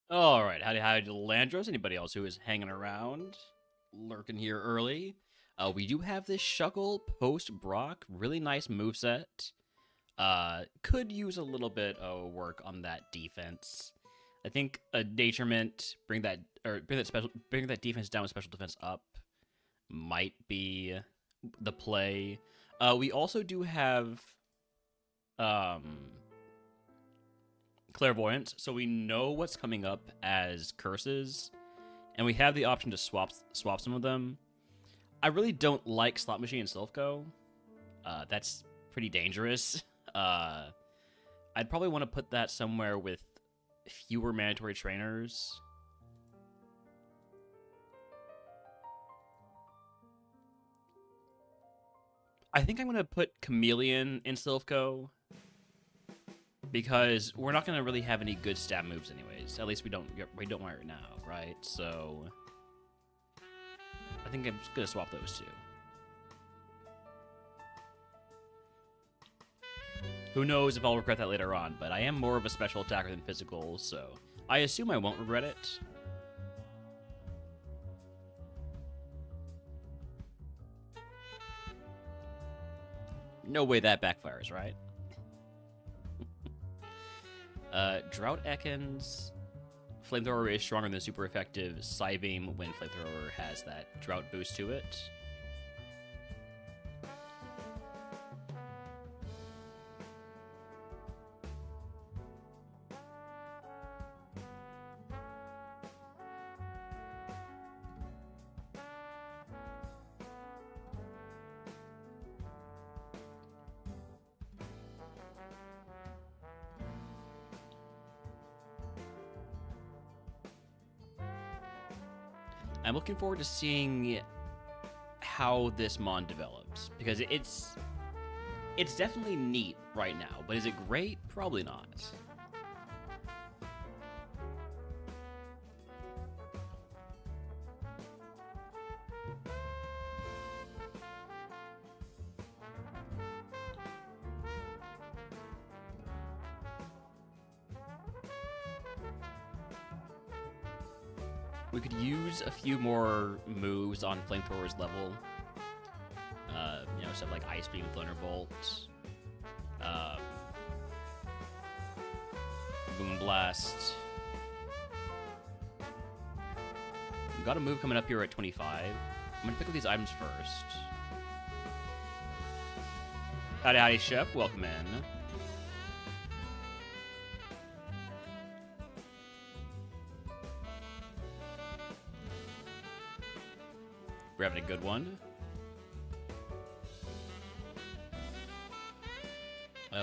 All right, howdy, Landros. Anybody else who is hanging around, lurking here early? We do have this Shuckle post Brock, really nice moveset. Could use a little bit of work on that defense. I think a Naturement, bring that defense down with special defense up, might be the play. We also do have clairvoyance, so we know what's coming up as curses, and we have the option to swap some of them. I really don't like Slot Machine and Silphco. That's pretty dangerous. I'd probably want to put that somewhere with fewer mandatory trainers. I think I'm going to put Chameleon in Silphco, because we're not going to really have any good stab moves anyways. At least we don't right now, right? So I think I'm just going to swap those two. Who knows if I'll regret that later on, but I am more of a special attacker than physical, so I assume I won't regret it. No way that backfires, right? Drought Ekans. Flamethrower is stronger than super effective Psybeam when Flamethrower has that Drought boost to it. I'm looking forward to seeing how this Mon develops, because it's definitely neat right now, but is it great? Probably not. We could use a few more moves on Flamethrower's level. Stuff like Ice Beam, Thunderbolt, Moonblast. We've got a move coming up here at 25. I'm gonna pick up these items first. Howdy, Chef. Welcome in. We're having a good one.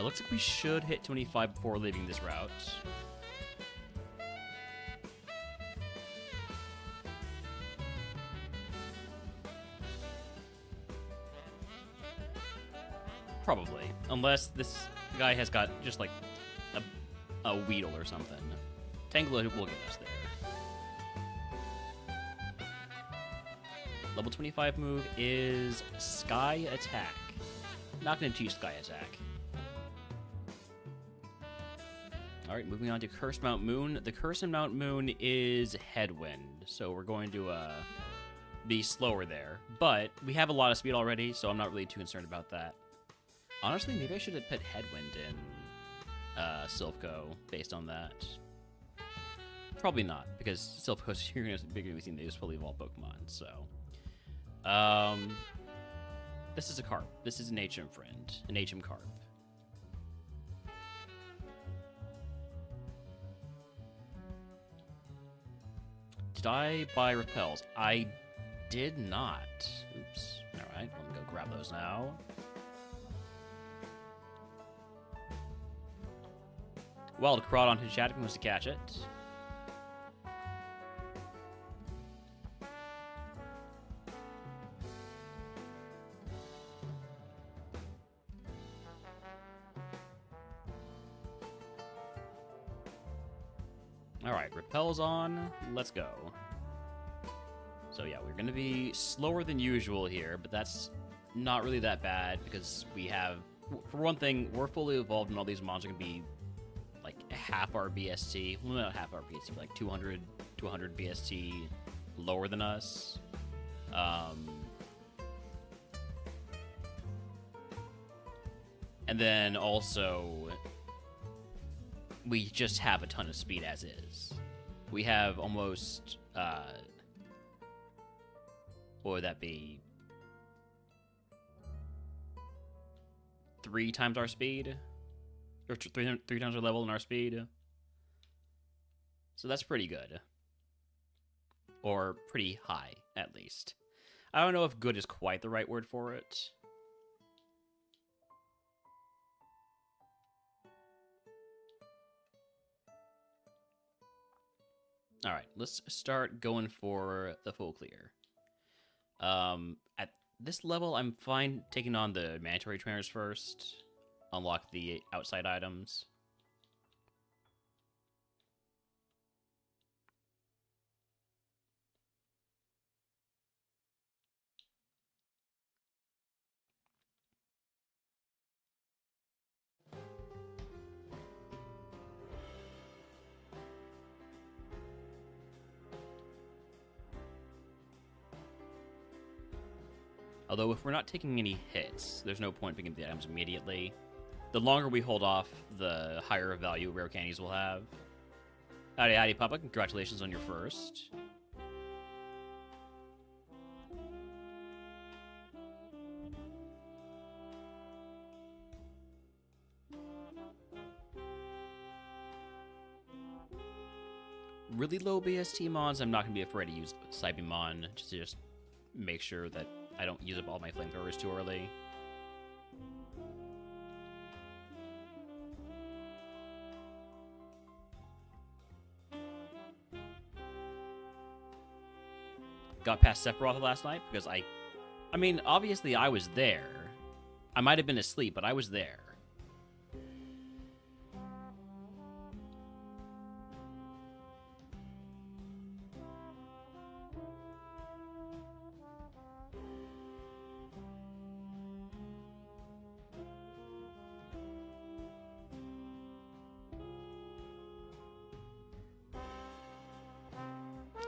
Looks like we should hit 25 before leaving this route. Probably. Unless this guy has got just like a Weedle or something. Tangela will get us there. Level 25 move is Sky Attack. Not going to teach Sky Attack. Alright, moving on to Curse Mount Moon. The Curse in Mount Moon is Headwind, so we're going to be slower there. But we have a lot of speed already, so I'm not really too concerned about that. Honestly, maybe I should have put Headwind in Silphco based on that. Probably not, because Silphco's you're going to be using these fully evolved Pokemon, so... this is a Carp. This is an HM friend. An HM Carp. Did I buy Repels? I did not. Oops. Alright, let me go grab those now. Wild Crowd on his chat if he wants to catch it. Alright, Repel's on. Let's go. So yeah, we're going to be slower than usual here, but that's not really that bad because we have, for one thing, we're fully evolved and all these mons are going to be like half our BST. Well, not half our BST, but like 200 BST lower than us. And then also, we just have a ton of speed as is. We have almost, what would that be? 3 times our speed? Or three times our level in our speed? So that's pretty good. Or pretty high, at least. I don't know if good is quite the right word for it. Alright, let's start going for the full clear. At this level, I'm fine taking on the mandatory trainers first. Unlock the outside items. Although if we're not taking any hits, there's no point picking up the items immediately. The longer we hold off, the higher value rare candies will have. Howdy, howdy, Papa. Congratulations on your first. Really low BST mons, I'm not going to be afraid to use Cybimon just to make sure that I don't use up all my flamethrowers too early. Got past Sephiroth last night because I mean, obviously I was there. I might have been asleep, but I was there.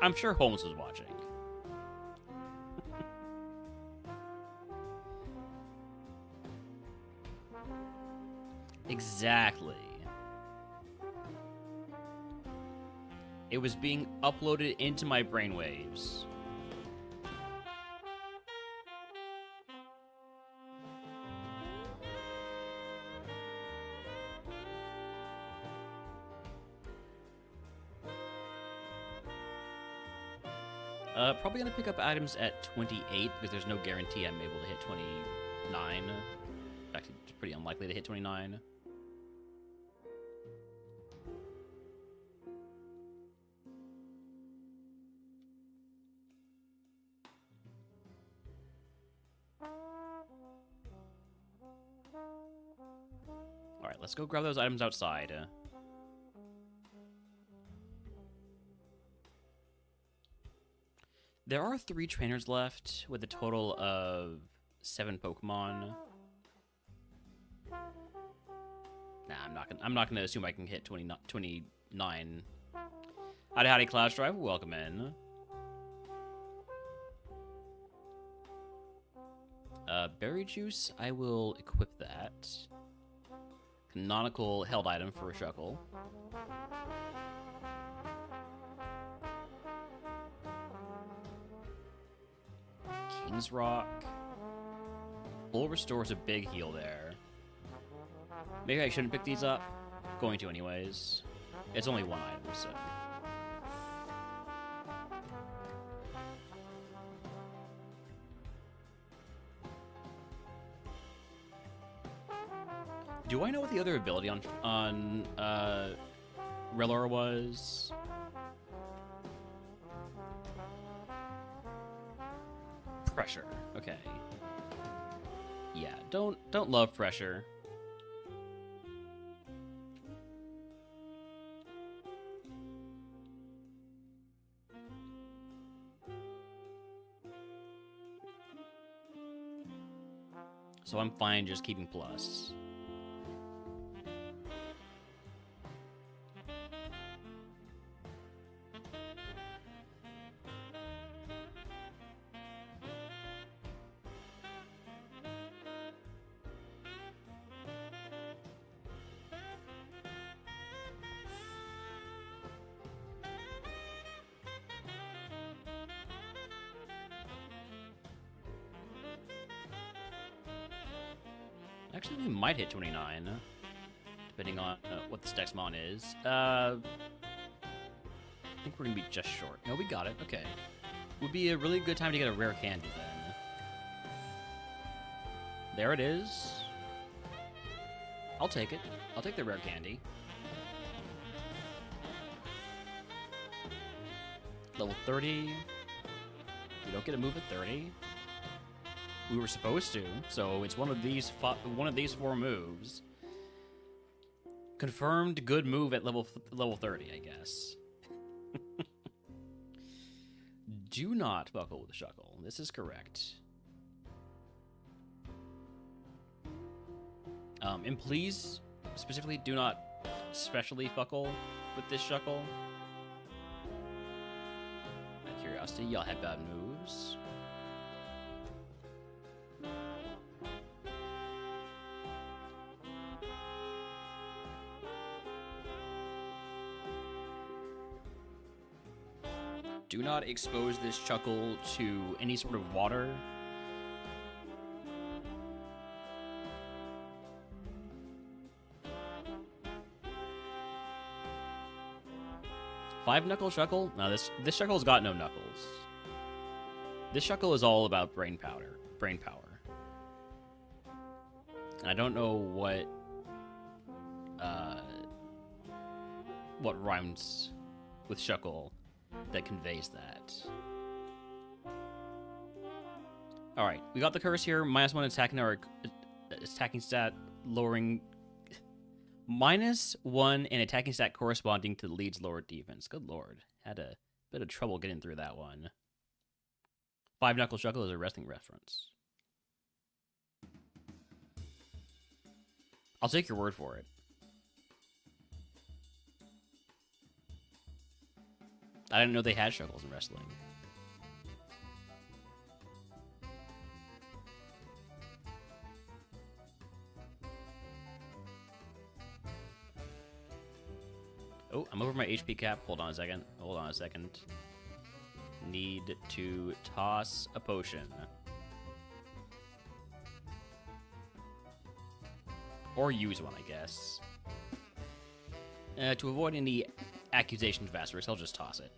I'm sure Holmes was watching. Exactly. It was being uploaded into my brainwaves. Probably gonna pick up items at 28 because there's no guarantee I'm able to hit 29. Actually, it's pretty unlikely to hit 29. Alright, let's go grab those items outside. There are 3 trainers left with a total of 7 Pokemon. Nah, I'm not gonna assume I can hit 29. Howdy, howdy, Cloud Strive. Welcome in. Berry Juice, I will equip that. Canonical held item for a Shuckle. King's Rock. Full restores a big heal there. Maybe I shouldn't pick these up. Going to anyways. It's only 1 item, so. Do I know what the other ability on Relor was? Pressure. Okay. Yeah, don't love pressure. So I'm fine just keeping plus. Actually, we might hit 29, depending on what the Stexmon is. I think we're gonna be just short. No, we got it. Okay. Would be a really good time to get a rare candy then. There it is. I'll take it. I'll take the rare candy. Level 30. We don't get a move at 30. We were supposed to, so it's one of these 4 moves. Confirmed good move at level 30, I guess. Do not buckle with Shuckle. This is correct. And please, specifically, do not specially buckle with this Shuckle. Out of curiosity, y'all had bad moves. Do not expose this Chuckle to any sort of water. Five-knuckle Shuckle? No, this Shuckle's got no knuckles. This Shuckle is all about brain power. And I don't know what rhymes with Shuckle that conveys that. Alright, we got the curse here. -1 attacking stat, lowering... -1 in attacking stat corresponding to the lead's lower defense. Good lord. Had a bit of trouble getting through that one. Five-knuckle Shuckle is a wrestling reference. I'll take your word for it. I didn't know they had Shuckles in wrestling. Oh, I'm over my HP cap. Hold on a second. Need to toss a potion. Or use one, I guess. To avoid any accusations of asterisk, I'll just toss it.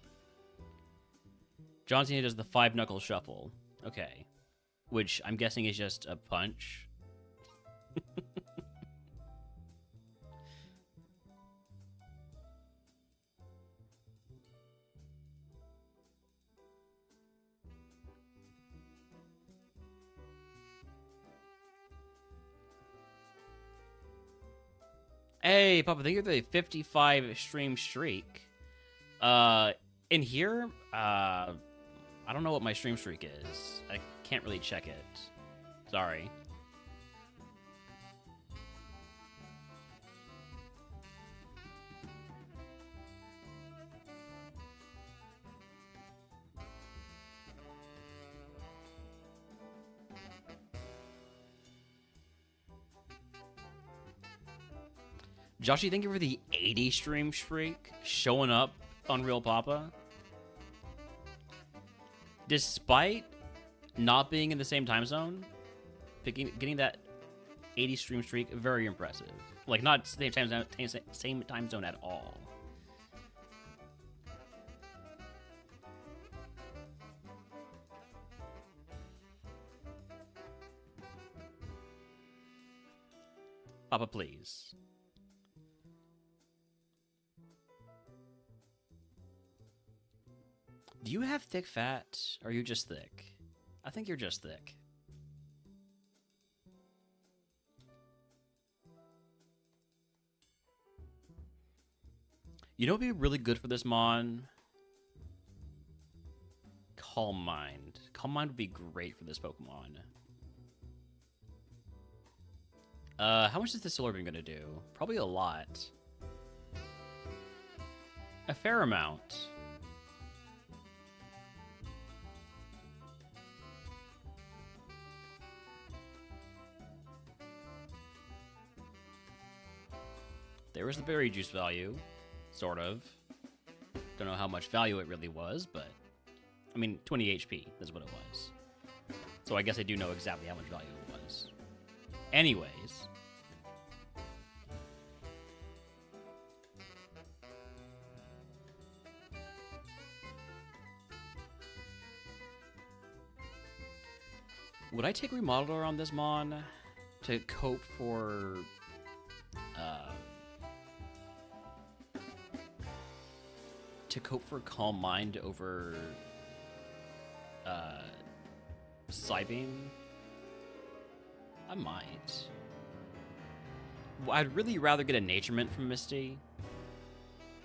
John Cena does the five-knuckle shuffle. Okay. Which I'm guessing is just a punch. Hey, Papa, thank you for the 55 stream streak. In here, I don't know what my stream streak is. I can't really check it. Sorry. Joshy, thank you for the 80 stream streak showing up on Real Papa. Despite not being in the same time zone, getting that 80 stream streak, very impressive. Like, not same time zone at all. Papa, please. Do you have thick fat, or are you just thick? I think you're just thick. You know what would be really good for this Mon? Calm Mind. Calm Mind would be great for this Pokemon. How much is the Solar Beam gonna do? Probably a lot. A fair amount. There was the berry juice value, sort of. Don't know how much value it really was, but... I mean, 20 HP is what it was. So I guess I do know exactly how much value it was. Anyways. Would I take Remodeler on this Mon to cope for Calm Mind over Psybeam? I might. Well, I'd really rather get a Nature Mint from Misty.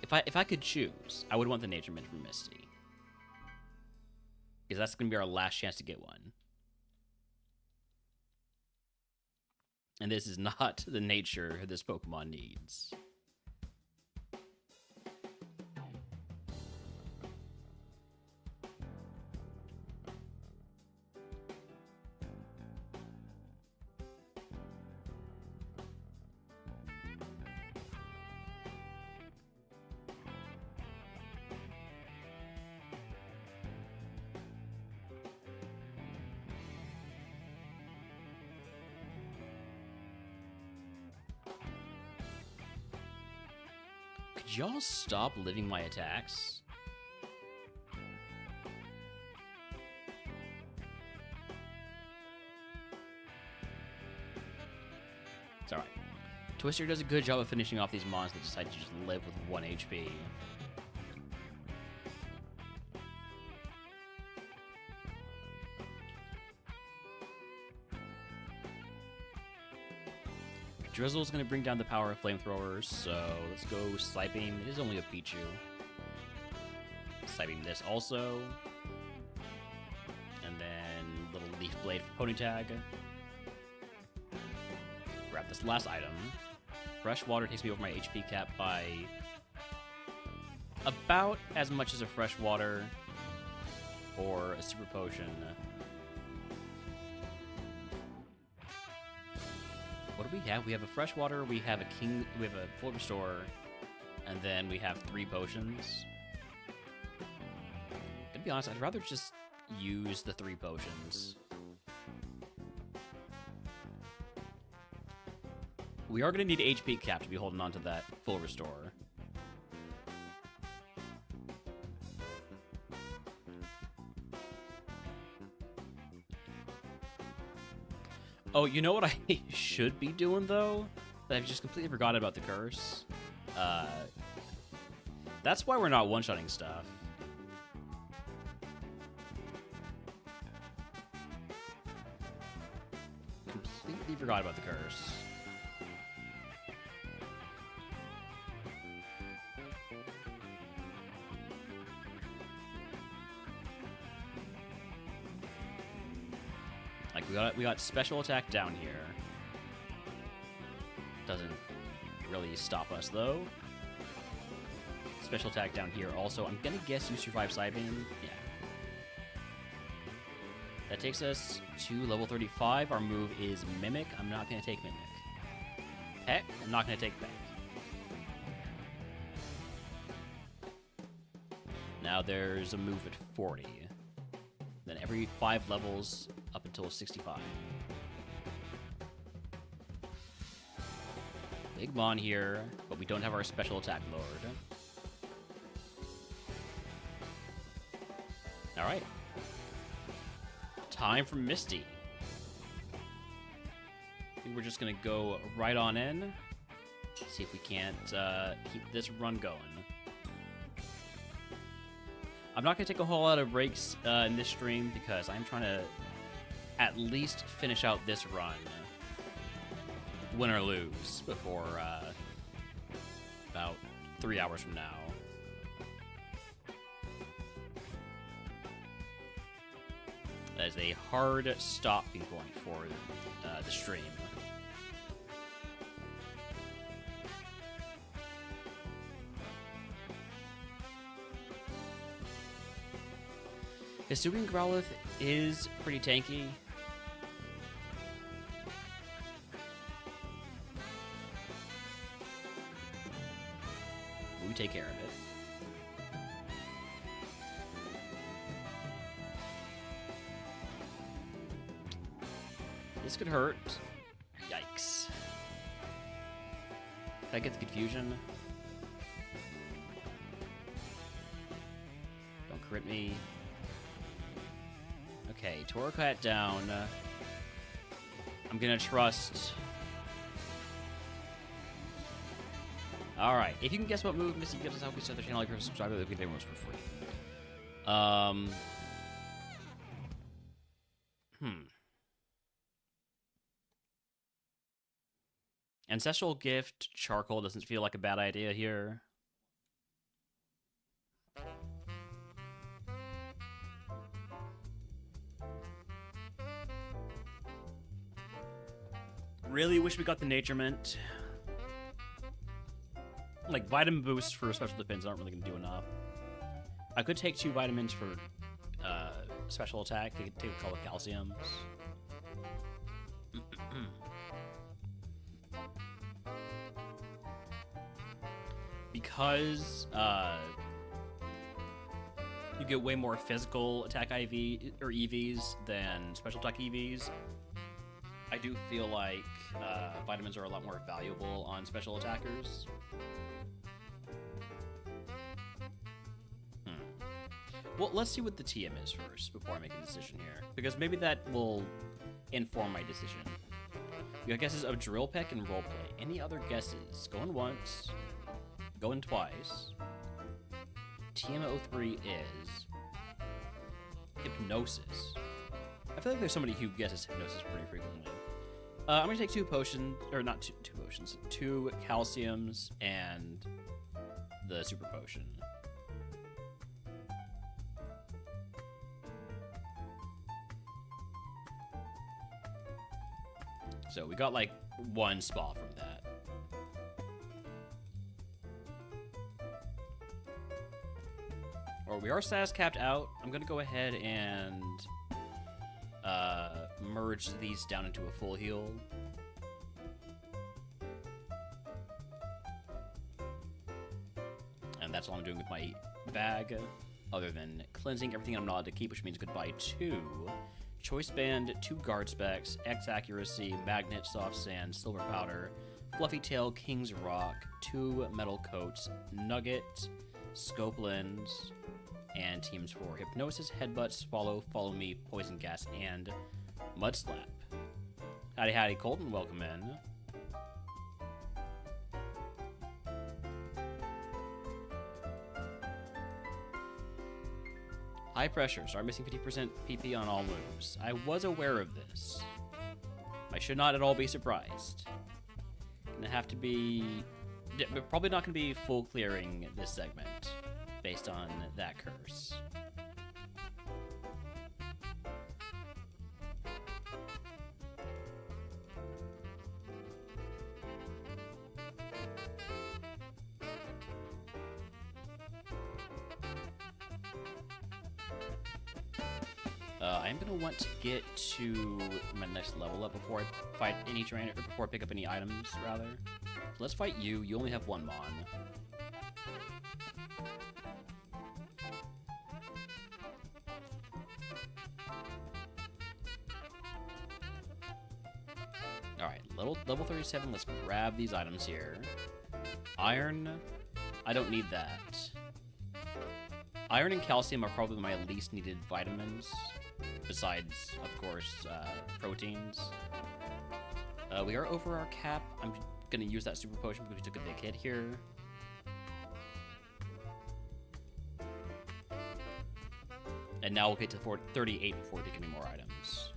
If I could choose, I would want the Nature Mint from Misty. Because that's going to be our last chance to get one. And this is not the nature this Pokemon needs. Could y'all stop living my attacks? It's alright. Twister does a good job of finishing off these mons that decide to just live with 1 HP. Drizzle's going to bring down the power of flamethrowers, so let's go Psybeam. It is only a Pichu. Psybeam this also. And then little Leaf Blade for Ponytag. Grab this last item. Fresh Water takes me over my HP cap by about as much as a Fresh Water or a Super Potion. What do we have? We have a Fresh Water, we have a Full Restore, and then we have 3 potions. To be honest, I'd rather just use the 3 potions. We are going to need HP cap to be holding on to that Full Restore. Oh, you know what I should be doing, though? That I've just completely forgot about the curse. That's why we're not one-shotting stuff. Completely forgot about the curse. Like, we got special attack down here. Doesn't really stop us, though. Special attack down here also. I'm gonna guess you survive Psybeam. Yeah. That takes us to level 35. Our move is Mimic. I'm not gonna take Mimic. Peck. I'm not gonna take Peck. Now there's a move at 40. Then every 5 levels up until 65. Big Mon here, but we don't have our special attack lowered. Alright. Time for Misty. I think we're just gonna go right on in. See if we can't keep this run going. I'm not going to take a whole lot of breaks in this stream because I'm trying to at least finish out this run, win or lose, before about 3 hours from now. That is a hard stopping point for the stream. Hisuian Growlithe is pretty tanky. We take care of it. This could hurt. Yikes. That gets confusion. Don't crit me. Okay, Torracat down. I'm gonna trust. Alright, if you can guess what move Missy gives us, help each other channel, like your subscriber, they'll be there most for free. Ancestral Gift, Charcoal doesn't feel like a bad idea here. Really wish we got the Nature Mint. Like, vitamin boosts for special defense aren't really going to do enough. I could take 2 vitamins for special attack. I could take a couple of calciums. Because you get way more physical attack IV or EVs than special attack EVs, I do feel like vitamins are a lot more valuable on special attackers. Well, let's see what the TM is first before I make a decision here, because maybe that will inform my decision. You got guesses of Drill Peck and Roleplay. Any other guesses? Going once, going twice. TM03 is Hypnosis. I feel like there's somebody who guesses Hypnosis pretty frequently. I'm gonna take 2 potions, or not two potions, 2 calciums and the super potion. So we got like 1 spot from that. Or we are status capped out. I'm gonna go ahead and merge these down into a full heal. And that's all I'm doing with my bag, other than cleansing everything I'm not allowed to keep, which means goodbye 2 Choice Band, 2 Guard Specs, X Accuracy, Magnet, Soft Sand, Silver Powder, Fluffy Tail, King's Rock, 2 Metal Coats, Nugget, Scope Lens, and teams for Hypnosis, Headbutt, Swallow, Follow Me, Poison Gas, and Mud Slap. Howdy, howdy, Colton, welcome in. High pressure, start missing 50% PP on all moves. I was aware of this. I should not at all be surprised. Gonna have to be... probably not gonna be full clearing this segment based on that curse. I'm gonna want to get to my next level up before I fight any trainer, or before I pick up any items, rather. So let's fight you. You only have 1 Mon. Alright, level 37, let's grab these items here. Iron, I don't need that. Iron and calcium are probably my least needed vitamins, besides, of course, proteins. We are over our cap. I'm gonna use that super potion because we took a big hit here. And now we'll get to 38 before we pick any more items.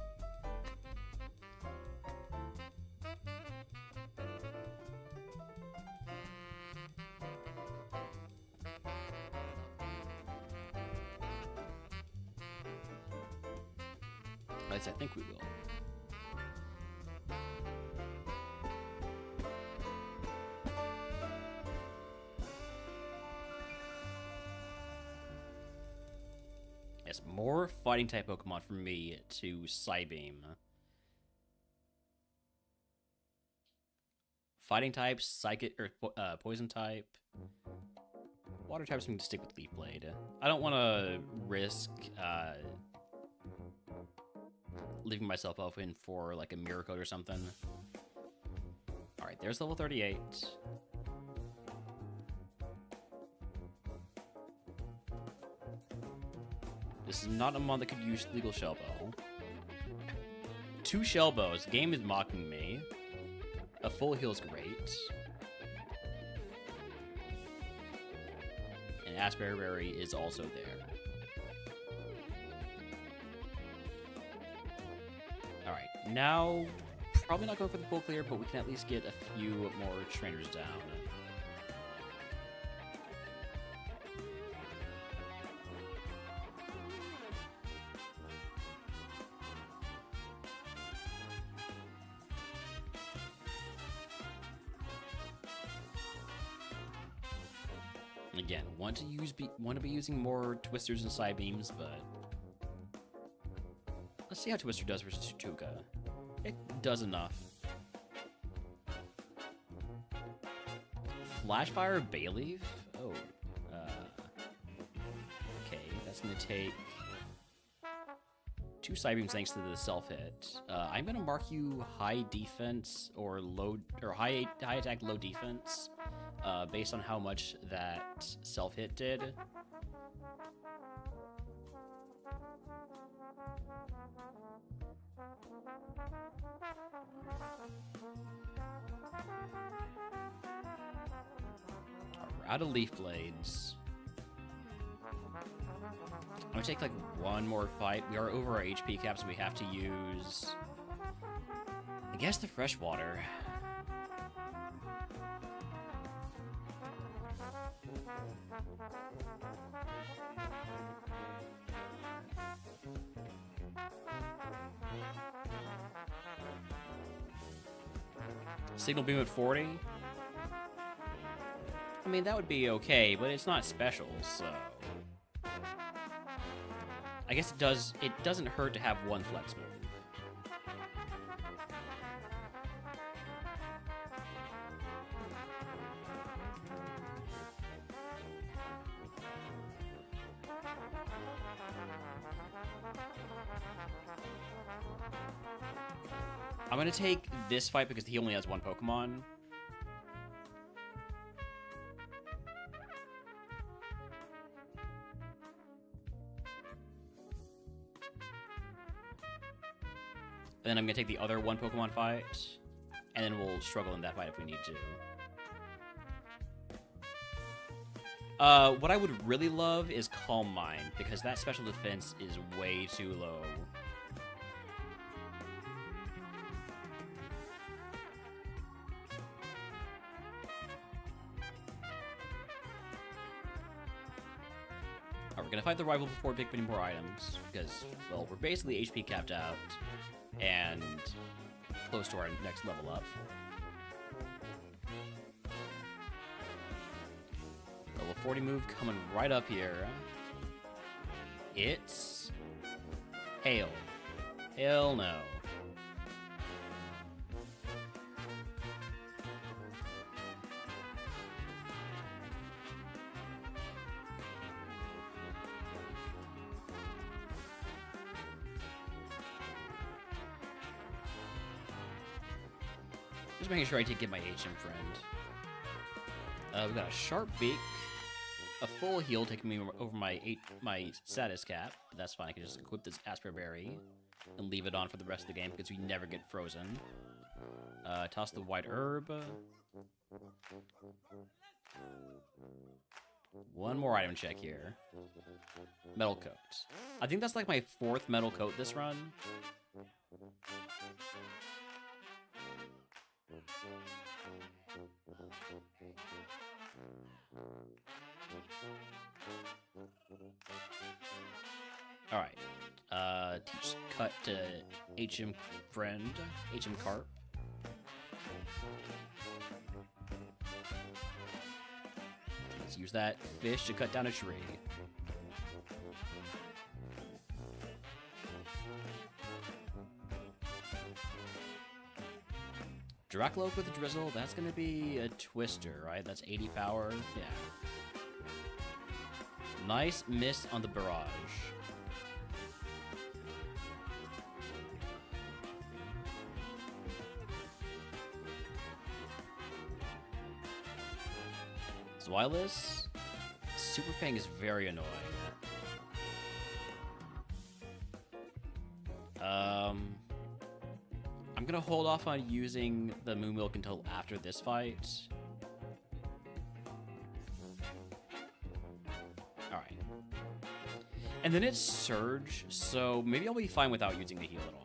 At least I think we will. Yes, more fighting type Pokemon for me to Psybeam. Fighting type, psychic, or poison type. Water types, I'm going to stick with Leaf Blade. I don't want to risk leaving myself open for like a Miracle or something. Alright, there's level 38. This is not a mon that could use legal shell bow. 2 shell bows. Game is mocking me. A full heal is great. And Asperberry is also there. Alright, now probably not going for the full clear, but we can at least get a few more trainers down. Again, want to be using more twisters and side beams, but let's see how Twister does versus Tutuka. It does enough. Flashfire Bayleaf? Oh, okay, that's gonna take 2 side beams thanks to the self hit. I'm gonna mark you high defense or high attack, low defense. Based on how much that self-hit did. We're out of Leaf Blades. I'm gonna take like one more fight. We are over our HP cap, so we have to use, I guess, the freshwater. Signal beam at 40? I mean, that would be okay, but it's not special, so I guess it doesn't hurt to have one flex move. I'm gonna take this fight because he only has 1 Pokemon. Then I'm gonna take the other 1 Pokemon fight, and then we'll struggle in that fight if we need to. What I would really love is Calm Mind, because that special defense is way too low. We're gonna fight the rival before picking more items, because, well, we're basically HP capped out, and close to our next level up. Level 40 move coming right up here. It's Hail. Hell no. Just making sure I did get my HM friend. We've got a Sharp Beak, a full heal taking me over my status cap, but that's fine. I can just equip this Asperberry and leave it on for the rest of the game because we never get frozen. Toss the White Herb. One more item check here. Metal Coat. I think that's like my 4th Metal Coat this run. Alright. Teach cut to HM friend, HM Carp. Let's use that fish to cut down a tree. Dracloak with a Drizzle, that's gonna be a Twister, right? That's 80 power, yeah. Nice miss on the barrage. Zweilous, Super Fang is very annoying. gonna hold off on using the Moon Milk until after this fight. Alright. And then it's Surge, so maybe I'll be fine without using the heal at all.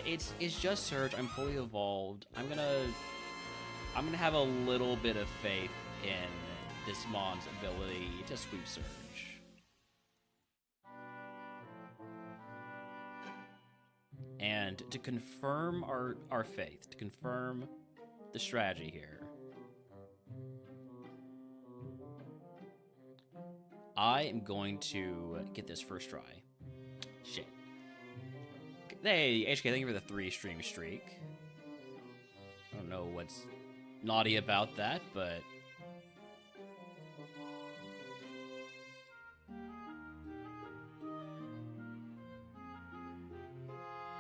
It's just Surge, I'm fully evolved. I'm gonna have a little bit of faith in this Mon's ability to sweep Surge. And to confirm our faith, to confirm the strategy here, I am going to get this first try. Shit. Hey, HK, thank you for the 3-stream streak. I don't know what's naughty about that, but...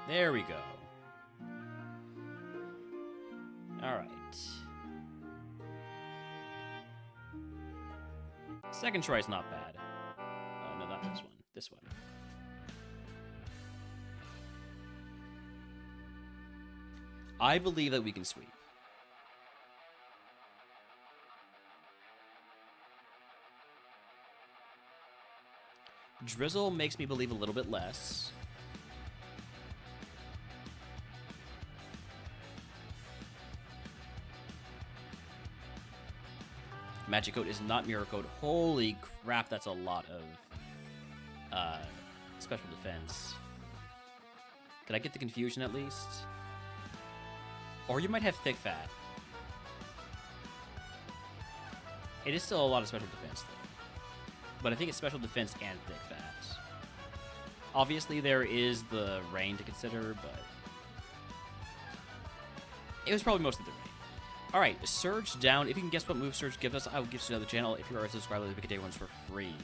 There we go. Alright. Second try's not bad. Oh, no, not this one. This one. I believe that we can sweep. Drizzle makes me believe a little bit less. Magic Coat is not Mirror Coat. Holy crap, that's a lot of special defense. Could I get the confusion at least? Or you might have Thick Fat. It is still a lot of special defense, though. But I think it's special defense and Thick Fat. Obviously, there is the rain to consider, but... it was probably mostly the rain. Alright, Surge down. If you can guess what move Surge gives us, I will give you to another channel. If you are a subscriber, we can take ones for free.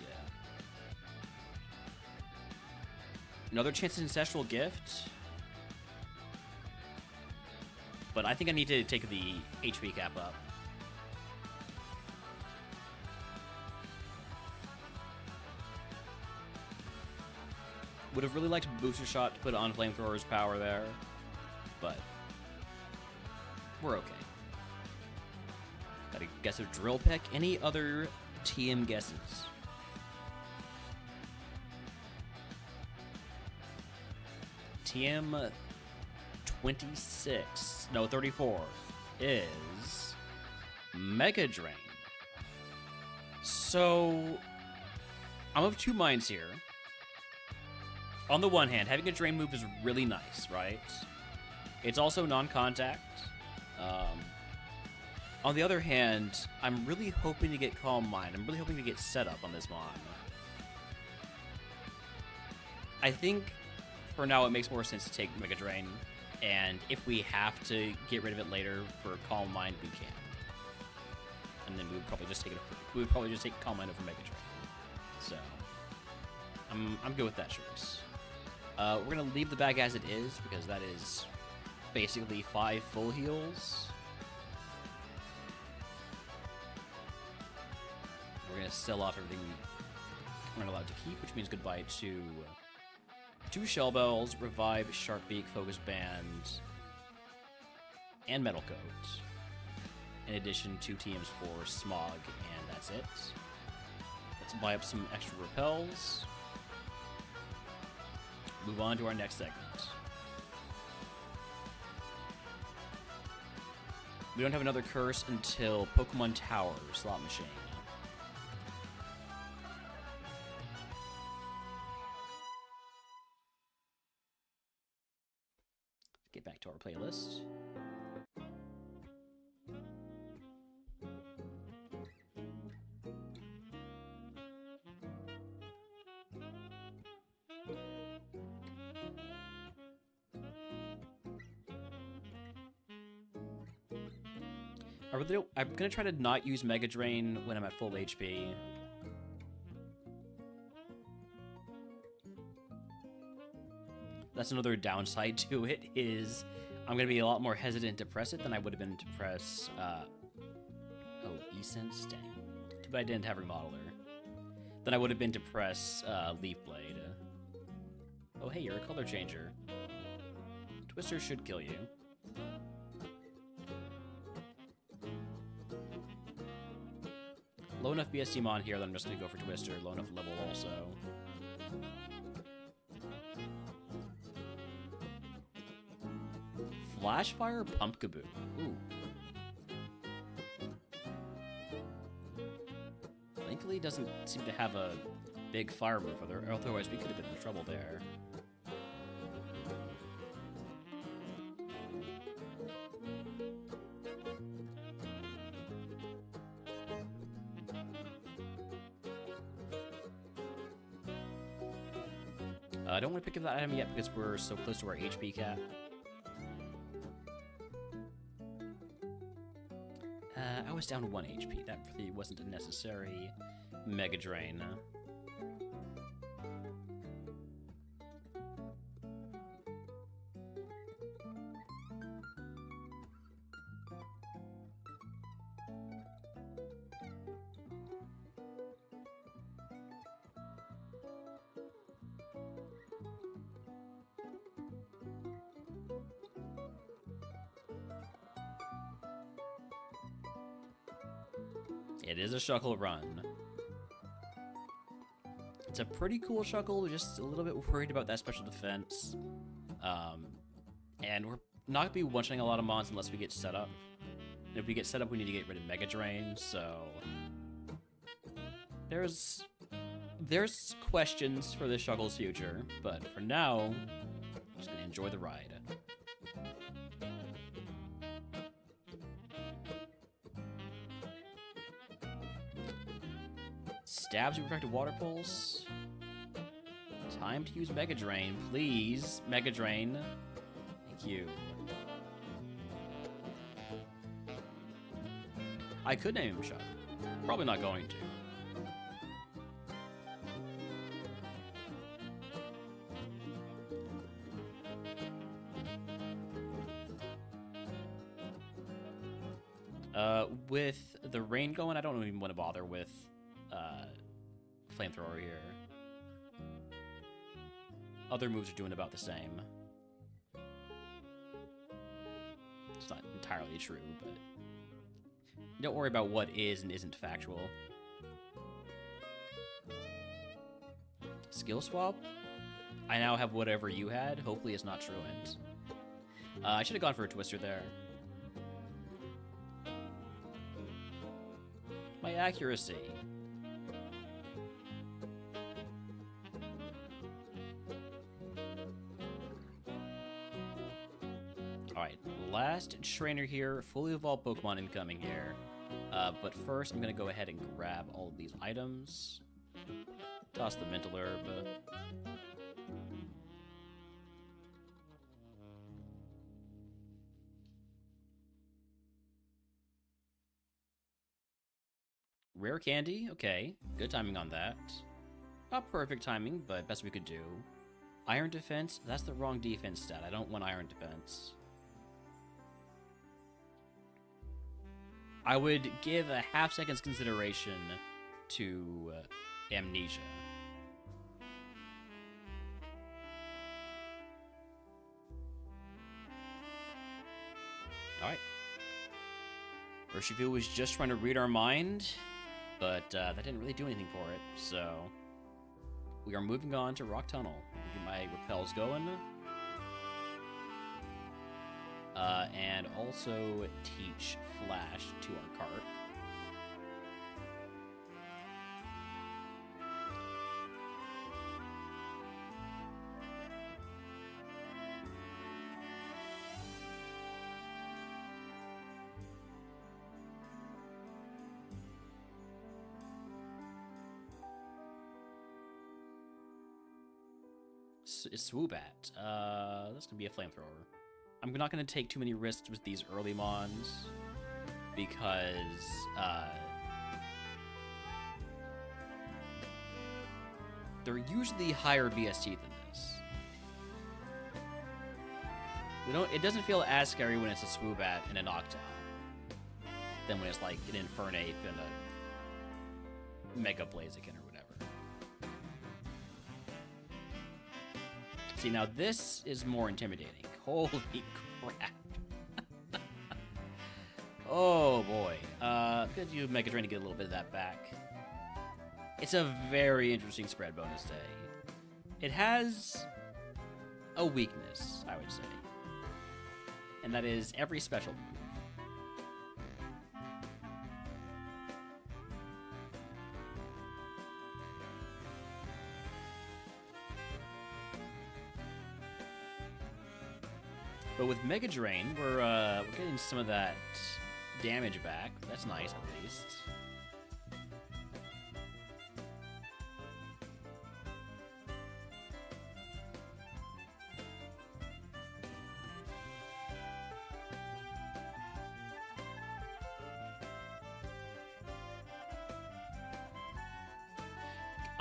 Another chance at Ancestral Gift. But I think I need to take the HP cap up. Would have really liked Booster Shot to put on Flamethrower's power there, but we're okay. Got a guess of Drill Peck. Any other TM guesses? TM 26, no, 34 is Mega Drain. So I'm of two minds here. On the one hand, having a drain move is really nice, right? It's also non-contact. On the other hand, I'm really hoping to get Calm Mind. I'm really hoping to get set up on this Mon. I think for now it makes more sense to take Mega Drain, and if we have to get rid of it later for Calm Mind, we can. And then we would probably just take it. We would probably just take Calm Mind over Mega Drain. So I'm good with that choice. We're gonna leave the bag as it is because that is basically 5 full heals. We're gonna sell off everything we're not allowed to keep, which means goodbye to 2 Shell Bells, Revive, Sharkbeak, Focus Band, and Metal Coat. In addition to TMs for Smog, and that's it. Let's buy up some extra repels. Move on to our next segment. We don't have another curse until Pokemon Tower Slot Machine. Get back to our playlist. I'm gonna try to not use Mega Drain when I'm at full HP. That's another downside to it, is I'm gonna be a lot more hesitant to press it than I would have been to press, E-Sense? Dang. Too bad I didn't have Remodeler. Than I would have been to press, Leaf Blade. Oh hey, you're a color changer. Twister should kill you. Low enough BST mon here that I'm just going to go for Twister. Low enough level also. Flashfire Pumpkaboo. Ooh. Linkly doesn't seem to have a big fire move, otherwise we could have been in trouble there. I don't want to pick up that item yet because we're so close to our HP cap. I was down to 1 HP. That really wasn't a necessary Mega Drain. It is a Shuckle run. It's a pretty cool Shuckle, just a little bit worried about that special defense. And we're not going to be one-shotting a lot of mons unless we get set up. And if we get set up, we need to get rid of Mega Drain, so... There's questions for this Shuckle's future, but for now, I'm just going to enjoy the ride. Stabs with Refracted Water Pulse. Time to use Mega Drain, please. Mega Drain. Thank you. I could name him Shuck. Probably not going to. With the rain going, I don't even want to bother with Flamethrower here. Other moves are doing about the same. It's not entirely true, but don't worry about what is and isn't factual. Skill swap? I now have whatever you had. Hopefully it's not truant. I should have gone for a Twister there. My accuracy. Alright, last trainer here, fully evolved Pokemon incoming here. But first, I'm going to go ahead and grab all of these items. Toss the Mental Herb. Rare Candy, okay. Good timing on that. Not perfect timing, but best we could do. Iron Defense, that's the wrong defense stat. I don't want Iron Defense. I would give a half-second's consideration to Amnesia. Alright. Urshifu was just trying to read our mind, but that didn't really do anything for it, so we are moving on to Rock Tunnel. Get my repels going. And also teach Flash to our cart. Swoobat. That's gonna be a Flamethrower. I'm not gonna take too many risks with these early mons because they're usually higher BST than this. It doesn't feel as scary when it's a Swoobat and a Knockdown than when it's like an Infernape and a Mega Blaziken or whatever. See, now this is more intimidating. Holy crap. Oh boy. Good you Mega Drain to get a little bit of that back. It's a very interesting spread bonus day. It has a weakness, I would say. And that is every special move. But with Mega Drain, we're getting some of that damage back. That's nice, at least.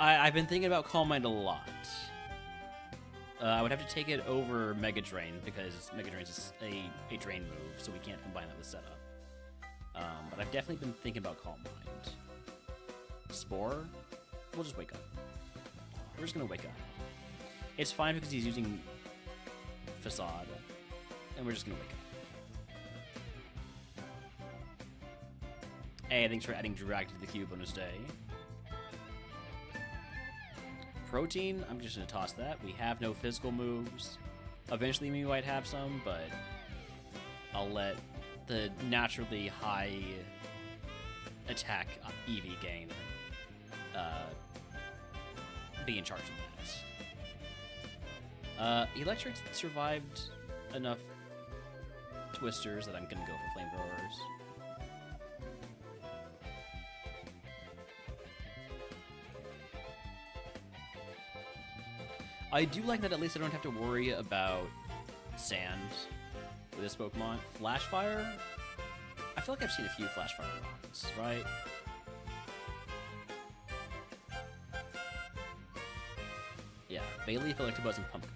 I've been thinking about Calm Mind a lot. I would have to take it over Mega Drain because Mega Drain is a drain move, so we can't combine that with setup. But I've definitely been thinking about Calm Mind. Spore? We'll just wake up. We're just gonna wake up. It's fine because he's using Facade, and we're just gonna wake up. Hey, thanks for adding Drag to the queue bonus day. Protein, I'm just going to toss that. We have no physical moves. Eventually we might have some, but I'll let the naturally high attack EV gain be in charge of that. Electric survived enough twisters that I'm going to go for flamethrowers. I do like that at least I don't have to worry about sand with this Pokemon. Flashfire? I feel like I've seen a few Flashfire rounds, right? Yeah, Bayleaf, Electabuzz, and Pumpkin.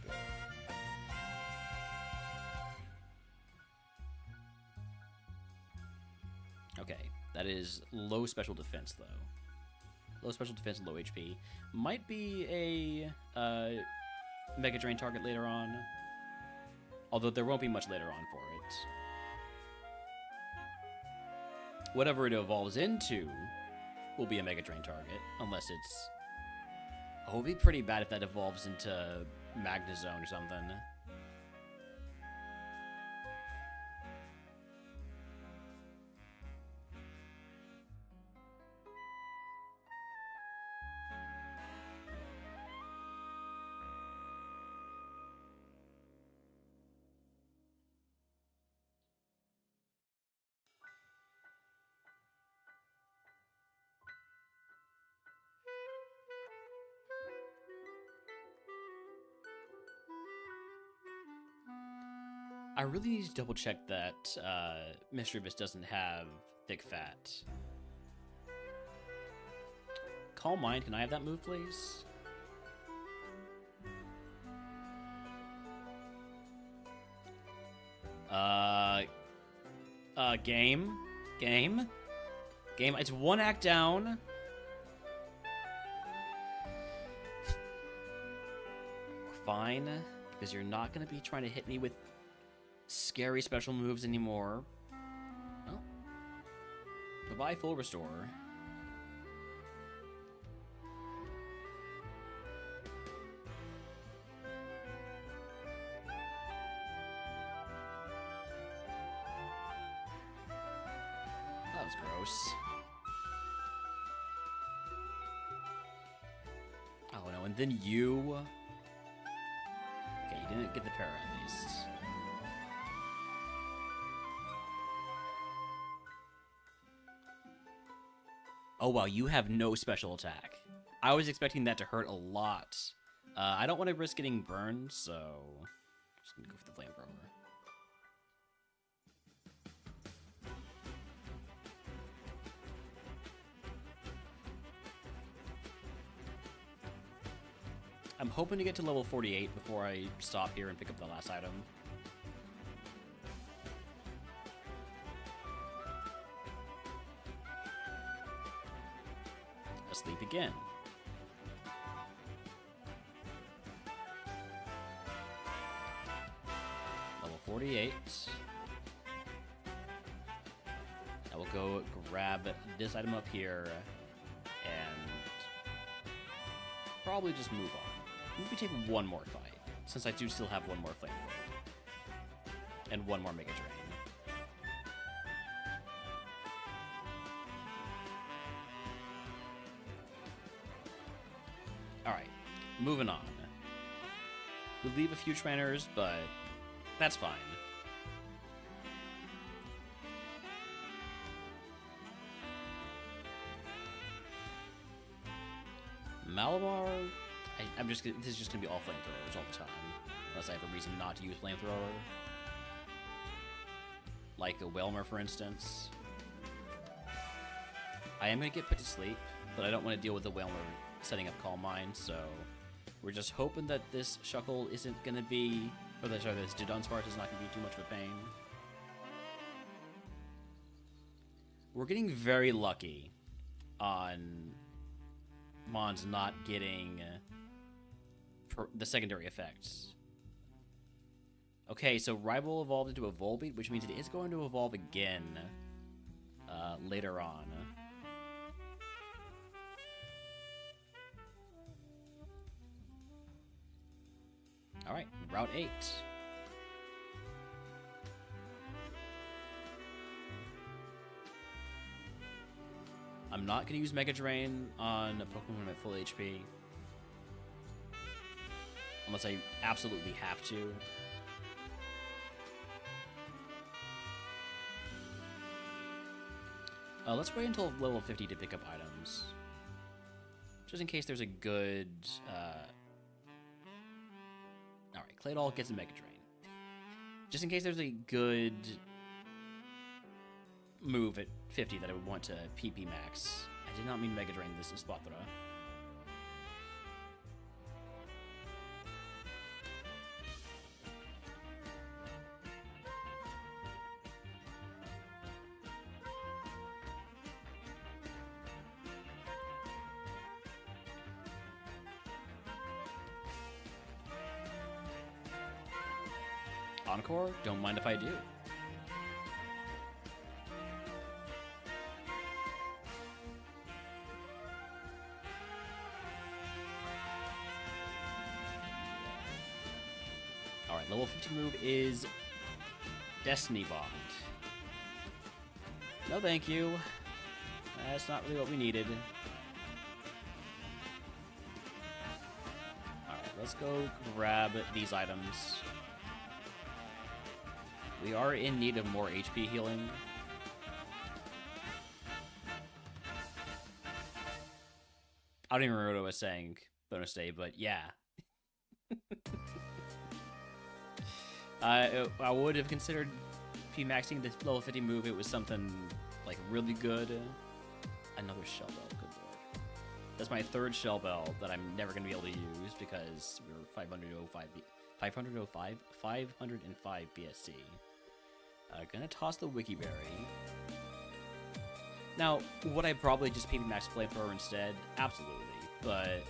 Okay, that is low special defense, though. Low special defense and low HP. Might be a Mega Drain target later on. Although there won't be much later on for it. Whatever it evolves into will be a Mega Drain target. Unless it's... Oh, it would be pretty bad if that evolves into Magnezone or something. I really need to double check that Mischievous doesn't have thick fat. Calm Mind, can I have that move, please? Game? It's one act down. Fine, because you're not going to be trying to hit me with scary special moves anymore. Oh. Bye-bye, full restore. That was gross. Oh no, and then you... Okay, you didn't get the para at least. Oh wow, you have no special attack. I was expecting that to hurt a lot. I don't want to risk getting burned, so... I'm just gonna go for the flamethrower. I'm hoping to get to level 48 before I stop here and pick up the last item. Asleep again. 48. I will go grab this item up here and probably just move on. Maybe take one more fight, since I do still have one more flamethrower and one more Mega Drain. Alright, moving on. We leave a few trainers, but that's fine. Malamar, this is just gonna be all flamethrowers all the time, unless I have a reason not to use flamethrower. Like a Whelmer, for instance. I am gonna get put to sleep, but I don't want to deal with the Whelmer setting up Calm Mind, so we're just hoping that this Shuckle isn't gonna be, or this Dudunspark is not gonna be too much of a pain. We're getting very lucky on Mons not getting the secondary effects. Okay, so Rival evolved into a Volbeat, which means it is going to evolve again later on. Alright, Route 8. I'm not going to use Mega Drain on a Pokemon at full HP. Unless I absolutely have to. Let's wait until level 50 to pick up items. Just in case there's a good... Alright, Claydol gets a Mega Drain. Just in case there's a good move at 50 that I would want to PP max. I did not mean Mega Drain, this is Spothra. Encore? Don't mind if I do. Alright, level 50 move is Destiny Bond. No thank you. That's not really what we needed. Alright, let's go grab these items. We are in need of more HP healing. I don't even remember what I was saying, bonus day, but yeah. I would have considered P-maxing this level 50 move. It was something like really good. Another Shell Bell, good lord. That's my third Shell Bell that I'm never going to be able to use because we're 505 BSC. Gonna toss the Wikiberry. Now, would I probably just PP Max Flamethrower instead? Absolutely, but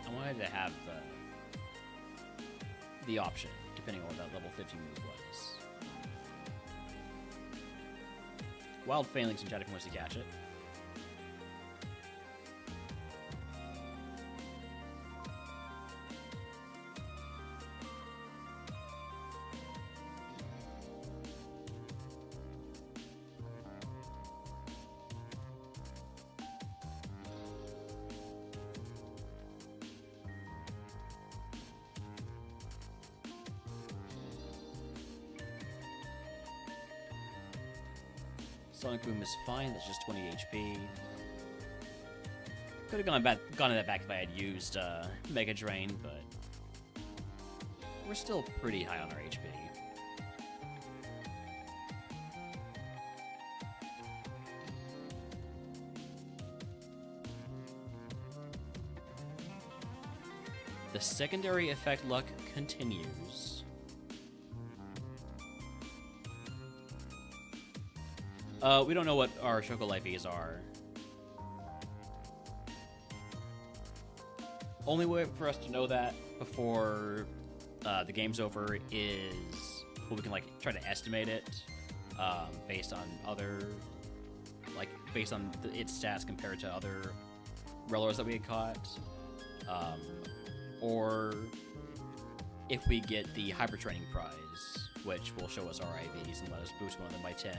I wanted to have the option, depending on what that level 50 move was. Wild Phalanx and chat if wants to catch it. Sonic Boom is fine, that's just 20 HP. Could have gone that back if I had used Mega Drain, but we're still pretty high on our HP. The secondary effect luck continues. We don't know what our Choco Life E's are. Only way for us to know that before the game's over is but we can like try to estimate it based on other, like based on its stats compared to other Rellers that we had caught, or if we get the hyper training prize, which will show us our IVs and let us boost one of them by 10.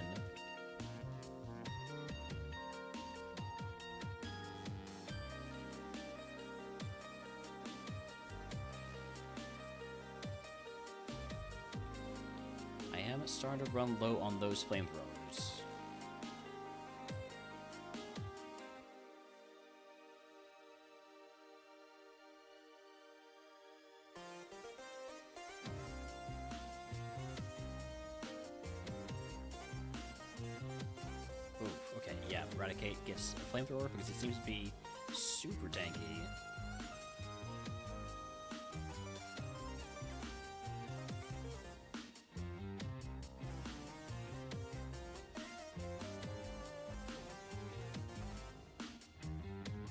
I am starting to run low on those flamethrowers. Okay, yeah, Eradicate gets a flamethrower because it seems to be super tanky.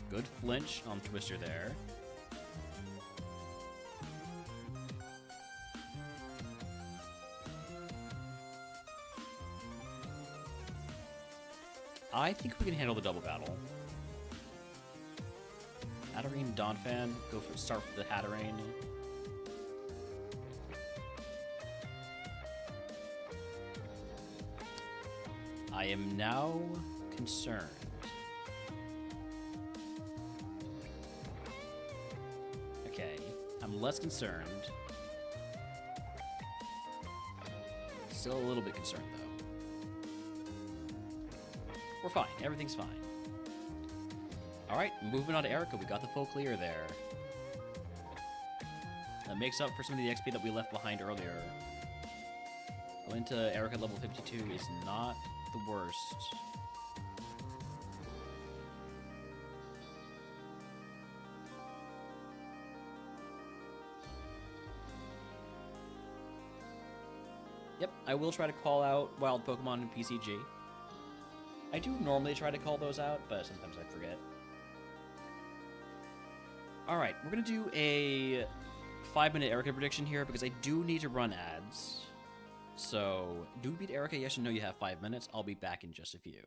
Good flinch on Twister there. I think we can handle the double battle. Hatterene, Donphan, start for the Hatterene. I am now concerned. Okay, I'm less concerned. Still a little bit concerned though. We're fine. Everything's fine. Alright, moving on to Erica. We got the full clear there. That makes up for some of the XP that we left behind earlier. Going to Erica level 52 is not the worst. Yep, I will try to call out wild Pokemon in PCG. I do normally try to call those out, but sometimes I forget. Alright, we're going to do a 5-minute Erica prediction here because I do need to run ads. So, do beat Erica? Yes or no, you have 5 minutes. I'll be back in just a few.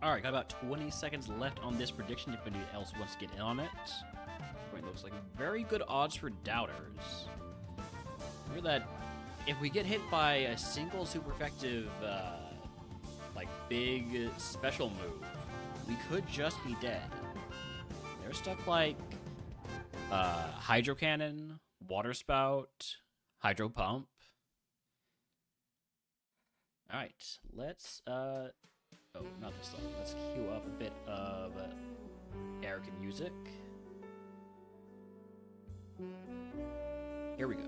Alright, got about 20 seconds left on this prediction if anybody else wants to get in on it. It looks like very good odds for doubters. Remember that if we get hit by a single super effective, like, big special move, we could just be dead. There's stuff like Hydro Cannon, Water Spout, Hydro Pump. Alright, let's, oh, not this song. Let's cue up a bit of Erica music. Here we go.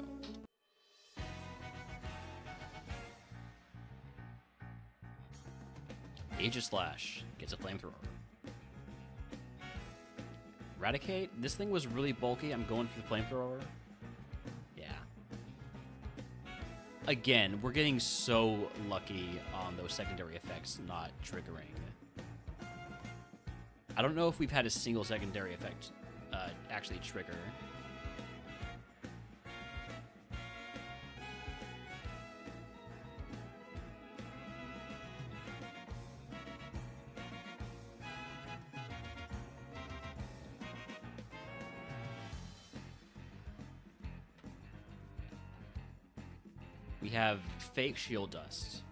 Aegis Slash gets a flamethrower. Eradicate? This thing was really bulky. I'm going for the flamethrower. Yeah. Again, we're getting so lucky on those secondary effects not triggering. I don't know if we've had a single secondary effect actually trigger. We have fake shield dust.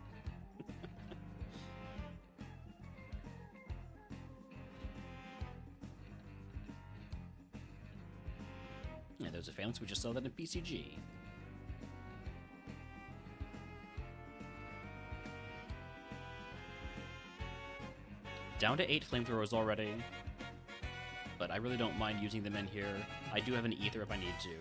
Yeah, there's a phalanx. We just saw that in PCG. Down to 8 flamethrowers already. But I really don't mind using them in here. I do have an ether if I need to.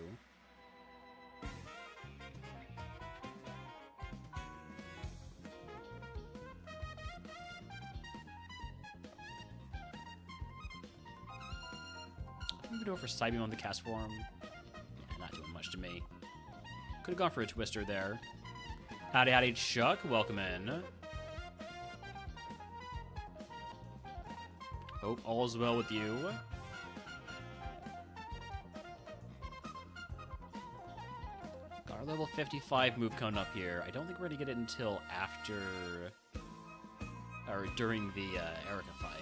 Go for Psybeam on the cast form. Yeah, not doing much to me. Could have gone for a Twister there. Howdy, howdy, Chuck. Welcome in. Hope all is well with you. Got our level 55 move coming up here. I don't think we're going to get it until after... or during the Erica fight.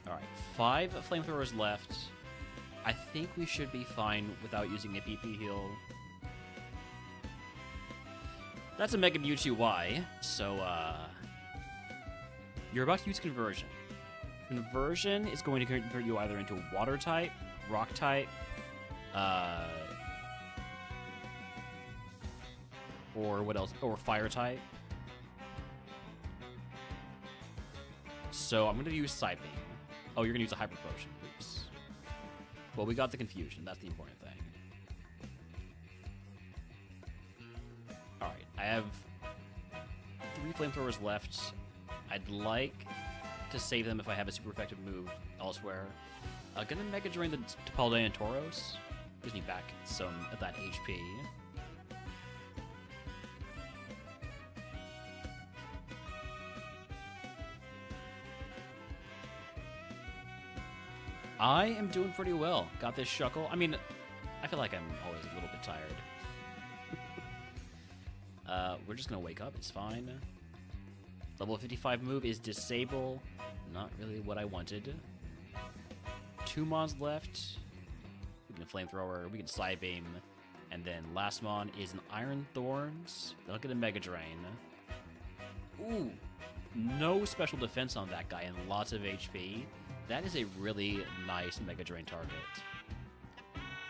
Alright, 5 flamethrowers left. I think we should be fine without using a PP heal. That's a Mega Mewtwo Y, so, you're about to use Conversion. Conversion is going to convert you either into Water type, Rock type, or what else? Or Fire type. So I'm going to use Psybeam. Oh, you're going to use a Hyper Potion. Oops. Well, we got the confusion. That's the important thing. Alright, I have 3 flamethrowers left. I'd like to save them if I have a super effective move elsewhere. Gonna Mega Drain the Paldean and Tauros. Gives me back some of that HP. I am doing pretty well. Got this Shuckle. I mean, I feel like I'm always a little bit tired. We're just gonna wake up. It's fine. Level 55 move is Disable. Not really what I wanted. 2 Mons left. We can Flamethrower. We can Psybeam. And then last Mon is an Iron Thorns. They'll get a Mega Drain. Ooh. No special defense on that guy and lots of HP. That is a really nice Mega Drain target.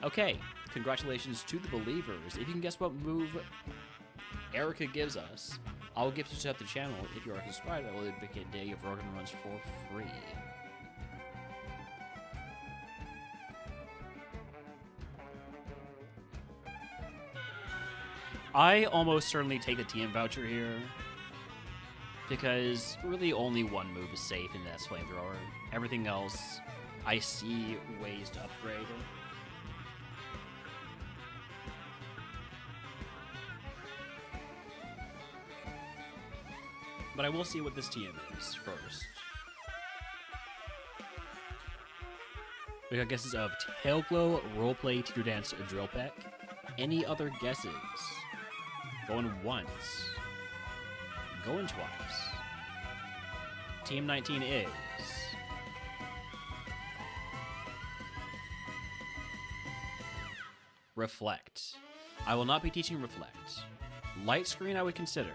Okay, congratulations to the believers. If you can guess what move Erica gives us, I'll gift you to the channel. If you are subscribed, I will make a day of RogueMon runs for free. I almost certainly take the TM voucher here, because really only one move is safe, and that's Flamethrower. Everything else, I see ways to upgrade. But I will see what this TM is first. We got guesses of Tailglow, Roleplay, Teeter Dance, Drill Peck. Any other guesses? Going once. Going twice. Team 19 is... Reflect. I will not be teaching Reflect. Light Screen I would consider.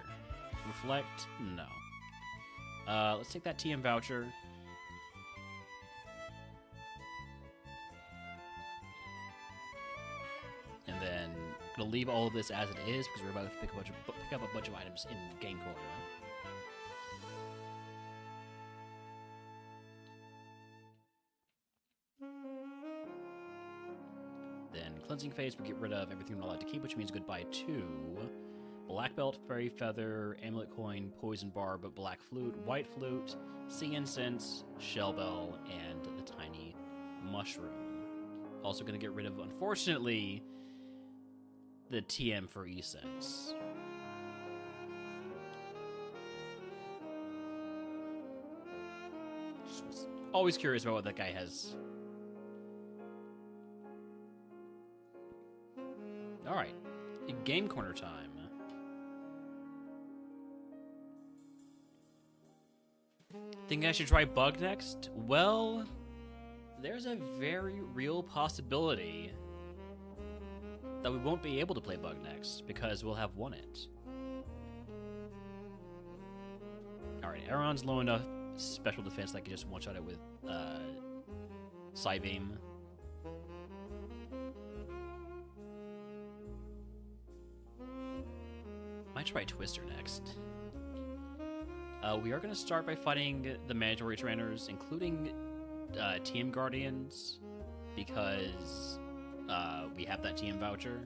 Reflect, no. Let's take that TM voucher. And then gonna leave all of this as it is because we're about to pick up a bunch of items in Game Corner. Then Cleansing Phase, we get rid of everything we're not allowed to keep, which means goodbye to Black Belt, Fairy Feather, Amulet Coin, Poison Barb, Black Flute, White Flute, Sea Incense, Shell Bell, and the Tiny Mushroom. Also going to get rid of, unfortunately, the TM for E-Sense. Just was always curious about what that guy has. Alright, Game Corner time. Think I should try Bug next? Well, there's a very real possibility that we won't be able to play Bug next because we'll have won it. Alright, Aeron's low enough special defense that I can just one-shot it with Psybeam. Might try Twister next. We are going to start by fighting the mandatory trainers, including TM Guardians, because we have that TM voucher.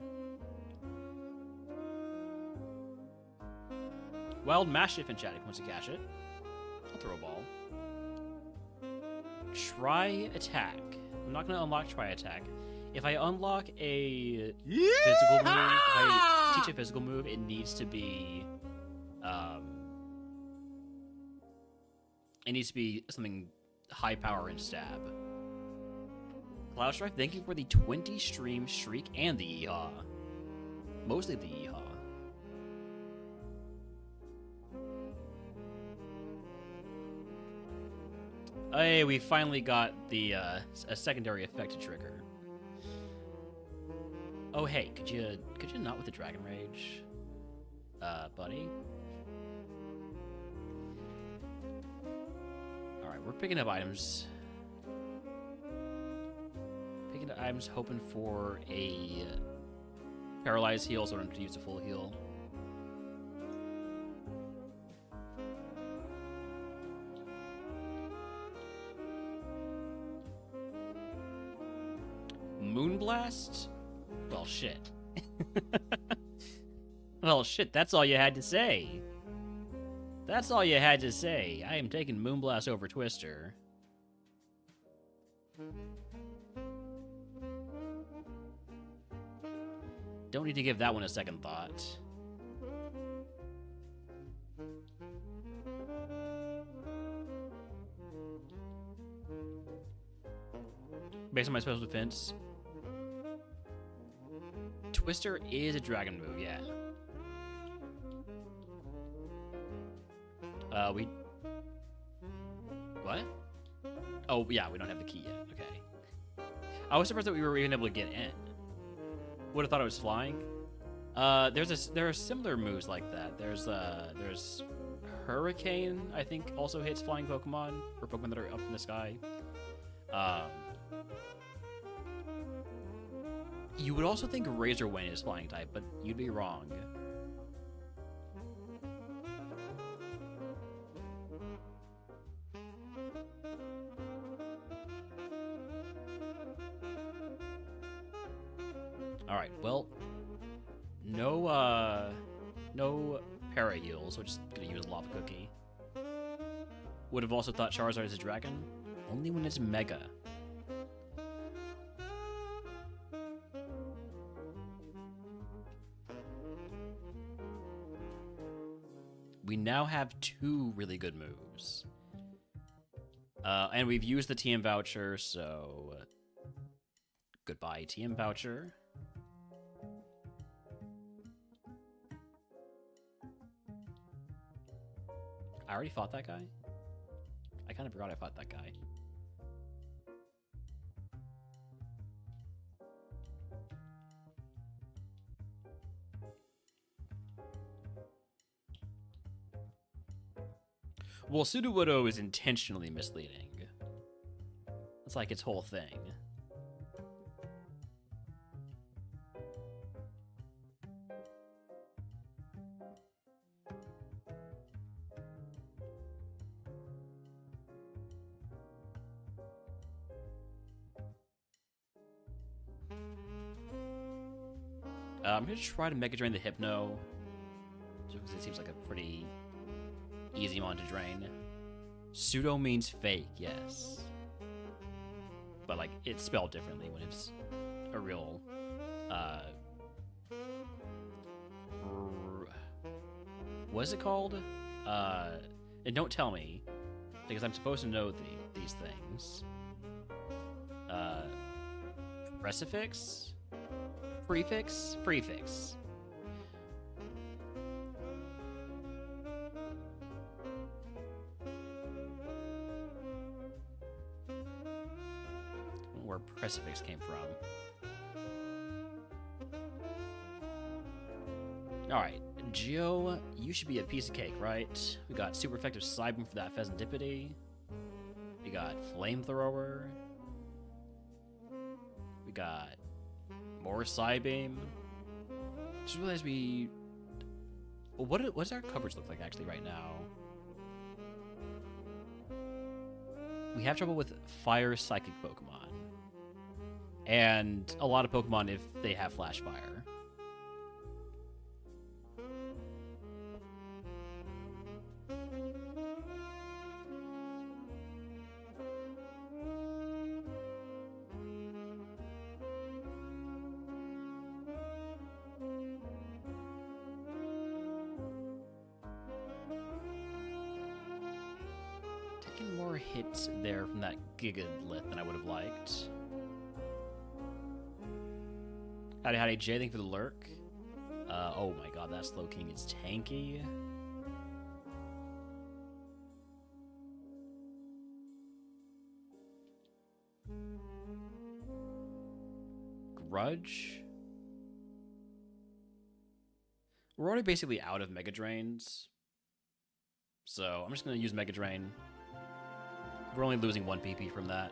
Wild Mastiff in chat if he wants to cash it. I'll throw a ball. Try Attack. I'm not going to unlock Try Attack. If I unlock a physical move, if I teach a physical move, it needs to be... it needs to be something high power and stab. Cloud Strife, thank you for the 20 stream Shriek and the Yeehaw. Mostly the Yeehaw. Hey, we finally got the a secondary effect to trigger. Oh hey, could you not with the Dragon Rage, buddy? All right, we're picking up items. Picking up items, hoping for a paralyzed heal, so I don't have to use a full heal. Moonblast? Well, shit. Well, shit, that's all you had to say. That's all you had to say. I am taking Moonblast over Twister. Don't need to give that one a second thought. Based on my special defense, Twister is a dragon move, yeah. What? Oh, yeah, we don't have the key yet. Okay. I was surprised that we were even able to get in. Would have thought it was flying. There are similar moves like that. There's Hurricane, I think, also hits flying Pokemon, or Pokemon that are up in the sky. You would also think Razor Wing is flying type, but you'd be wrong. Alright, well, no para-heal, so just gonna use Lava Cookie. Would have also thought Charizard is a dragon, only when it's Mega. We now have two really good moves. And we've used the TM voucher, so Goodbye, TM voucher. I already fought that guy? I kind of forgot I fought that guy. Well, Sudowoodo is intentionally misleading. It's like its whole thing. I'm going to try to Mega Drain the Hypno, just because it seems like a pretty easy mon to drain. Pseudo means fake, yes. But, like, it's spelled differently when it's a real, what is it called? And don't tell me, because I'm supposed to know these things. Precifix? Prefix? Prefix. Where precifix came from. Alright, Geo, you should be a piece of cake, right? We got super effective Psybeam for that Pheasantipity. We got Flamethrower. We got more Psybeam. Just realized we... Well, what does our coverage look like actually right now? We have trouble with Fire Psychic Pokemon. And a lot of Pokemon if they have Flash Fire. Taking more hits there from that Gigalith than I would have liked. Howdy, Jay, thank you for the lurk. Oh my god, that Slowking is tanky. Grudge? We're already basically out of Mega Drains. So I'm just going to use Mega Drain. We're only losing 1 PP from that.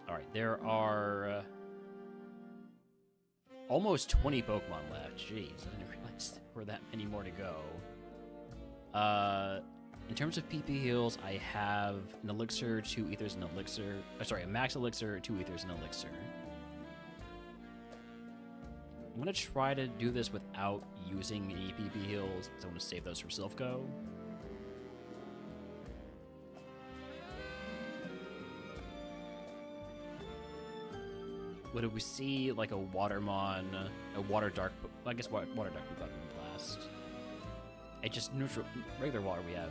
Alright, there are almost 20 Pokemon left. Jeez, I didn't realize there were that many more to go. In terms of PP heals, I have an Elixir, 2 Ethers, and Elixir. Sorry, a Max Elixir, 2 Ethers, and Elixir. I'm going to try to do this without using any PP heals, because I want to save those for Silphco. What do we see? Like a Watermon, a Water Dark. I guess Water Dark we got Moonblast. It just neutral, regular water we have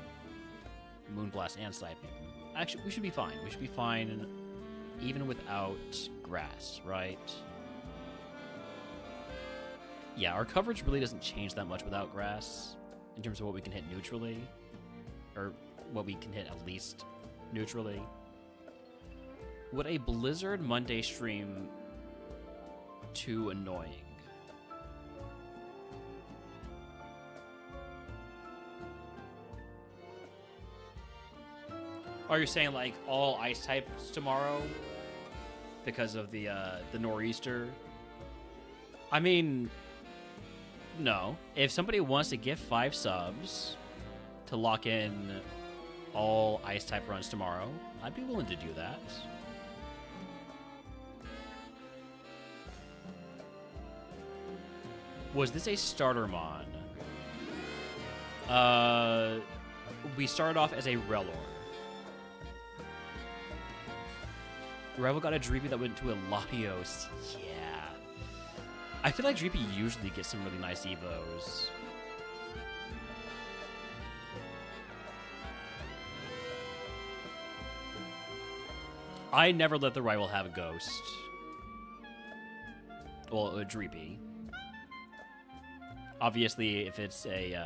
Moonblast and Psybeam. Actually, we should be fine. We should be fine even without Grass, right? Yeah, our coverage really doesn't change that much without Grass in terms of what we can hit neutrally, or what we can hit at least neutrally. Would a Blizzard Monday stream too annoying? Are you saying like all ice types tomorrow because of the nor'easter? I mean, no. If somebody wants to give 5 subs to lock in all ice type runs tomorrow, I'd be willing to do that. Was this a starter mon? We started off as a Relor. Revel got a Dreepy that went to a Latios. Yeah. I feel like Dreepy usually gets some really nice Evos. I never let the rival have a ghost. Well, a Dreepy. Obviously, if it's a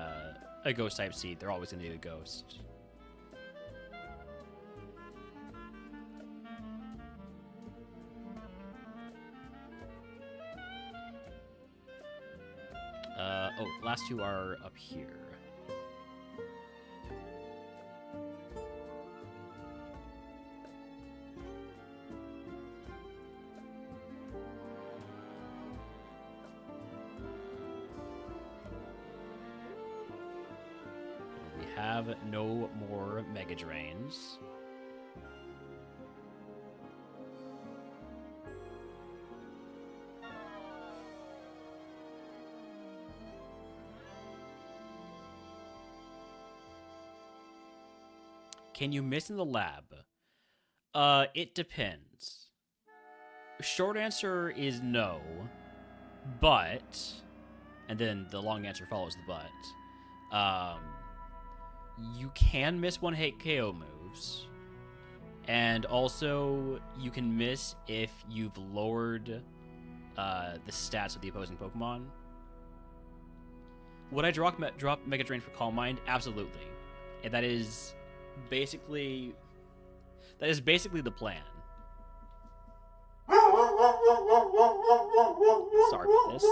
ghost type seed, they're always gonna need a ghost. Oh, last two are up here. We have no more Mega Drains. Can you miss in the lab? It depends. Short answer is no, but, and then the long answer follows the but. You can miss one-hit KO moves, and also you can miss if you've lowered the stats of the opposing Pokemon. Would I drop Mega Drain for Calm Mind? Absolutely, and that is basically the plan. Sorry about this.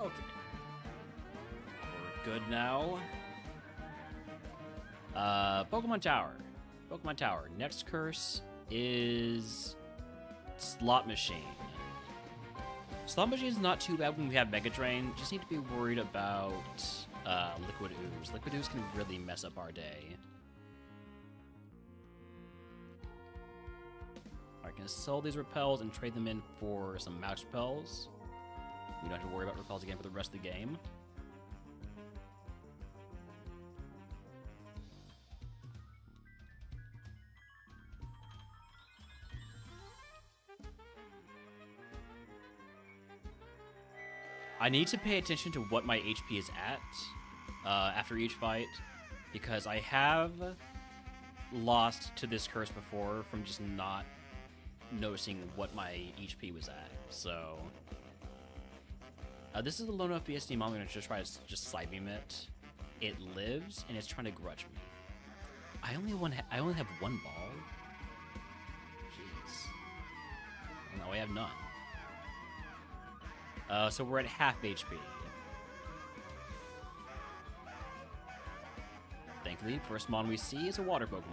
Okay. We're good now. Pokemon Tower. Pokemon Tower. Next curse is Slot Machine. Slot Machine is not too bad when we have Mega Drain. Just need to be worried about Liquid Ooze. Liquid Ooze can really mess up our day. Alright, gonna sell these repels and trade them in for some Max Repels. We don't have to worry about repels again for the rest of the game. I need to pay attention to what my HP is at after each fight, because I have lost to this curse before from just not noticing what my HP was at. So this is a low enough BSD mom. I'm gonna just try to just Psy Beam it. It lives and it's trying to grudge me. I only have one ball. Jeez. No, I have none. So we're at half HP. Thankfully, first mon we see is a water Pokemon.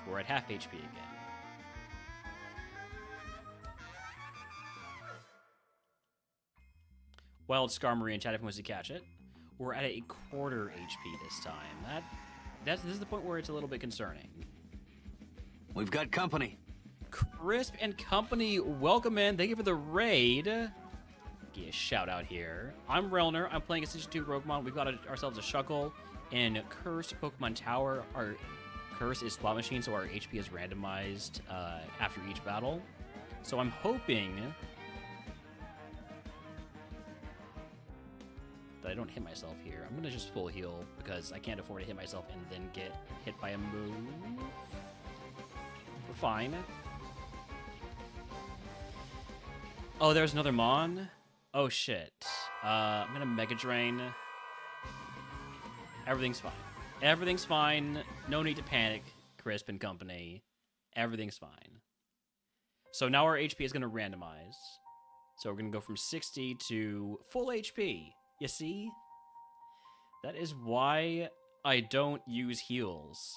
We're at half HP again. Wild Skarmory and Chatterfin was to catch it. We're at a quarter HP this time. This is the point where it's a little bit concerning. We've got company. Crisp and company, welcome in. Thank you for the raid. Give a shout out here. I'm Relner. I'm playing Ascension 2 RogueMon. We've got ourselves a Shuckle in Cursed Pokemon Tower. Our curse is Slot Machine, so our HP is randomized after each battle. So I'm hoping that I don't hit myself here. I'm gonna just full heal because I can't afford to hit myself and then get hit by a move. We're fine. Oh, there's another Mon? Oh shit. I'm gonna Mega Drain. Everything's fine. Everything's fine. No need to panic, Crisp and company. Everything's fine. So now our HP is gonna randomize. So we're gonna go from 60 to full HP. You see? That is why I don't use heals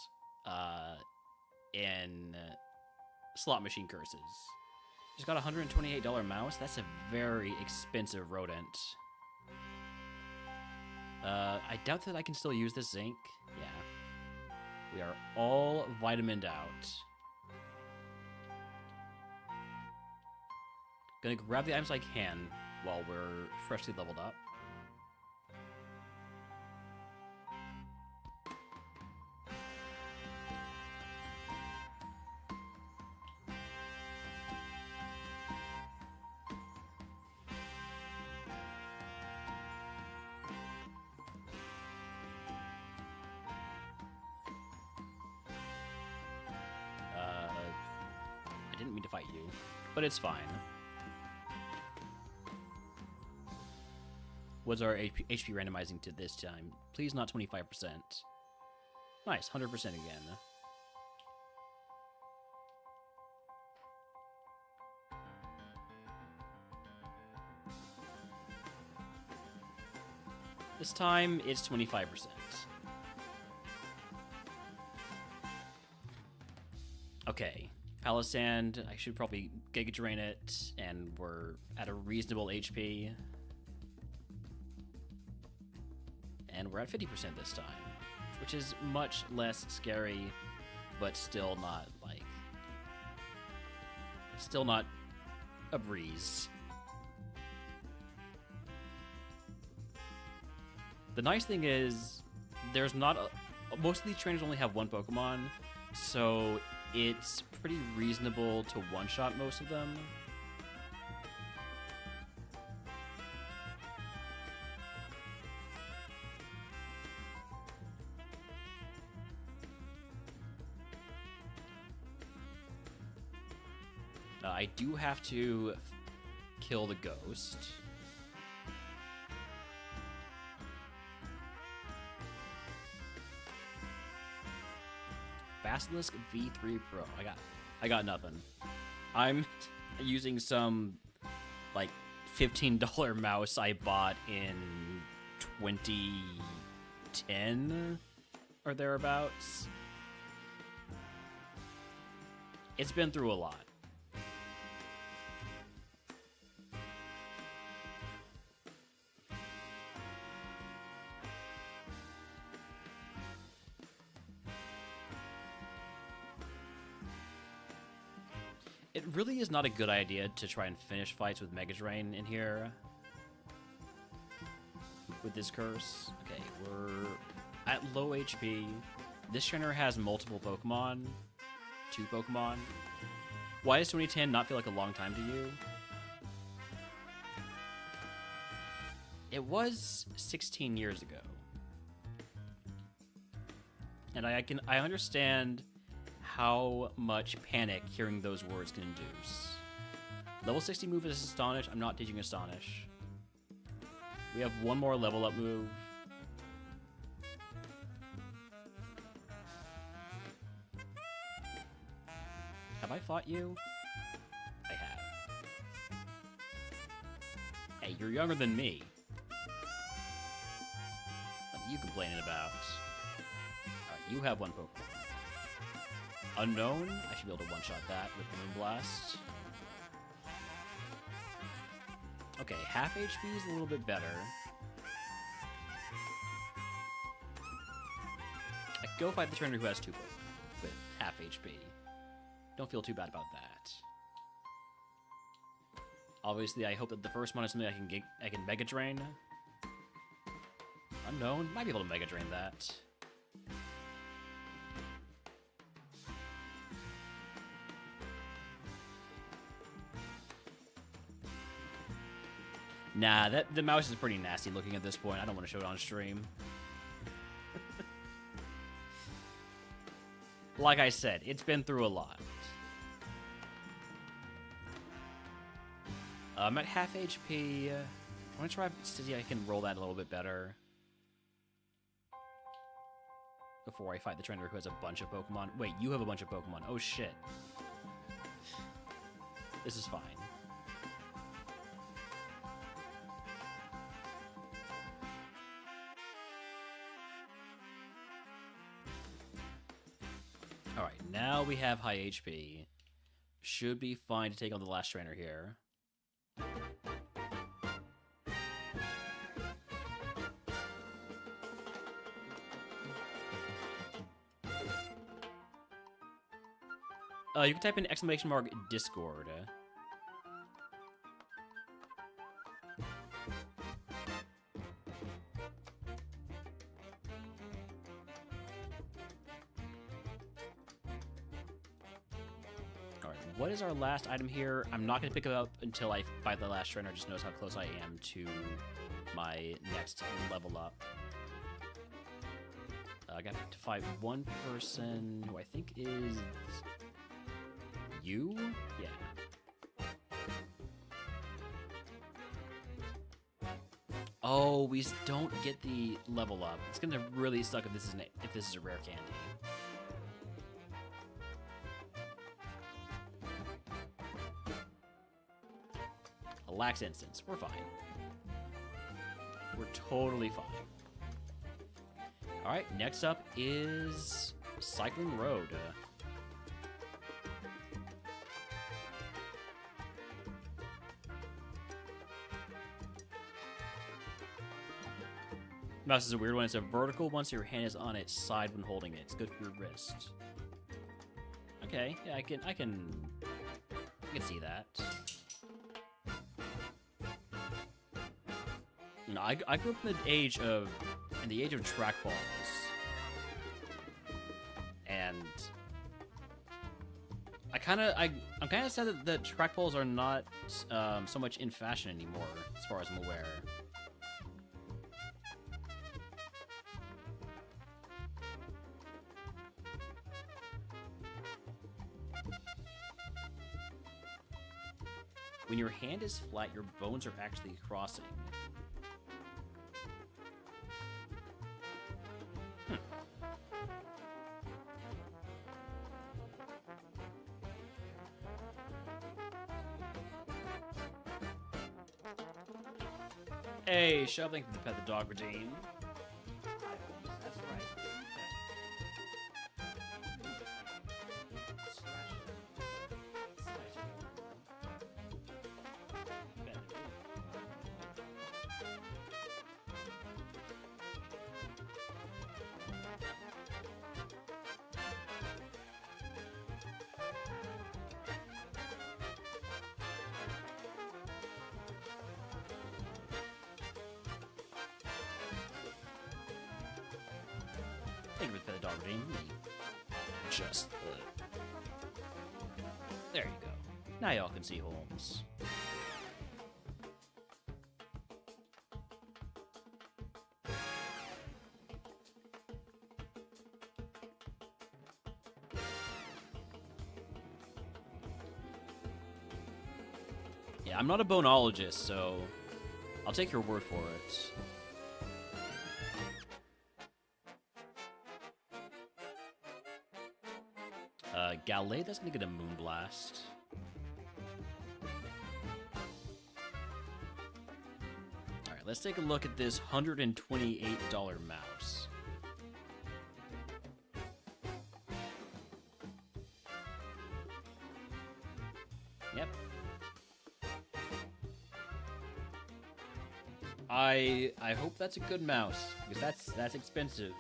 in Slot Machine curses. Just got a $128 mouse. That's a very expensive rodent. I doubt that I can still use this zinc. Yeah. We are all vitamined out. Gonna grab the items I can while we're freshly leveled up. I didn't mean to fight you, but it's fine. What's our HP randomizing to this time? Please not 25%. Nice, 100% again. This time, it's 25%. Okay. Palisand, I should probably Giga Drain it, and we're at a reasonable HP. And we're at 50% this time, which is much less scary, but still not, like, still not a breeze. The nice thing is, there's not most of these trainers only have one Pokemon, so it's pretty reasonable to one-shot most of them. I do have to kill the ghost. Basilisk V3 Pro. I got nothing. I'm using some like $15 mouse I bought in 2010 or thereabouts. It's been through a lot. It really is not a good idea to try and finish fights with Mega Drain in here. With this curse. Okay, we're at low HP. This trainer has multiple Pokemon. 2 Pokemon. Why does 2010 not feel like a long time to you? It was 16 years ago. And I understand how much panic hearing those words can induce. Level 60 move is Astonish. I'm not teaching Astonish. We have one more level up move. Have I fought you? I have. Hey, you're younger than me. What are you complaining about? Alright, you have one Pokemon. Unknown? I should be able to one-shot that with Moonblast. Okay, half HP is a little bit better. I could go fight the trainer who has 2 Pokemon with half HP. Don't feel too bad about that. Obviously, I hope that the first one is something I can Mega Drain. Unknown? Might be able to Mega Drain that. Nah, the mouse is pretty nasty looking at this point. I don't want to show it on stream. Like I said, it's been through a lot. I'm at half HP. I want to try to see if I can roll that a little bit better. Before I fight the trainer who has a bunch of Pokemon. Wait, you have a bunch of Pokemon. Oh shit. This is fine. Alright, now we have high HP. Should be fine to take on the last trainer here. You can type in ! Discord. Alright, what is our last item here? I'm not going to pick it up until I fight the last trainer, just knows how close I am to my next level up. I got to fight one person who I think is... you? Yeah. Oh, we don't get the level up. It's gonna really suck if this is a rare candy. A lax instance. We're fine. We're totally fine. All right. Next up is Cycling Road. Mouse is a weird one. It's a vertical once your hand is on its side when holding it. It's good for your wrist. Okay, yeah, I can see that. You know, I grew up in the age of trackballs, and I'm kind of sad that trackballs are not so much in fashion anymore, as far as I'm aware. When your hand is flat, your bones are actually crossing. Hey, Shove, thank you for the pet the dog redeem. That's right. Thank you for the dog redeem. Just there you go. Now y'all can see Holmes. Yeah, I'm not a bonologist, so I'll take your word for it. Gallet, that's gonna get a Moonblast. Alright, let's take a look at this $128 mouse. Yep. I hope that's a good mouse, because that's expensive.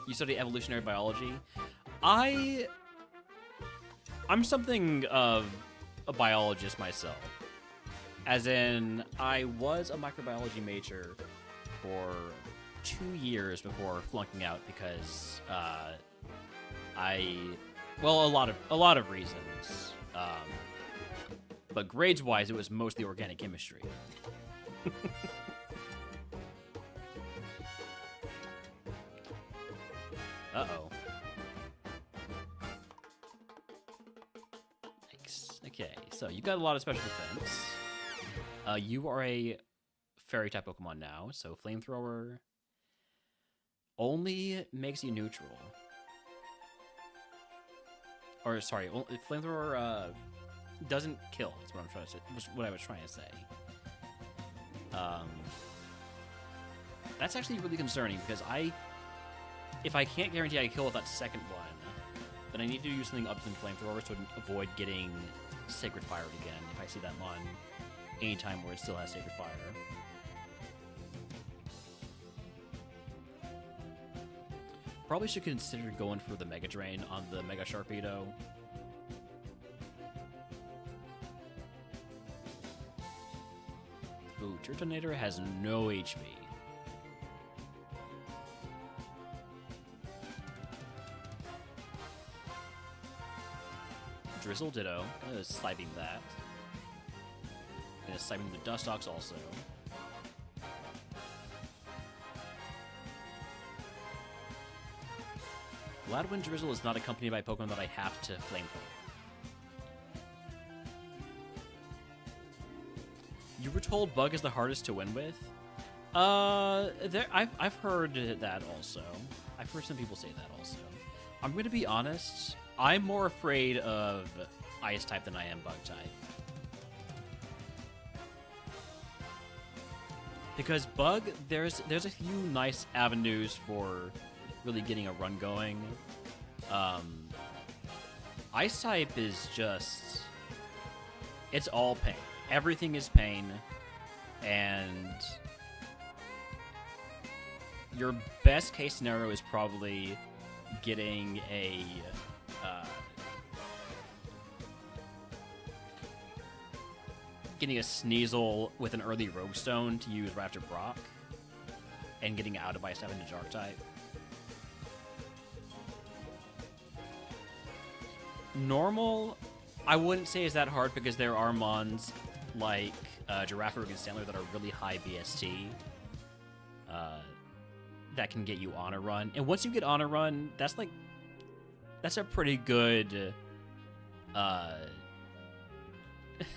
You study evolutionary biology. I'm something of a biologist myself. As in, I was a microbiology major for 2 years before flunking out because well, a lot of reasons. But grades-wise, it was mostly organic chemistry. Uh-oh. Thanks. Okay, so you got a lot of special defense. You are a fairy-type Pokemon now, so Flamethrower only makes you neutral. Or, sorry, Flamethrower doesn't kill, is what I'm trying to say. What I was trying to say. That's actually really concerning, because if I can't guarantee I kill with that second one, then I need to use something other than Flamethrower to avoid getting Sacred Fire again if I see that mon anytime where it still has Sacred Fire. Probably should consider going for the Mega Drain on the Mega Sharpedo. Ooh, Turtonator has no HP. Drizzle Ditto. Gonna Sliping that. Gonna Sliping the Dustox also. Gladwin Drizzle is not accompanied by Pokemon that I have to Flamethrower. You were told Bug is the hardest to win with? I've heard that also. I've heard some people say that also. I'm gonna be honest. I'm more afraid of Ice type than I am Bug type. Because Bug, there's a few nice avenues for really getting a run going. Ice type is just, it's all pain. Everything is pain, and your best case scenario is probably getting a Sneasel with an early Rogue Stone to use Raptor Brock, and getting out of Ice type into Dark type. Normal, I wouldn't say is that hard because there are mons like Girafarig and Sandler that are really high BST that can get you on a run. And once you get on a run, that's a pretty good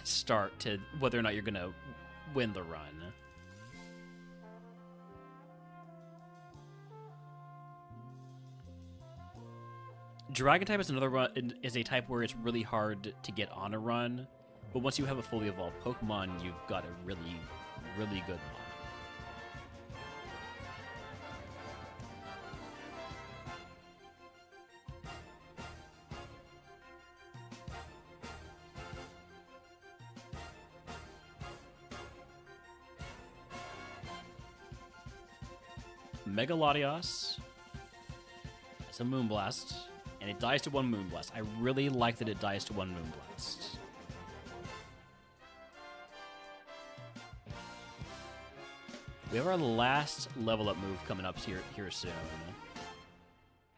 start to whether or not you're gonna win the run. Dragon type is another run, is a type where it's really hard to get on a run, but once you have a fully evolved Pokemon, you've got a really, really good one. Mega Latios. It's a Moonblast, and it dies to one Moonblast. I really like that it dies to one Moonblast. We have our last level up move coming up here soon.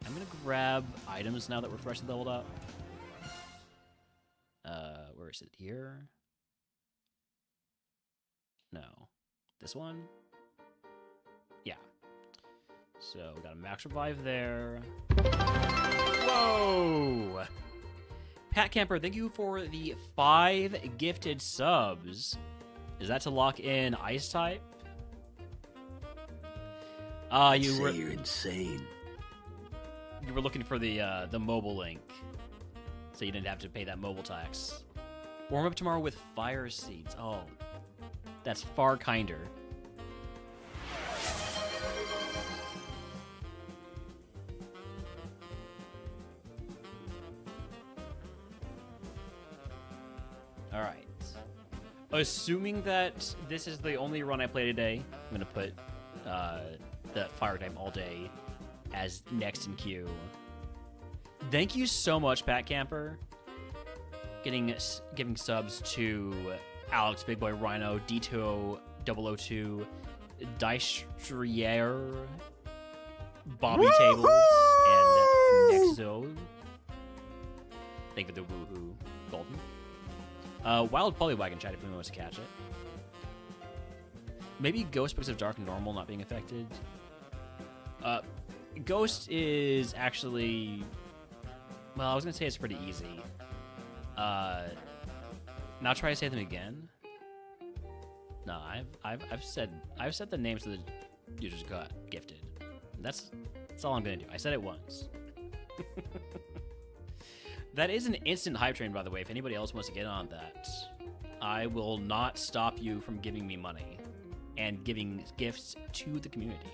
I'm gonna grab items now that we're freshly leveled up. Where is it? Here? No. This one? Yeah. So we got a max revive there. Whoa! Pat Camper, thank you for the 5 gifted subs. Is that to lock in Ice type? You're insane. You were looking for the mobile link, so you didn't have to pay that mobile tax. Warm up tomorrow with fire seeds. Oh, that's far kinder. All right. Assuming that this is the only run I play today, I'm gonna put the fire type all day as next in queue. Thank you so much, Pat Camper. Giving subs to Alex, Big Boy Rhino, D20002, Dystrier, Bobby Tables, and Nexo. Thank you for the woohoo, Golden. Wild Poliwagon chat if anyone wants to catch it. Maybe Ghost because of Dark and Normal not being affected. Ghost is actually... Well, I was going to say it's pretty easy. Now try to say them again. No, I've said the names of the users got gifted. That's all I'm going to do. I said it once. That is an instant hype train, by the way. If anybody else wants to get on that, I will not stop you from giving me money and giving gifts to the community.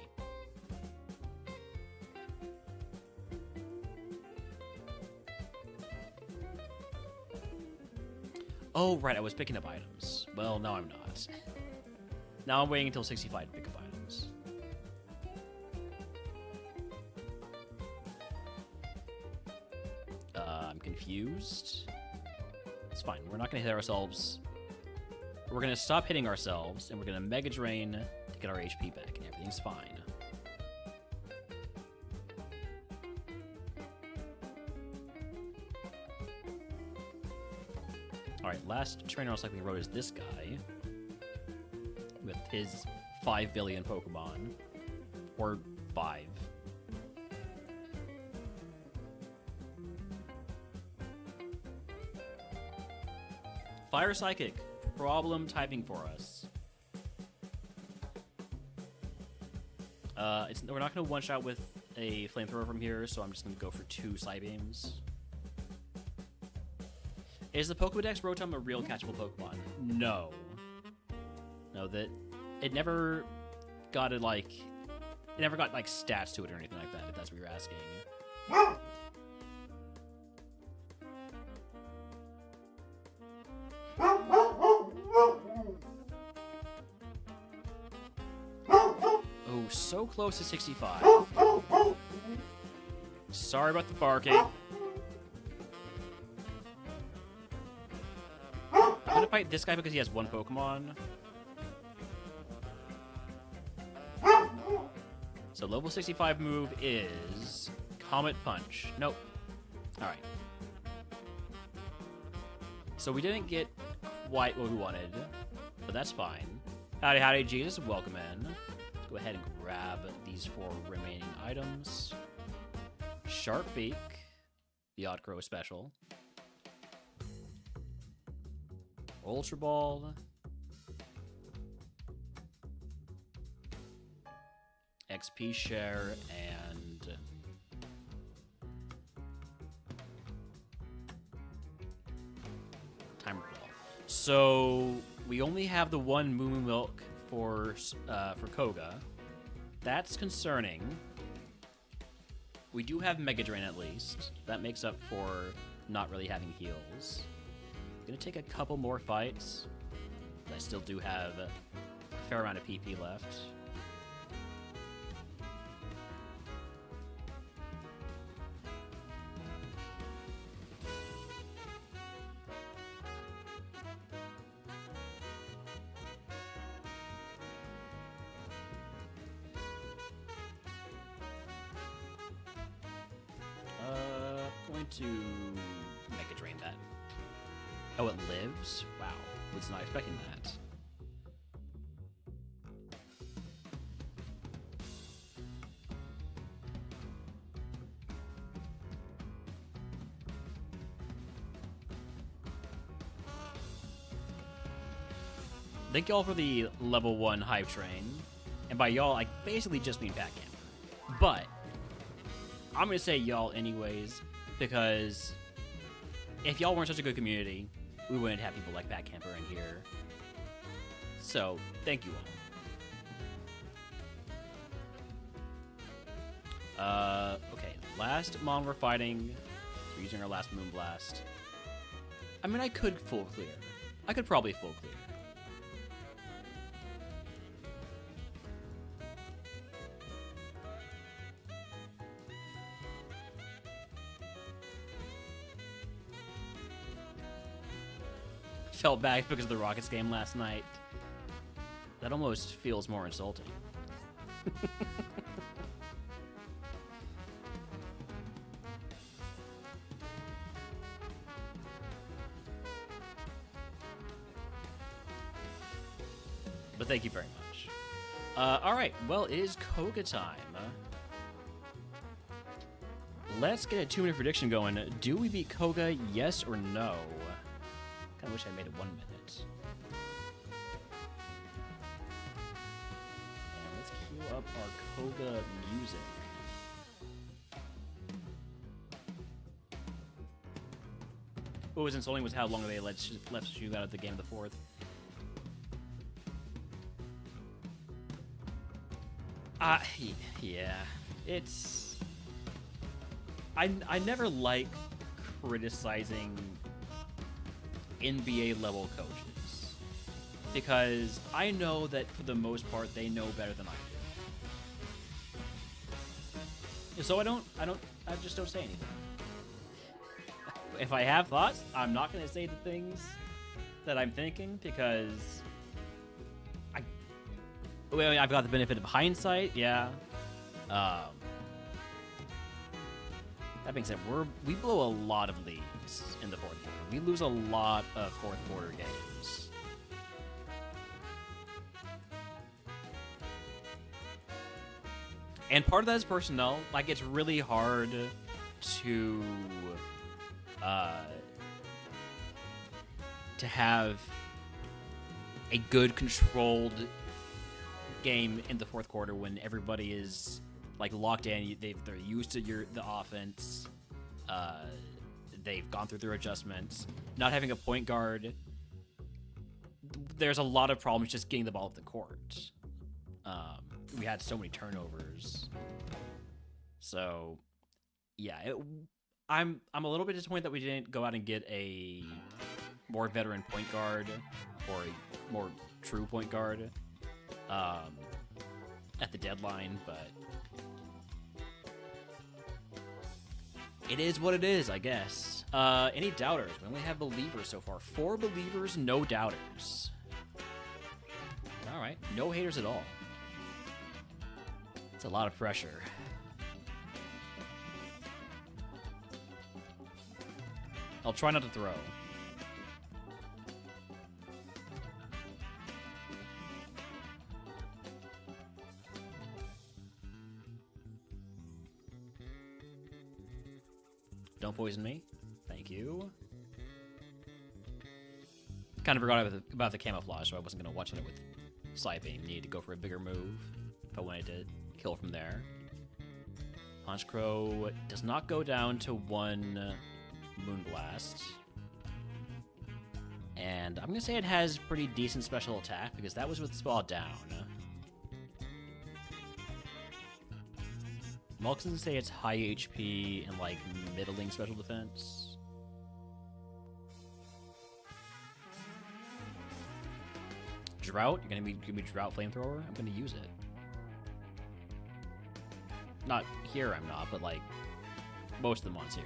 Oh, right, I was picking up items. Well, now I'm not. Now I'm waiting until 65 to pick up items. I'm confused. It's fine. We're not going to hit ourselves. We're going to stop hitting ourselves, and we're going to Mega Drain to get our HP back, and everything's fine. Alright, last trainer most likely rode is this guy. With his 5 billion Pokemon. Or 5. Fire Psychic. Problem typing for us. We're not going to one-shot with a Flamethrower from here, so I'm just going to go for 2 Psybeams. Is the Pokédex Rotom a real catchable Pokemon? No. No, that it never got stats to it or anything like that, if that's what you're asking. Oh, so close to 65. Sorry about the barking. I'm gonna fight this guy because he has 1 Pokemon. So level 65 move is Comet Punch. Nope. Alright. So we didn't get quite what we wanted, but that's fine. Howdy, howdy, Jesus. Welcome in. Let's go ahead and grab these 4 remaining items. Sharp Beak, the Odd Crow special. Ultra Ball. XP share and So we only have the one Moo Moo Milk for Koga. That's concerning. We do have Mega Drain at least. That makes up for not really having heals. Gonna take a couple more fights. I still do have a fair amount of PP left. Going to Mega Drain that. Oh, it lives? Wow. Was not expecting that. Thank y'all for the level 1 hype train. And by y'all, I basically just mean Pat Camper. But I'm going to say y'all anyways, because if y'all weren't such a good community, we wouldn't have people like Pat Camper in here. So, thank you all. Okay, last Mon we're fighting. We're using our last Moonblast. I mean, I could full clear. I could probably full clear. Felt bad because of the Rockets game last night. That almost feels more insulting. But thank you very much. Alright, well, it is Koga time. Let's get a 2-minute prediction going. Do we beat Koga, yes or no? Kinda wish I made it 1 minute. And let's queue up our Koga music. What was insulting was how long they left you out of the game of the fourth. Yeah, it's... I never like criticizing NBA level coaches because I know that for the most part they know better than I do. So I just don't say anything. If I have thoughts, I'm not going to say the things that I'm thinking because I've got the benefit of hindsight, yeah. That being said, we blow a lot of leads in the fourth quarter. We lose a lot of fourth quarter games. And part of that is personnel. Like, it's really hard to have a good controlled game in the fourth quarter when everybody is like locked in. They're used to the offense. They've gone through their adjustments. Not having a point guard, there's a lot of problems just getting the ball up the court. We had so many turnovers. So, yeah, I'm a little bit disappointed that we didn't go out and get a more veteran point guard or a more true point guard at the deadline, but it is what it is, I guess. Any doubters? We only have believers so far. 4 believers, no doubters. All right, no haters at all. It's a lot of pressure. I'll try not to throw. Don't poison me. Thank you. Kind of forgot about the camouflage, so I wasn't going to watch it with Side Beam. Need to go for a bigger move if I wanted to kill from there. Punch Crow does not go down to 1 Moonblast. And I'm going to say it has pretty decent special attack, because that was with Spa down. I'm also going to say it's high HP and, like, middling special defense. Drought? You're going to give me Drought Flamethrower? I'm going to use it. Not here, I'm not, but, like, most of the mons here.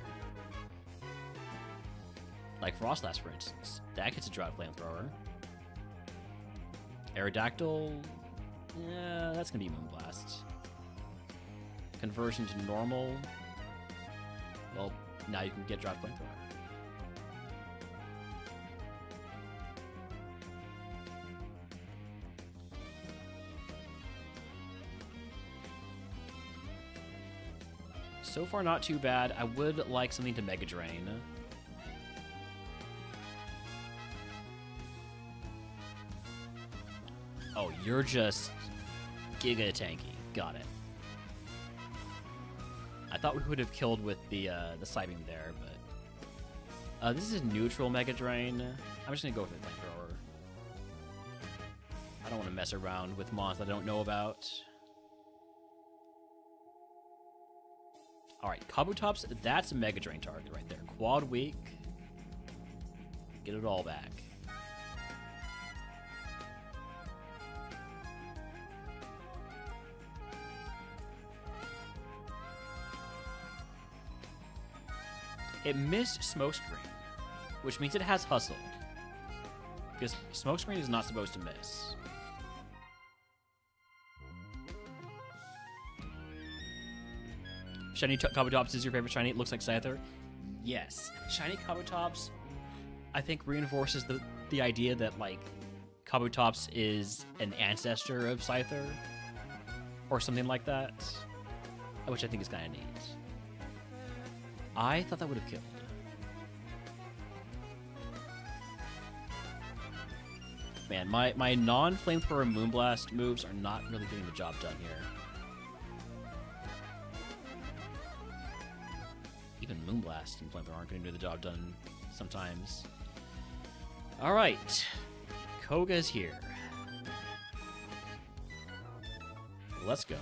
Like Frostlass, for instance. That gets a Drought Flamethrower. Aerodactyl... Yeah, that's going to be Moonblast. Conversion to normal. Well, now you can get Drought Flamethrower. So far, not too bad. I would like something to Mega Drain. Oh, you're just giga tanky. Got it. I thought we would have killed with the Psybeam there, but this is neutral Mega Drain. I'm just gonna go with the Flamethrower. I don't want to mess around with mons I don't know about. All right, Kabutops. That's a Mega Drain target right there. Quad weak. Get it all back. It missed Smokescreen, which means it has Hustle. Because Smokescreen is not supposed to miss. Shiny Kabutops is your favorite shiny? It looks like Scyther. Yes. Shiny Kabutops, I think, reinforces the idea that, like, Kabutops is an ancestor of Scyther. Or something like that. Which I think is kind of neat. I thought that would have killed. Man, my non-Flamethrower Moonblast moves are not really getting the job done here. Even Moonblast and Flamethrower aren't going to do the job done sometimes. Alright. Koga's here. Let's go.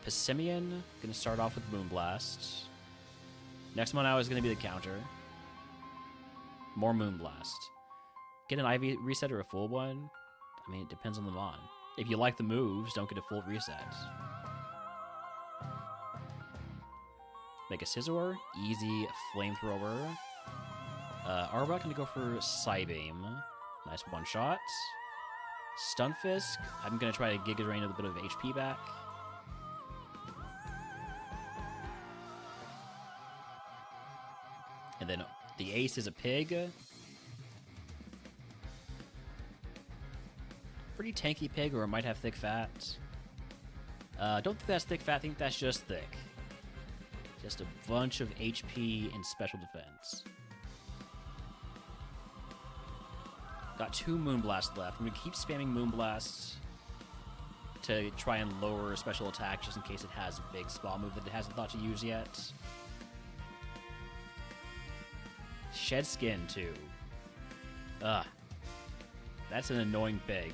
Passimian, gonna start off with Moonblast. Next one out is gonna be the counter. More Moonblast. Get an IV reset or a full one? I mean, it depends on the mon. If you like the moves, don't get a full reset. Make a Scizor, easy Flamethrower. Arbok gonna go for Psybeam. Nice one shot. Stunfisk, I'm gonna try to Giga Drain a little bit of HP back. And then the ace is a pig. Pretty tanky pig, or it might have thick fat. Don't think that's thick fat, I think that's just thick. Just a bunch of HP and special defense. Got 2 Moonblasts left. I'm going to keep spamming Moonblast to try and lower special attack just in case it has a big Spa move that it hasn't thought to use yet. Shed Skin, too. Ugh. That's an annoying pig.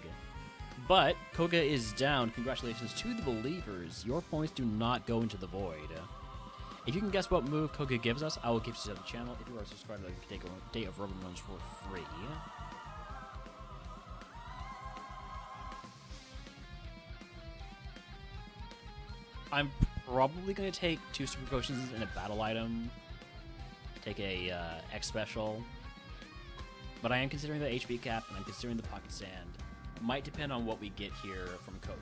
But Koga is down. Congratulations to the believers. Your points do not go into the void. If you can guess what move Koga gives us, I will give you to the channel. If you are subscribed, you can take a day of RogueMon for free. I'm probably going to take 2 super potions and a battle item. Take a X special. But I am considering the HP cap, and I'm considering the pocket sand. Might depend on what we get here from Koga.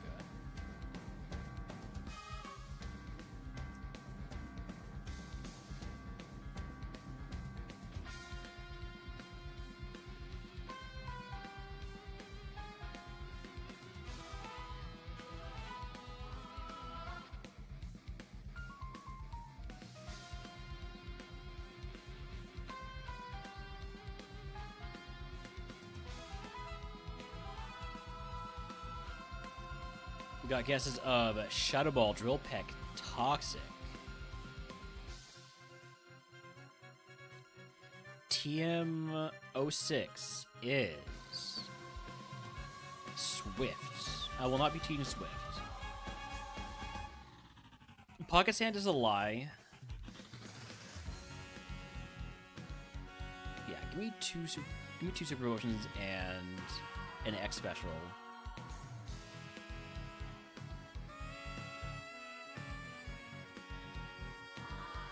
We got guesses of Shadow Ball, Drill Peck, Toxic. TM06 is Swift. I will not be teaching Swift. Pocket Sand is a lie. Yeah, give me two super potions and an X special.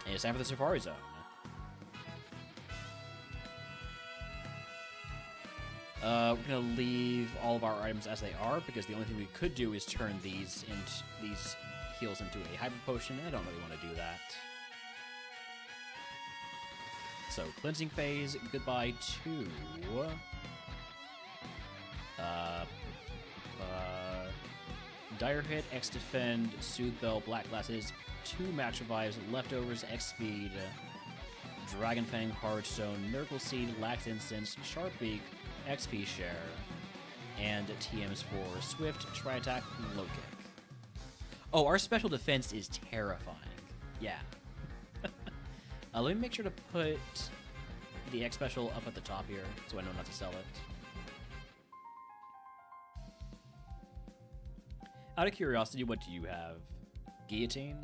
And it's time for the Safari Zone. We're gonna leave all of our items as they are because the only thing we could do is turn these heals into a hyper potion. I don't really want to do that. So cleansing phase, goodbye to Dire Hit, X Defend, Soothe Bell, Black Glasses, 2 max revives, leftovers, X Speed, Dragon Fang, Hardstone, Miracle Seed, Lax Instance, Sharp Beak, XP Share, and TMs for Swift, Tri Attack, Low Kick. Oh, our special defense is terrifying. Yeah. Let me make sure to put the X special up at the top here so I know not to sell it. Out of curiosity, what do you have? Guillotine?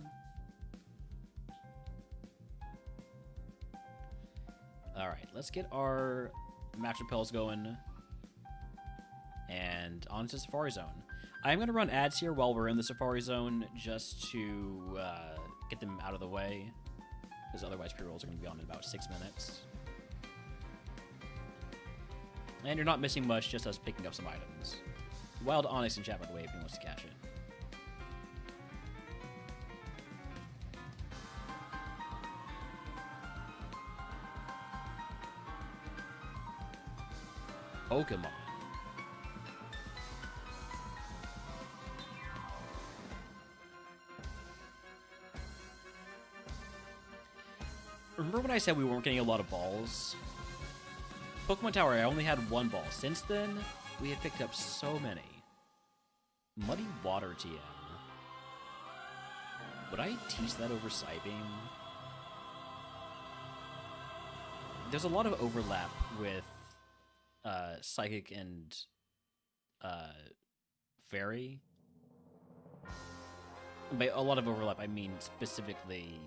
Alright, let's get our max repels going. And on to Safari Zone. I'm going to run ads here while we're in the Safari Zone just to get them out of the way. Because otherwise pre-rolls are going to be on in about 6 minutes. And you're not missing much, just us picking up some items. Wild Onyx in chat, by the way, if he wants to cash it. Pokemon. Remember when I said we weren't getting a lot of balls? Pokemon Tower, I only had 1 ball. Since then, we have picked up so many. Muddy Water TM. Would I teach that over Psybeam? There's a lot of overlap with Psychic and Fairy. By a lot of overlap, I mean specifically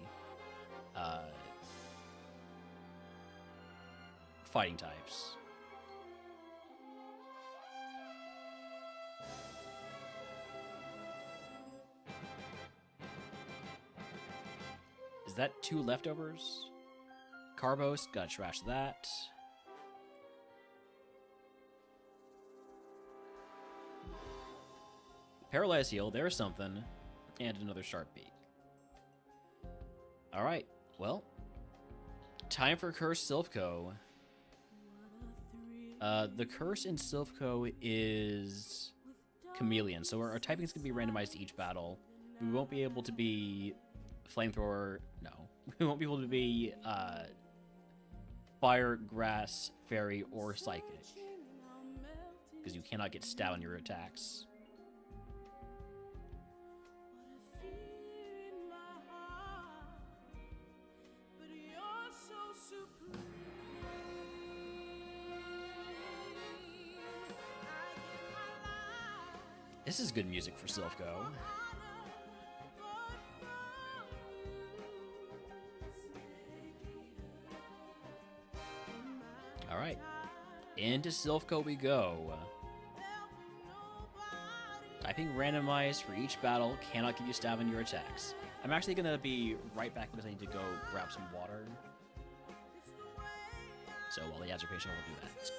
fighting types. Is that 2 leftovers? Carbos, gotta trash that. Paralyzed Heal, there's something. And another Sharp Beak. Alright, well. Time for Curse Silphco. The Curse in Silphco is Chameleon, so our typing is going to be randomized to each battle. We won't be able to be Flamethrower, no. We won't be able to be Fire, Grass, Fairy, or Psychic. Because you cannot get stab on your attacks. This is good music for Silphco. Alright. Into Silphco we go. Typing randomized for each battle cannot give you stab on your attacks. I'm actually going to be right back because I need to go grab some water. So while the ads are patient, I'll do that.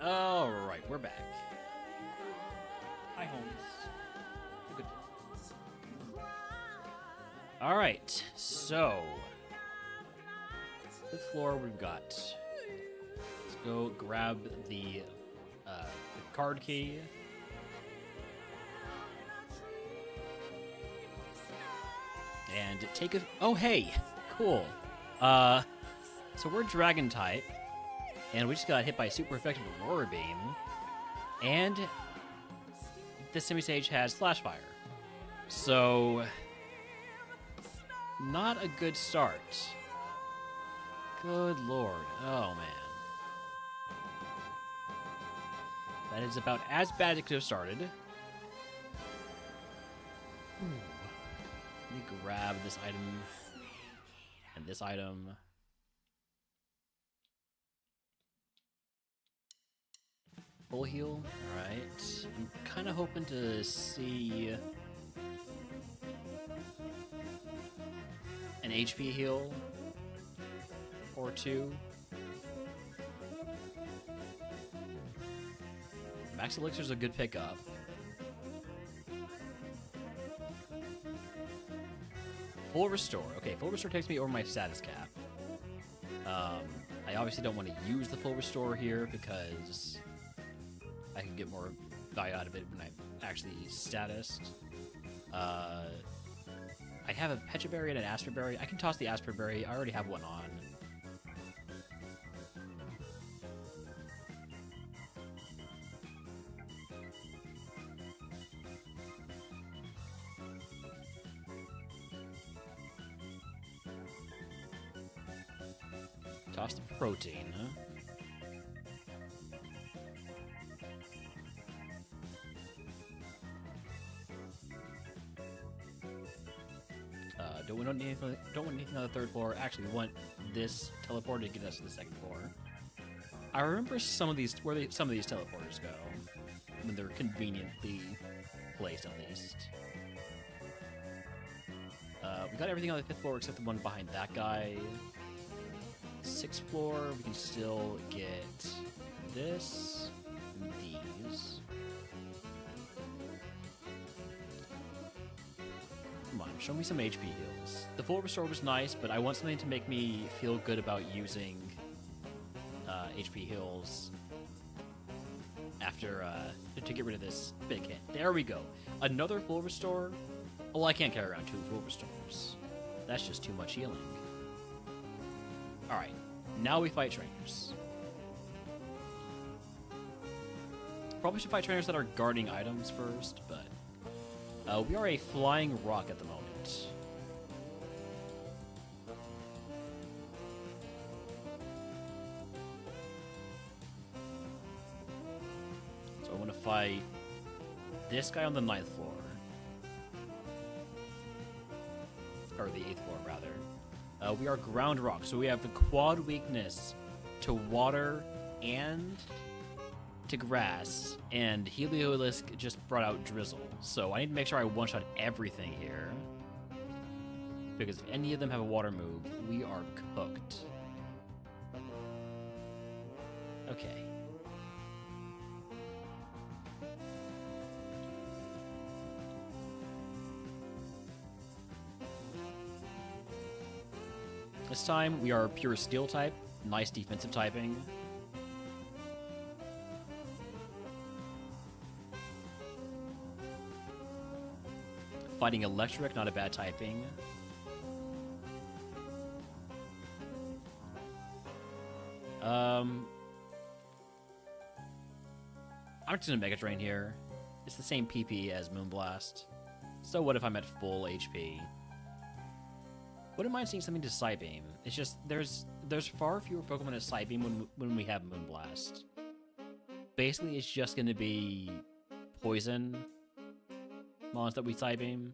Alright, we're back. Hi, Holmes. Good. Alright, so... fifth floor we've got. Let's go grab the card key. And take a... Oh, hey! Cool. So we're Dragon type. And we just got hit by super effective Aurora Beam. And this semi-stage has Flash Fire. So... not a good start. Good lord. Oh, man. That is about as bad as it could have started. Ooh. Let me grab this item. And this item. Full heal. Alright. I'm kind of hoping to see an HP heal or two. Max Elixir's a good pickup. Full Restore. Okay, Full Restore takes me over my status cap. I obviously don't want to use the Full Restore here because I can get more value out of it when I'm actually statused. I have a Pecha Berry and an Asper Berry. I can toss the Asper Berry. I already have one on. Toss the protein, huh? Don't want anything on the third floor. Actually, we want this teleporter to get us to the second floor. I remember some of these some of these teleporters go when they're conveniently placed, at least. We got everything on the fifth floor except the one behind that guy. Sixth floor, we can still get this and these. Come on, show me some HP heals. The full restore was nice, but I want something to make me feel good about using HP heals after to get rid of this big hit. There we go. Another full restore. Oh, I can't carry around 2 full restores. That's just too much healing. Alright, now we fight trainers. Probably should fight trainers that are guarding items first, but we are a flying rock at the moment. So I want to fight this guy on the 9th floor. Or the 8th floor, rather. We are ground rock, so we have the quad weakness to water and to grass, and Heliolisk just brought out Drizzle, so I need to make sure I one-shot everything here, because if any of them have a water move, we are cooked. Okay. This time, we are pure steel type, nice defensive typing. Fighting electric, not a bad typing. I'm just gonna Mega Drain here. It's the same PP as Moonblast. So what if I'm at full HP? Wouldn't mind seeing something to Psybeam. It's just there's far fewer Pokemon at Psybeam when we have Moonblast. Basically, it's just gonna be poison mons that we Psybeam.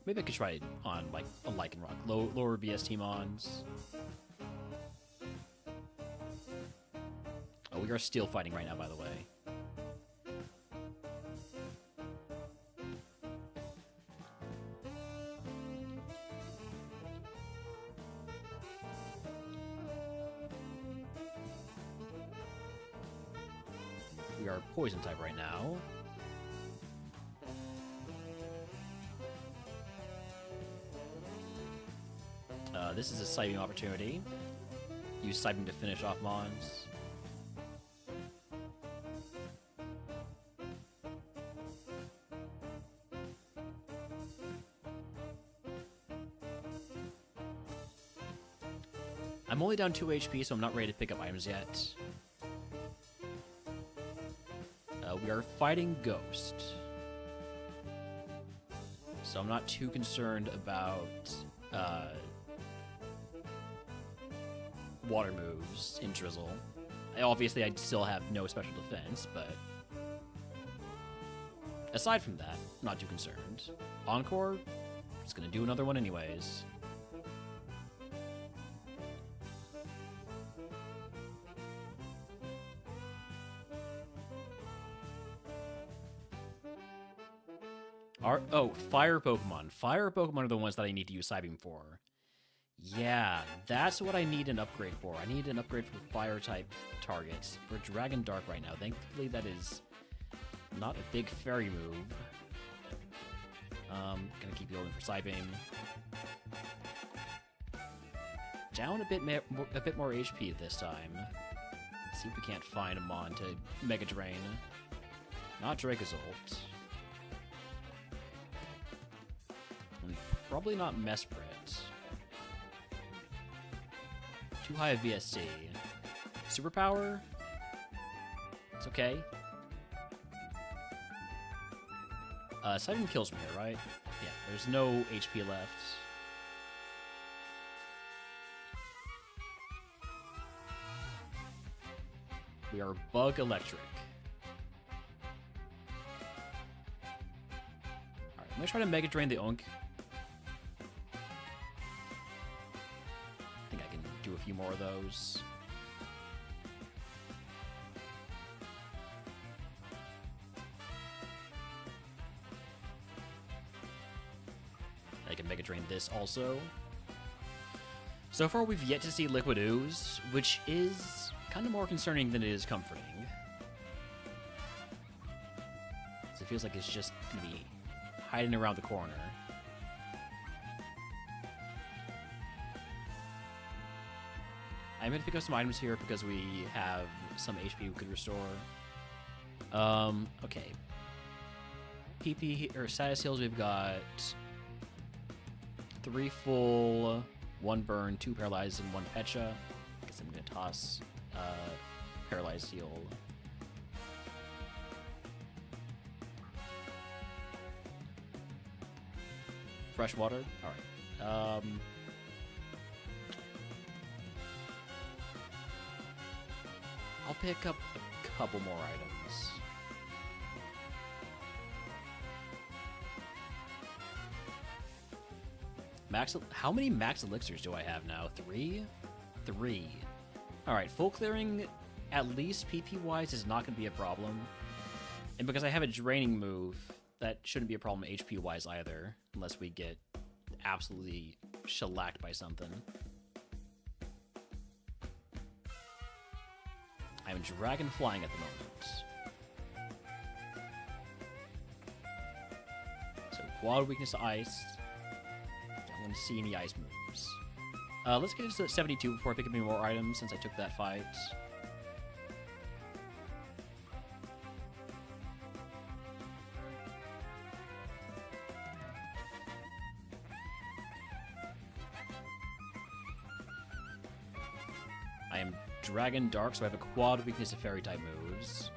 Maybe I could try it on like a Lycanroc, lower BST mons. Oh, we are still fighting right now, by the way. We are poison type right now. This is a siping opportunity. Use siping to finish off Mons. I'm only down 2 HP, so I'm not ready to pick up items yet. We are fighting Ghost. So I'm not too concerned about water moves in Drizzle. Obviously, I still have no special defense, but aside from that, not too concerned. Encore, it's gonna do another one anyways. Fire Pokemon. Fire Pokemon are the ones that I need to use Psybeam for. Yeah, that's what I need an upgrade for. I need an upgrade for Fire-type targets. For Dragon Dark right now. Thankfully, that is not a big fairy move. Gonna keep going for Psybeam. Down a bit more HP this time. Let's see if we can't find a Mon to Mega Drain. Not Dracozolt. Probably not Mesprit. Too high a VSC. Superpower? It's okay. Psybeam kills me here, right? Yeah, there's no HP left. We are Bug Electric. Alright, I'm gonna try to Mega Drain the Unk. A few more of those. I can Mega Drain this also. So far, we've yet to see Liquid Ooze, which is kind of more concerning than it is comforting. So it feels like it's just gonna be hiding around the corner. I'm going to pick up some items here because we have some HP we could restore. Okay. PP, or status heals, we've got 3 full, 1 burn, 2 paralyzed, and 1 Pecha. I guess I'm going to toss paralyzed heal. Fresh water? Alright. I'll pick up a couple more items. How many max elixirs do I have now? 3? 3. Alright, full clearing, at least PP-wise, is not going to be a problem. And because I have a draining move, that shouldn't be a problem HP-wise either, unless we get absolutely shellacked by something. I'm dragon flying at the moment. So quad weakness to ice. Don't want to see any ice moves. Let's get to 72 before I pick up any more items since I took that fight. I am Dragon Dark, so I have a quad weakness to fairy type moves.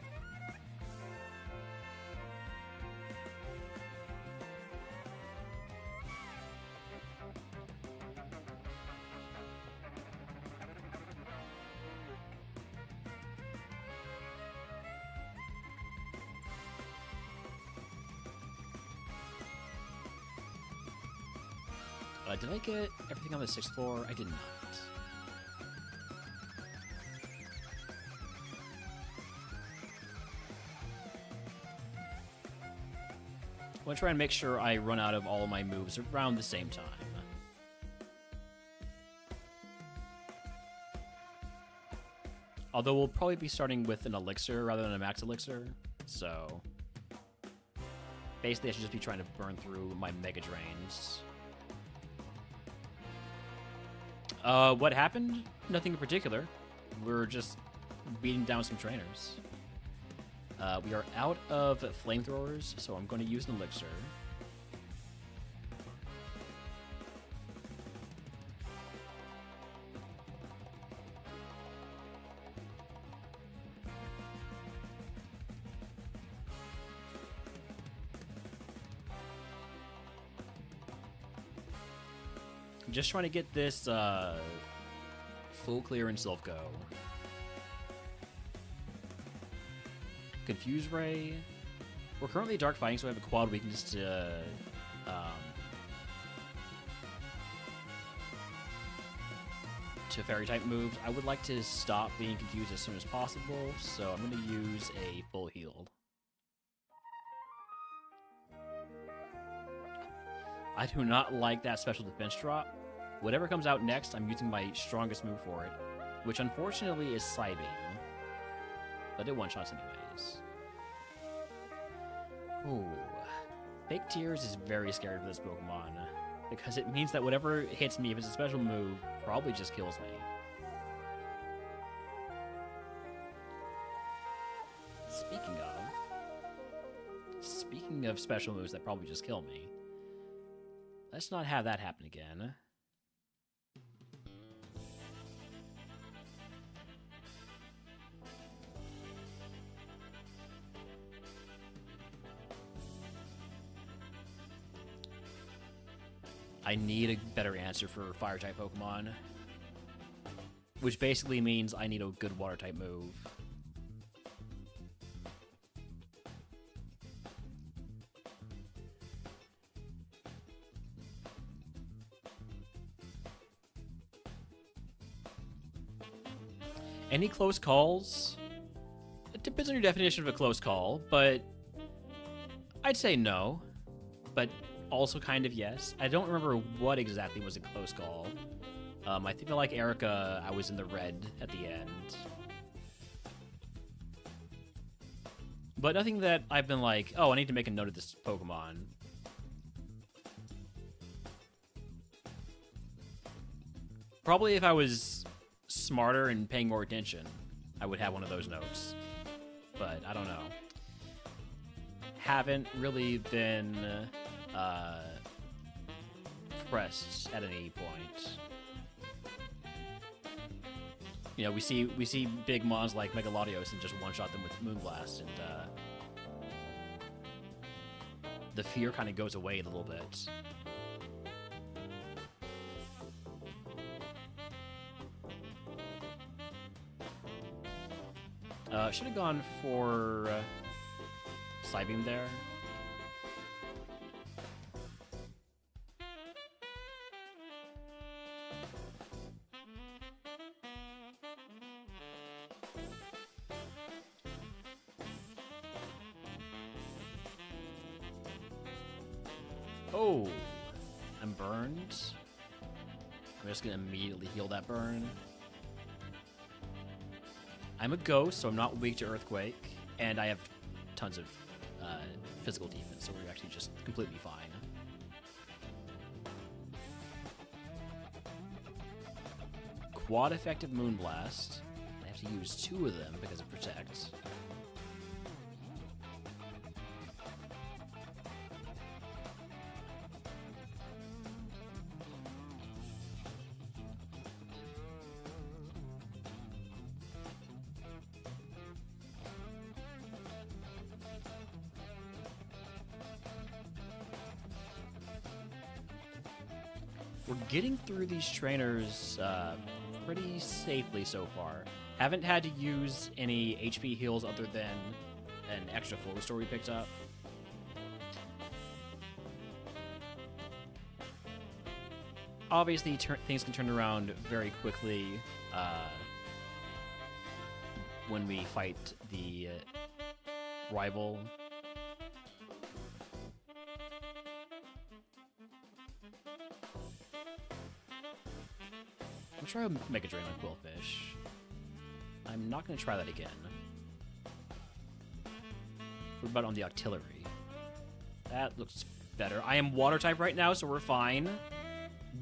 Did I get everything on the 6th floor? I did not. I'm going to try and make sure I run out of all of my moves around the same time. Although we'll probably be starting with an elixir rather than a max elixir. So basically I should just be trying to burn through my mega drains. What happened? Nothing in particular. We're just beating down some trainers. We are out of flamethrowers, so I'm going to use an elixir. Just trying to get this full clear in Sylph Go. Confuse Ray. We're currently dark fighting, so I have a quad weakness to fairy type moves. I would like to stop being confused as soon as possible, so I'm going to use a full heal. I do not like that special defense drop. Whatever comes out next, I'm using my strongest move for it, which unfortunately is Psybeam. But it one-shots anyways. Ooh. Fake Tears is very scary for this Pokemon, because it means that whatever hits me, if it's a special move, probably just kills me. Speaking of special moves that probably just kill me, let's not have that happen again. I need a better answer for Fire-type Pokemon, which basically means I need a good Water-type move. Any close calls? It depends on your definition of a close call, but I'd say no, but also kind of yes. I don't remember what exactly was a close call. I feel like Erica, I was in the red at the end. But nothing that I've been like, oh, I need to make a note of this Pokemon. Probably if I was smarter and paying more attention, I would have one of those notes. But I don't know. Haven't really been pressed at any point. You know, we see big mons like Megalodios and just one-shot them with Moonblast, and the fear kind of goes away a little bit. Should have gone for Psybeam there. Oh, I'm burned. I'm just gonna immediately heal that burn. I'm a ghost, so I'm not weak to Earthquake, and I have tons of physical defense, so we're actually just completely fine. Quad effective Moonblast. I have to use 2 of them because of Protect. We're getting through these trainers pretty safely so far. Haven't had to use any HP heals other than an extra full restore we picked up. Obviously, things can turn around very quickly when we fight the rival. I'm trying to make a drain on Quillfish. I I'm not going to try that again. What about on the artillery? That looks better. I am water type right now, so we're fine.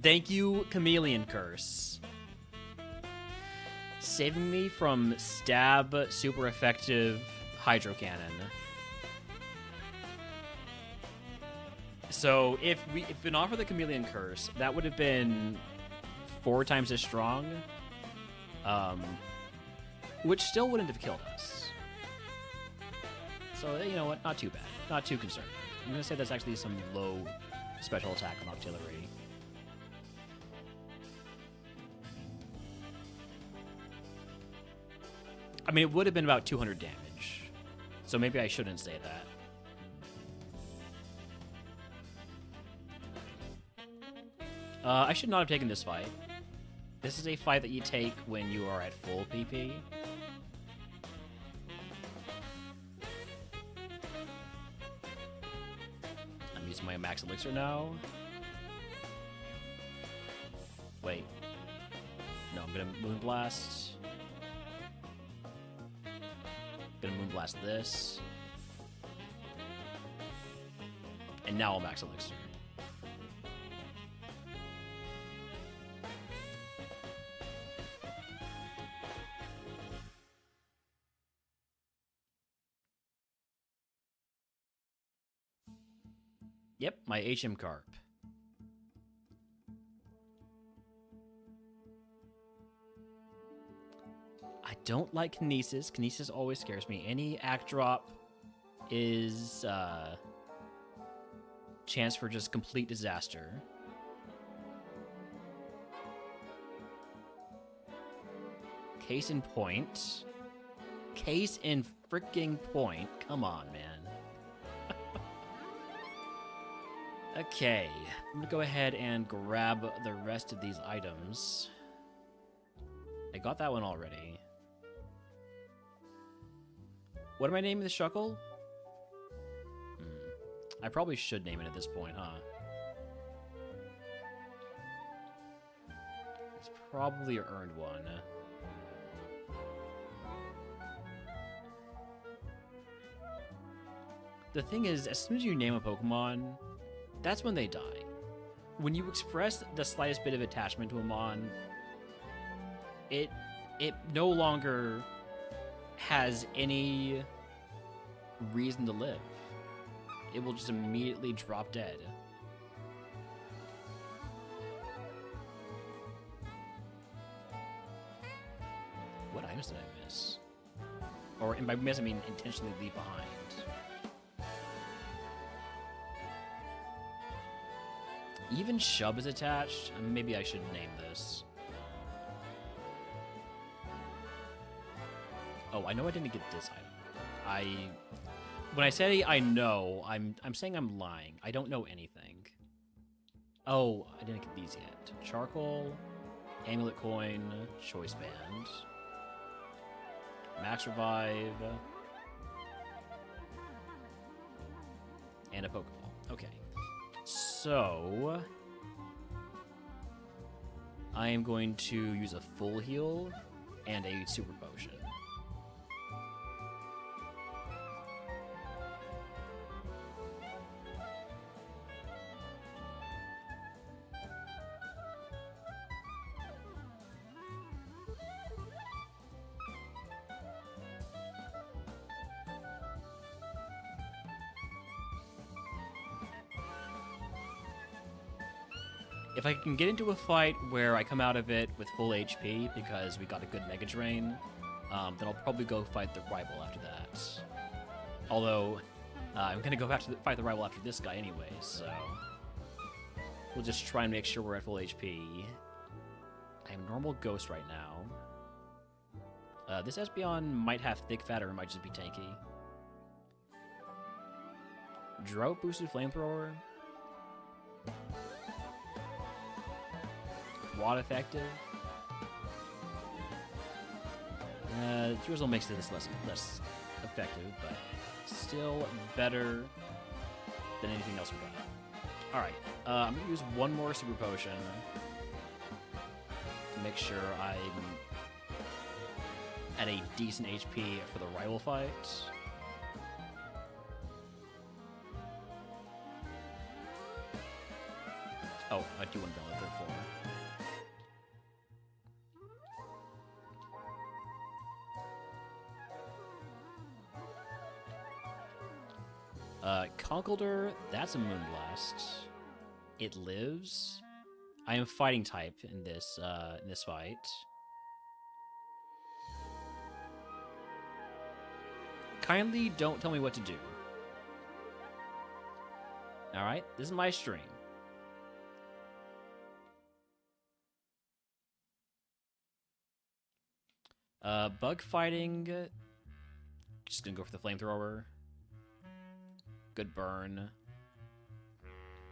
Thank you, Chameleon Curse. Saving me from stab, super effective hydro cannon. So if it not for the Chameleon Curse, that would have been 4 times as strong, which still wouldn't have killed us. So you know what? Not too bad. Not too concerning. I'm gonna say that's actually some low special attack on artillery. I mean, it would have been about 200 damage, so maybe I shouldn't say that. I should not have taken this fight. This is a fight that you take when you are at full PP. I'm using my max elixir now. Wait. No, I'm gonna Moonblast. Gonna Moonblast this. And now I'll max elixir. Yep, my HM Carp. I don't like Kinesis. Kinesis always scares me. Any act drop is chance for just complete disaster. Case in point. Case in freaking point. Come on, man. Okay, I'm gonna go ahead and grab the rest of these items. I got that one already. What am I naming the Shuckle? I probably should name it at this point, huh? It's probably an earned one. The thing is, as soon as you name a Pokemon, that's when they die. When you express the slightest bit of attachment to a Mon, it no longer has any reason to live. It will just immediately drop dead. What items did I miss? Or by miss, I mean intentionally leave behind. Even Shub is attached. Maybe I should name this. Oh, I know I didn't get this item. When I say I know, I'm saying I'm lying. I don't know anything. Oh, I didn't get these yet. Charcoal, Amulet Coin, Choice Band, Max Revive, and a Pokeball. Okay. So, I am going to use a full heal and a super potion. If I can get into a fight where I come out of it with full HP because we got a good Mega Drain, then I'll probably go fight the rival after that. Although, I'm going to go fight the rival after this guy anyway, so we'll just try and make sure we're at full HP. I am normal Ghost right now. This Espeon might have Thick Fat or it might just be tanky. Drought Boosted Flamethrower. Quad effective. Drizzle makes this less effective, but still better than anything else we've got. Alright, I'm going to use one more Super Potion to make sure I'm at a decent HP for the rival fight. Oh, I do want to go on the third floor. Conkeldurr, that's a Moonblast. It lives. I am fighting type in this fight. Kindly don't tell me what to do. Alright, this is my stream. Bug fighting. Just gonna go for the flamethrower. Good burn.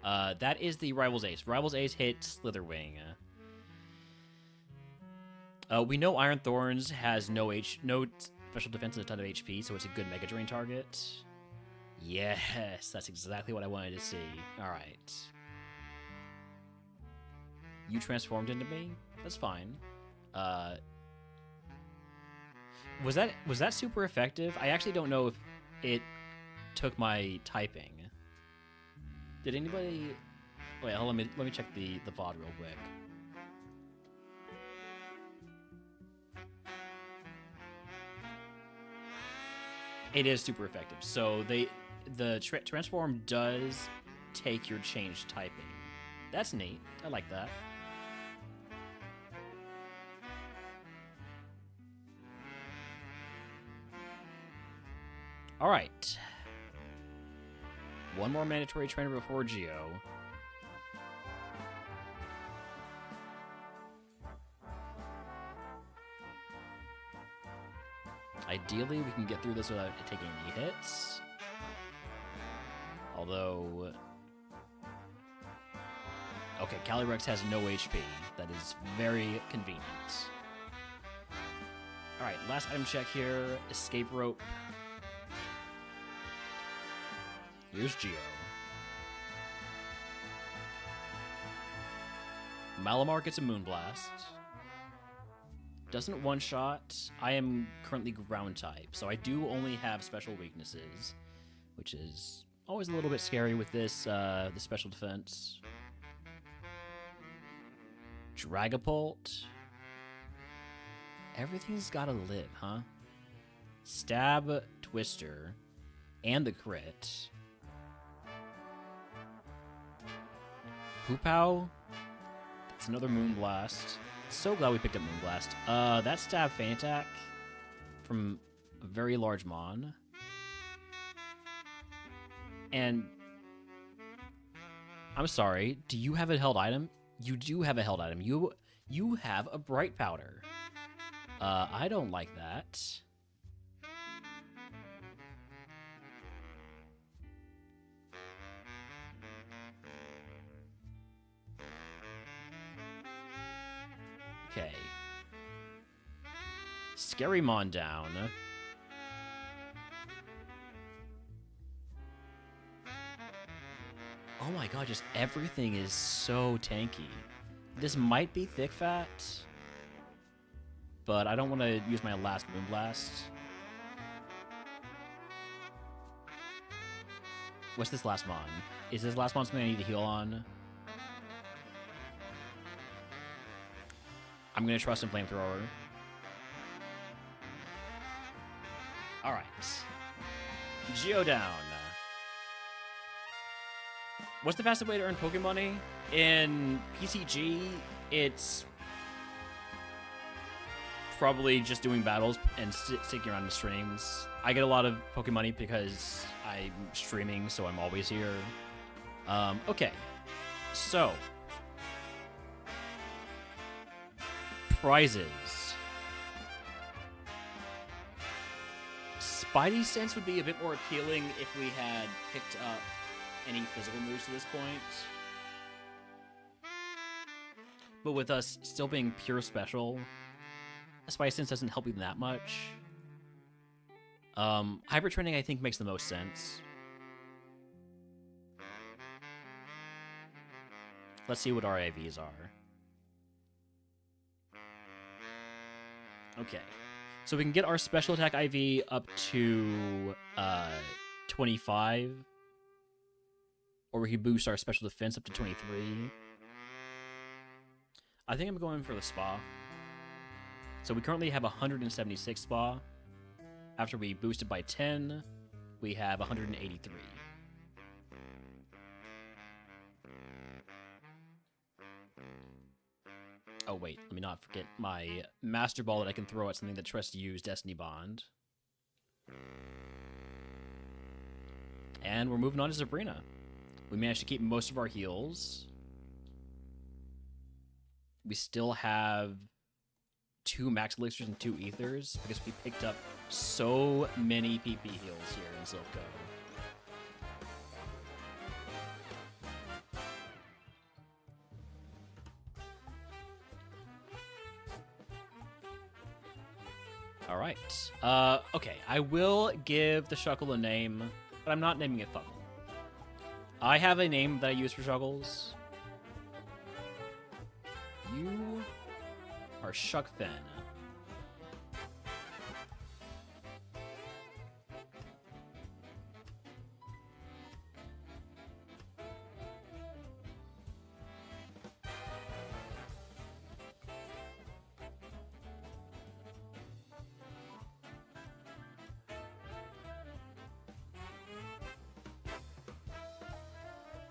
That is the Rival's Ace. Rival's Ace hits Slitherwing. We know Iron Thorns has no special defense and a ton of HP, so it's a good Mega Drain target. Yes, that's exactly what I wanted to see. Alright. You transformed into me? That's fine. Was that super effective? I actually don't know if it took my typing. Did anybody... Wait, let me check the VOD real quick. It is super effective. So the transform does take your changed typing. That's neat. I like that. All right. One more mandatory trainer before Geo. Ideally, we can get through this without taking any hits. Although... Okay, Calyrex has no HP. That is very convenient. Alright, last item check here. Escape rope. Here's Geo. Malamar gets a Moonblast. Doesn't one-shot. I am currently ground type, so I do only have special weaknesses, which is always a little bit scary with this the special defense. Dragapult. Everything's gotta live, huh? Stab, Twister, and the crit. Hoopow. That's another Moonblast. So glad we picked up Moonblast. That Stab Feint Attack from a very large Mon. And I'm sorry, do you have a held item? You do have a held item. You have a Bright Powder. I don't like that. Okay. Scarymon down. Oh my god, just everything is so tanky. This might be Thick Fat, but I don't want to use my last Moonblast. What's this last Mon? Is this last Mon something I need to heal on? I'm going to trust in Flamethrower. Alright. Geo down. What's the fastest way to earn Pokemoney? In PCG, it's probably just doing battles and sticking around the streams. I get a lot of Pokemoney because I'm streaming, so I'm always here. Okay. So... prizes. Spidey Sense would be a bit more appealing if we had picked up any physical moves to this point. But with us still being pure special, Spidey Sense doesn't help you that much. Hyper Training I think makes the most sense. Let's see what our AVs are. Okay. So we can get our special attack IV up to 25. Or we can boost our special defense up to 23. I think I'm going for the spa. So we currently have 176 spa. After we boost it by 10, we have 183. Oh wait, let me not forget my Master Ball that I can throw at something that tries to use Destiny Bond. And we're moving on to Sabrina. We managed to keep most of our heals. We still have 2 max elixirs and 2 ethers because we picked up so many PP heals here in Silph Co. All right. Okay, I will give the Shuckle a name, but I'm not naming it Fuckle. I have a name that I use for Shuckles. You are Shuckfen.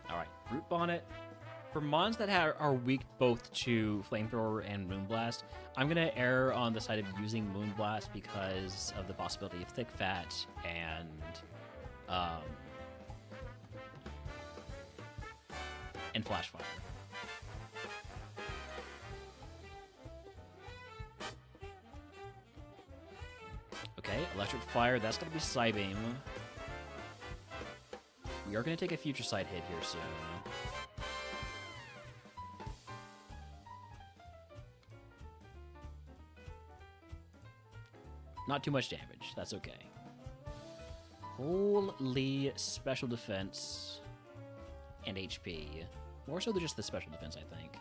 Alright, Root Bonnet. For mons that are weak both to Flamethrower and Moonblast, I'm going to err on the side of using Moonblast because of the possibility of Thick Fat and Flash Fire. Okay, Electric Fire, that's going to be Psybeam. We are going to take a Future Sight hit here soon. Not too much damage. That's okay. Holy special defense and HP. More so than just the special defense, I think.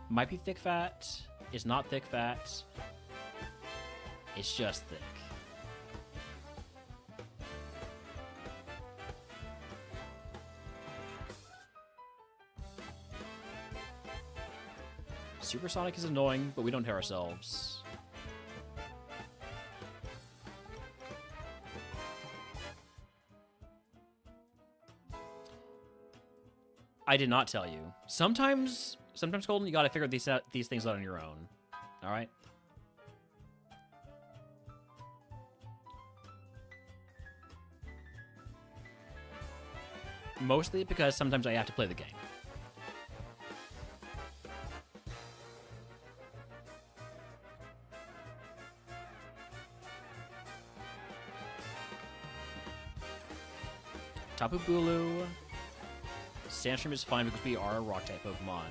Might be Thick Fat. It's not Thick Fat. It's just thick. Supersonic is annoying, but we don't hit ourselves. I did not tell you. Sometimes Golden, you gotta figure these things out on your own. All right. Mostly because sometimes I have to play the game. Tapu Bulu. Sandstream is fine because we are a rock type Pokemon.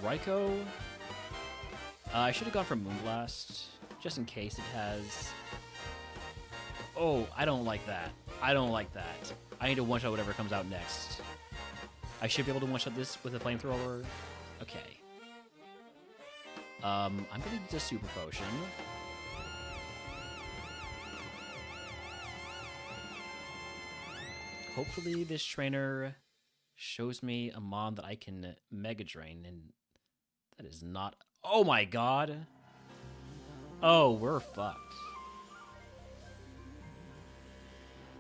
Raikou. I should have gone for Moonblast, just in case it has... Oh, I don't like that. I don't like that. I need to one-shot whatever comes out next. I should be able to one-shot this with a Flamethrower. Okay. I'm gonna use a Super Potion. Hopefully this trainer shows me a Mon that I can Mega Drain, and that is not... Oh my god! Oh, we're fucked.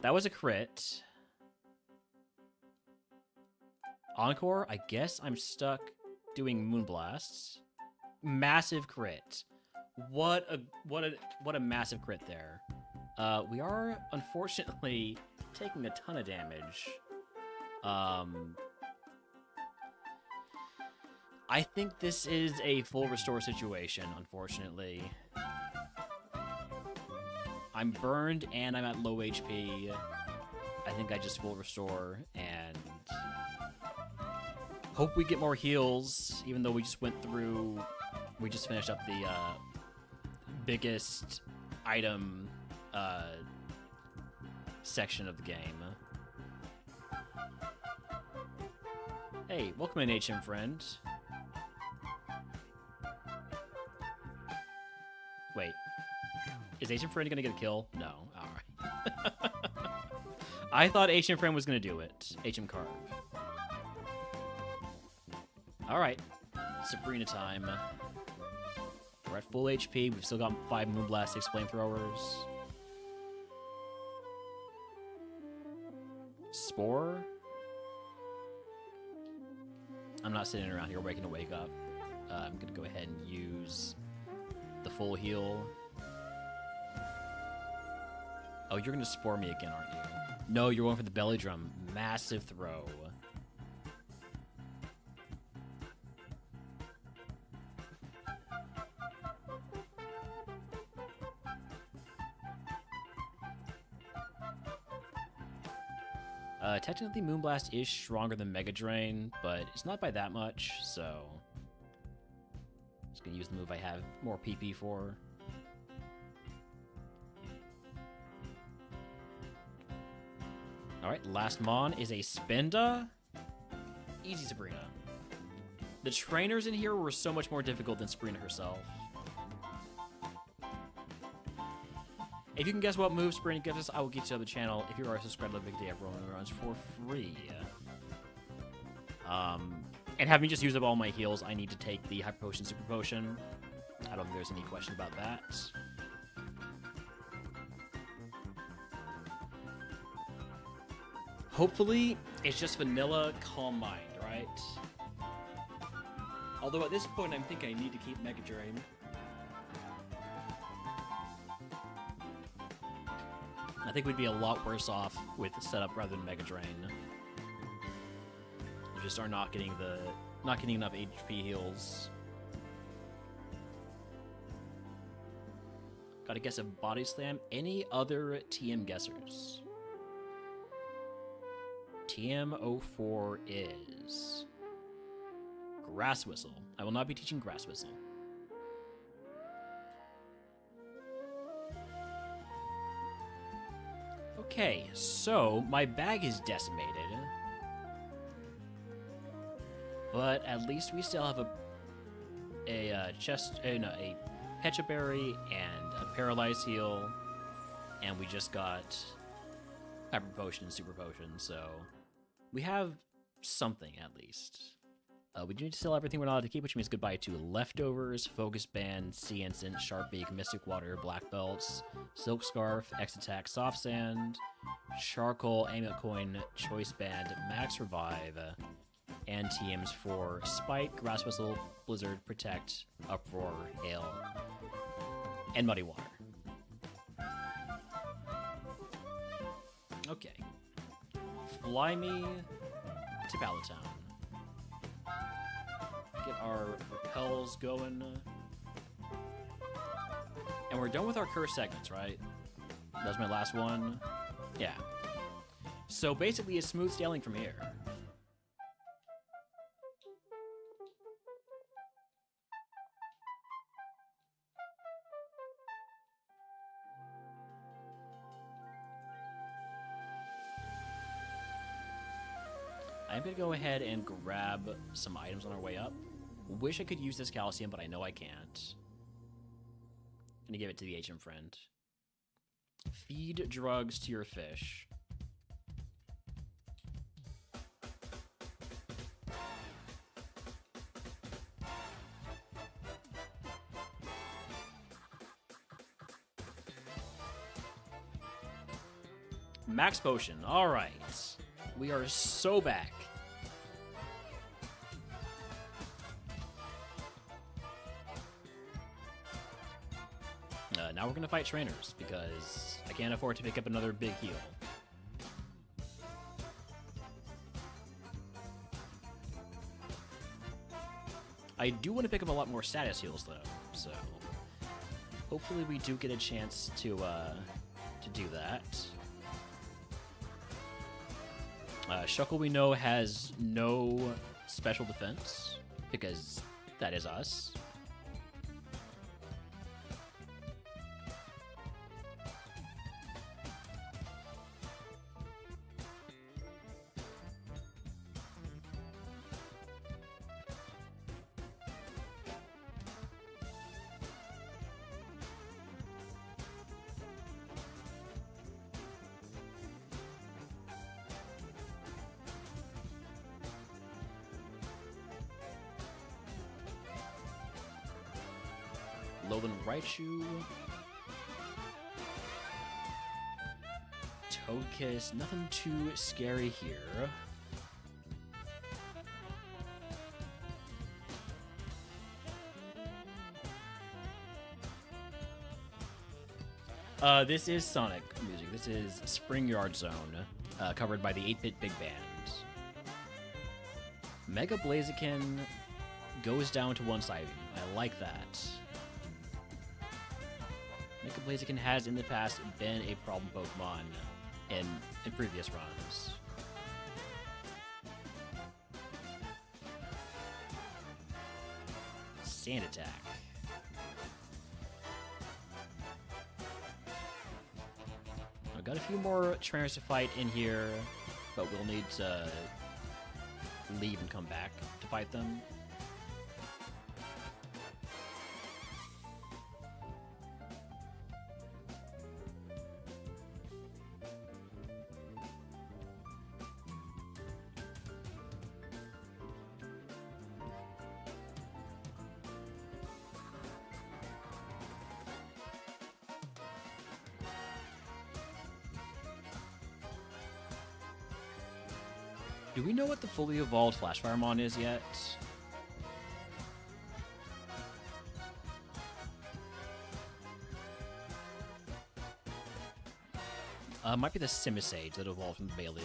That was a crit. Encore, I guess I'm stuck doing Moonblasts. Massive crit. What a massive crit there. We are unfortunately taking a ton of damage. I think this is a full restore situation, unfortunately. I'm burned and I'm at low HP. I think I just full restore and hope we get more heals, even though we just finished up biggest item section of the game. Hey, welcome in, HM friend. Wait, is HM friend gonna get a kill? No. All right. I thought HM friend was gonna do it. HM card. All right, Sabrina time. We're at full HP. We've still got 5 Moonblast, 6 Flamethrowers. Spore? I'm not sitting around here waiting to wake up. I'm going to go ahead and use the full heal. Oh, you're going to Spore me again, aren't you? No, you're going for the Belly Drum. Massive throw. Technically, Moonblast is stronger than Mega Drain, but it's not by that much, so... Just gonna use the move I have more PP for. Alright, last Mon is a Spinda. Easy, Sabrina. The trainers in here were so much more difficult than Sabrina herself. If you can guess what move Sabrina gives us, I will get you on the channel. If you are subscribed to the Big Day of Rolling Runs for free. And having just used up all my heals, I need to take the Hyper Potion, Super Potion. I don't think there's any question about that. Hopefully, it's just vanilla Calm Mind, right? Although at this point, I'm thinking I need to keep Mega Drain. I think we'd be a lot worse off with the setup rather than Mega Drain. We just are not getting enough HP heals. Gotta guess a Body Slam. Any other TM guessers? TM04 is Grass Whistle. I will not be teaching Grass Whistle. Okay, so my bag is decimated, but at least we still have a Pecha Berry and a Paralyze Heal, and we just got Hyper Potion and Super Potion, so we have something at least. We do need to sell everything we're not allowed to keep, which means goodbye to Leftovers, Focus Band, Sea Instant, Sharp Beak, Mystic Water, Black Belts, Silk Scarf, X Attack, Soft Sand, Charcoal, Amulet Coin, Choice Band, Max Revive, and TMs for Spike, Grass Whistle, Blizzard, Protect, Uproar, Hail, and Muddy Water. Okay. Fly me to Palatown. Get our repels going. And we're done with our curse segments, right? That's my last one. Yeah. So basically, it's smooth sailing from here. I'm gonna go ahead and grab some items on our way up. Wish I could use this calcium, but I know I can't. Gonna give it to the HM friend. Feed drugs to your fish. Max potion. All right. We are so back. Now we're going to fight trainers, because I can't afford to pick up another big heal. I do want to pick up a lot more status heals, though, so hopefully we do get a chance to do that. Shuckle, we know, has no special defense, because that is us. Lowland Raichu. Togekiss, nothing too scary here. This is Sonic music. This is Spring Yard Zone, covered by the 8-Bit Big Band. Mega Blaziken goes down to one side. I like that. Mega Blaziken has in the past been a problem Pokemon in previous runs. Sand Attack. I've got a few more trainers to fight in here, but we'll need to leave and come back to fight them. Do we know what the fully evolved Flash Firemon is yet? Might be the Simisage that evolved from the Bailey.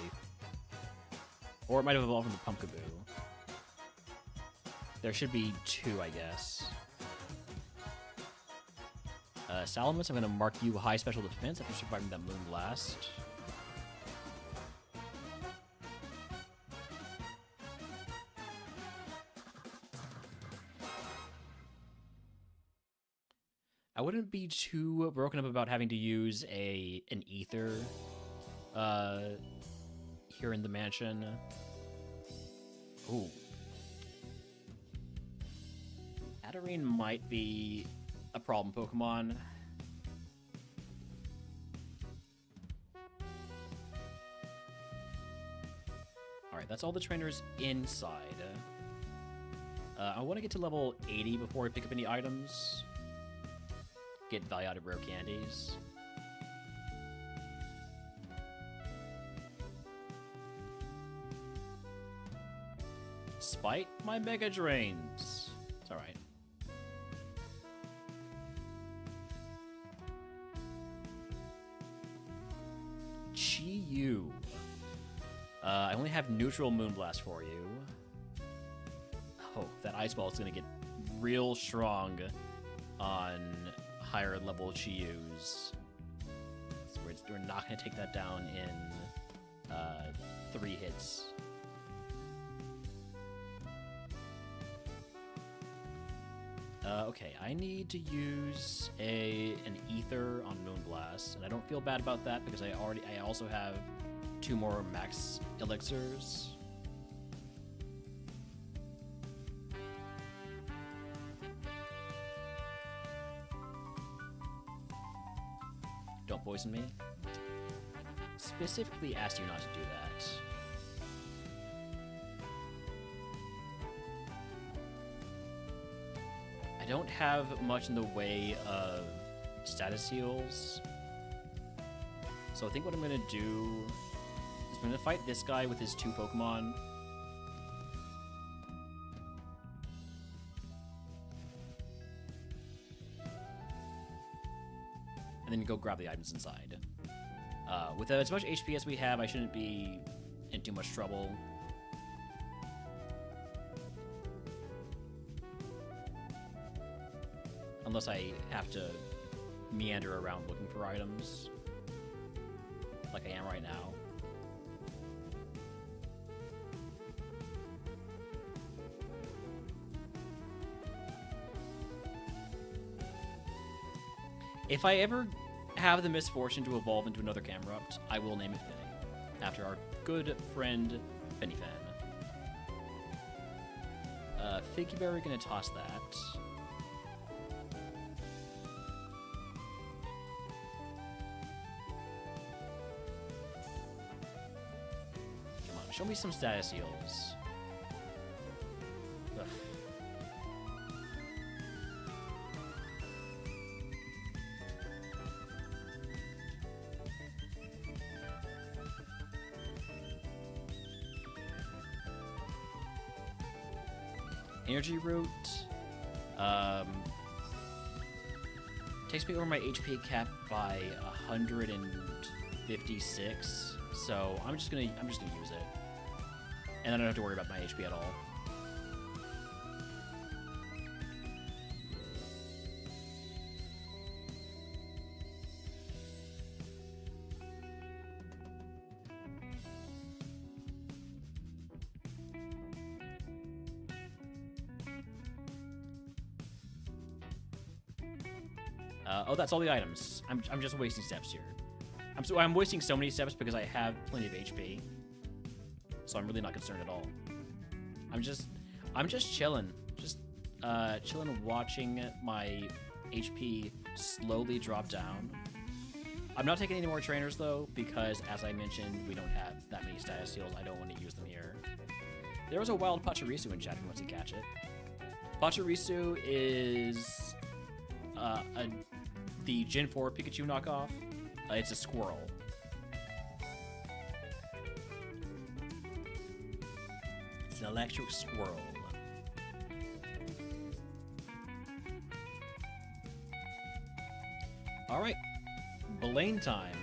Or it might have evolved from the Pumpkaboo. There should be two, I guess. Salamus, I'm going to mark you high special defense after surviving that Moonblast. I wouldn't be too broken up about having to use an ether here in the mansion. Ooh. Adorine might be a problem Pokemon. Alright, that's all the trainers inside. I want to get to level 80 before I pick up any items. Get value out of rare candies. Spite my Mega Drains. It's alright. Chi-Yu. I only have neutral Moonblast for you. Oh, that Ice Ball is going to get real strong on higher level Chi-Yus. So we're not going to take that down in 3 hits. Okay, I need to use an Ether on Moonblast, and I don't feel bad about that because I also have 2 more max elixirs. Don't poison me. Specifically asked you not to do that. I don't have much in the way of status heals. So I think what I'm going to do is I'm going to fight this guy with his 2 Pokemon. And then go grab the items inside. With as much HP as we have, I shouldn't be in too much trouble. Unless I have to meander around looking for items, like I am right now. If I ever have the misfortune to evolve into another Camerupt, I will name it Finny, after our good friend Finnyfan. Figgyberry, gonna toss that. Come on, show me some status heals. Ugh. Energy Root. Takes me over my HP cap by 156. So I'm just gonna use it, and I don't have to worry about my HP at all. Oh, that's all the items. I'm just wasting steps here. I'm wasting so many steps because I have plenty of HP. So I'm really not concerned at all. I'm just chilling. Just chilling, watching my HP slowly drop down. I'm not taking any more trainers though, because as I mentioned, we don't have that many status heals. I don't want to use them here. There was a wild Pachirisu in chat if you want to catch it. Pachirisu is the Gen 4 Pikachu knockoff. It's a squirrel. It's an electric squirrel. Alright. Blaine time.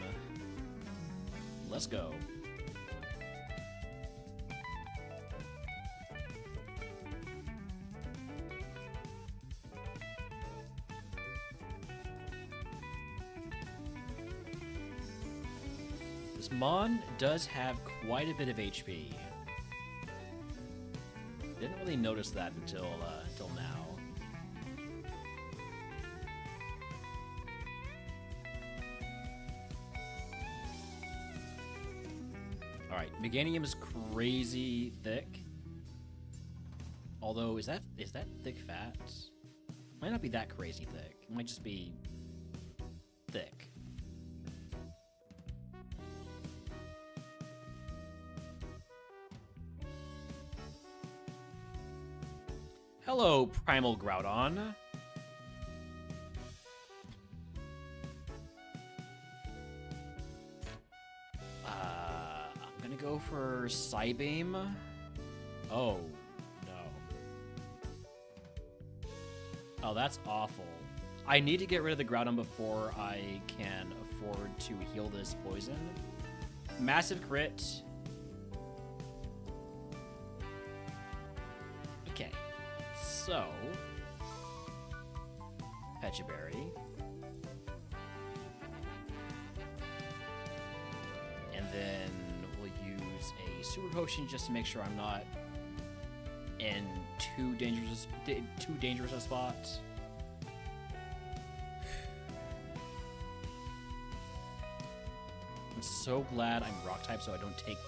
Let's go. This Mon does have quite a bit of HP. Didn't really notice that until now. Alright, Meganium is crazy thick. Although, is that thick fat? Might not be that crazy thick. It might just be thick. Hello, Primal Groudon. I'm gonna go for Psybeam. Oh, no. Oh, that's awful. I need to get rid of the Groudon before I can afford to heal this poison. Massive crit. Okay. So, Pechaberry. And then we'll use a Super Potion just to make sure I'm not in too dangerous a spot. I'm so glad I'm Rock type so I don't take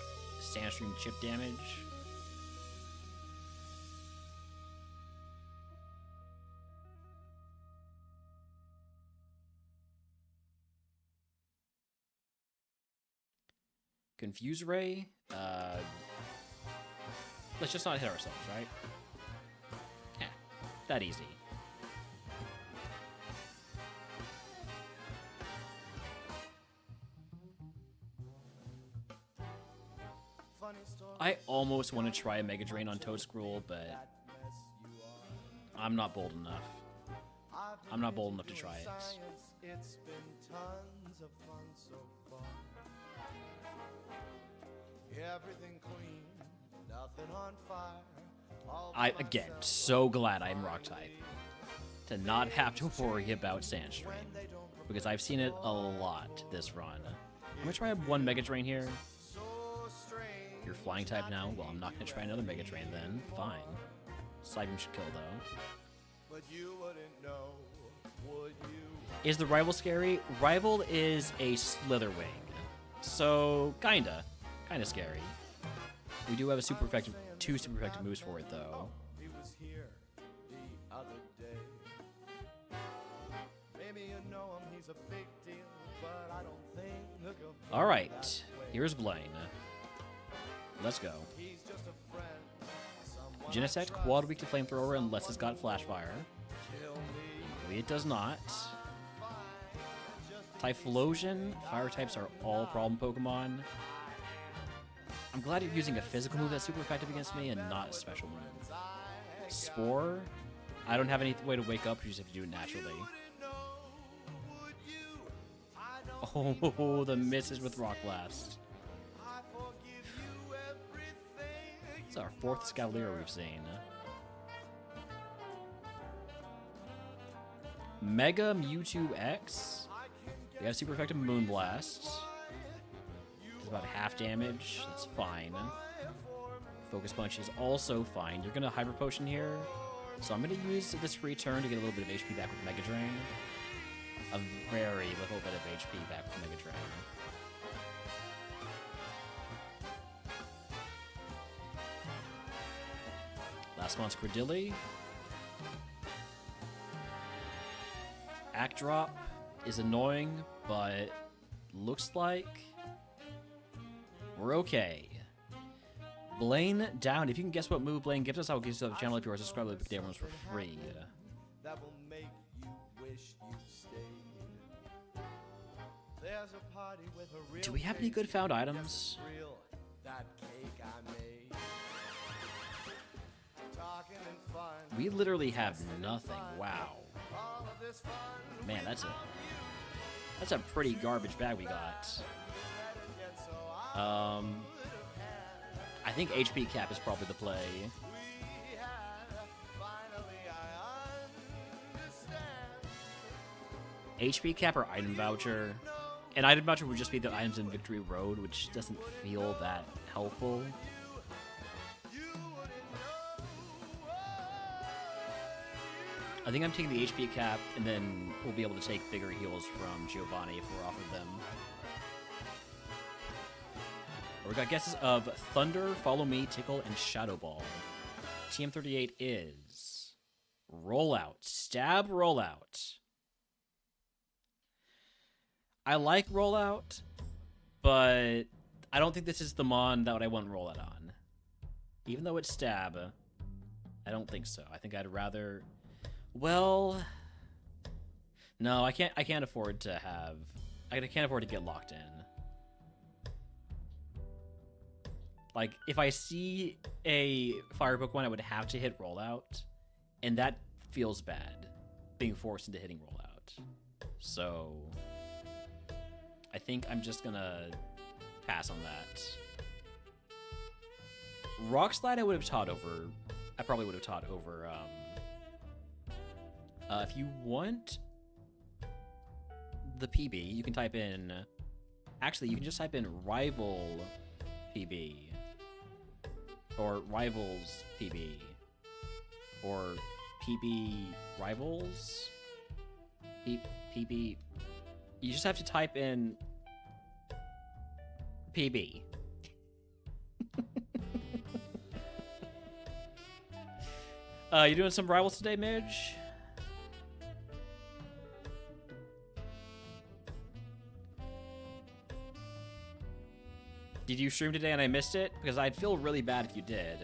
Sandstream chip damage. Confuse Ray. Let's just not hit ourselves, right? Yeah, that easy. I almost want to try a Mega Drain on Toedscruel, but I'm not bold enough. I'm not bold enough to try it. It's been tons of fun so far. Everything clean, nothing on fire. Again, so glad I'm Rock type to not have to worry about Sandstream, because I've seen it a lot this run. I'm gonna try one Mega Drain here. You're Flying type now? Well, I'm not gonna try another Mega Drain then. Fine. Psybeam should kill though. But you wouldn't know, would you? Is the Rival scary? Rival is a Slitherwing, so kinda scary. We do have two super effective moves for it though. He was here the other day. Maybe you know him, he's a big deal, but I don't think he'll go far All right, that way. here's Blaine. Let's go. He's just a friend, someone Genesect I quad weak to Flamethrower unless it's got Flash Fire. kill me. It does not. Typhlosion. Fire types are all problem Pokemon. I'm glad you're using a physical move that's super effective against me and not a special move. Spore. I don't have any way to wake up. You just have to do it naturally. Oh, the misses with Rock Blast. It's our 4th Scavalier we've seen. Mega Mewtwo X. We have super effective Moonblast. It's about half damage. That's fine. Focus Punch is also fine. You're gonna Hyper Potion here. So I'm gonna use this free turn to get a little bit of HP back with Mega Drain. A very little bit of HP back with Mega Drain. Last month's Credilli. Act Drop is annoying, but looks like we're okay. Blaine down. If you can guess what move Blaine gives us, I will give you the channel if you are subscribed to the Big Day for free. That will make you wish you stayed. There's a party with a real Do we have any good found items? real, that cake I made. Talking and fun. We literally have nothing. Wow. All of this fun. Man, that's a pretty garbage bag we got. I think HP cap is probably the play. HP cap or item voucher. An item voucher would just be the items in Victory Road, which doesn't feel that helpful. I think I'm taking the HP cap, and then we'll be able to take bigger heals from Giovanni if we're offered them. We got guesses of Thunder, Follow Me, Tickle, and Shadow Ball. TM38 is Rollout. Stab Rollout. I like Rollout, but I don't think this is the Mon that I want Rollout on. Even though it's Stab, I don't think so. I think I'd rather... Well... No, I can't afford to have... I can't afford to get locked in. Like, if I see a Fire Pokemon, I would have to hit Rollout, and that feels bad, being forced into hitting Rollout. So, I think I'm just gonna pass on that. Rock Slide I would have taught over, I probably would have taught over, if you want the PB, you can type in, actually, you can just type in Rival PB. Or Rivals PB. Or PB Rivals? PB... You just have to type in PB. You doing some Rivals today, Midge? Did you stream today and I missed it? Because I'd feel really bad if you did.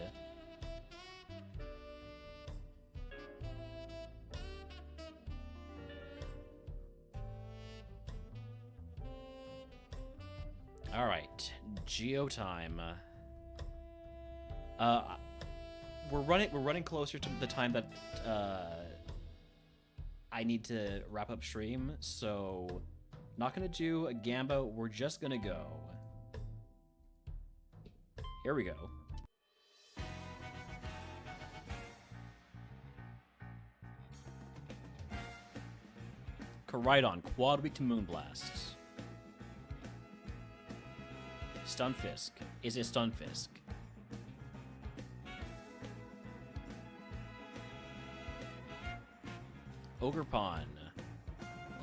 Alright, Geo time. We're running closer to the time that I need to wrap up stream, so not gonna do a Gamba, we're just gonna go. Here we go. Koraidon, Quad Weak to Moonblast. Stunfisk. Is it Stunfisk? Ogerpon.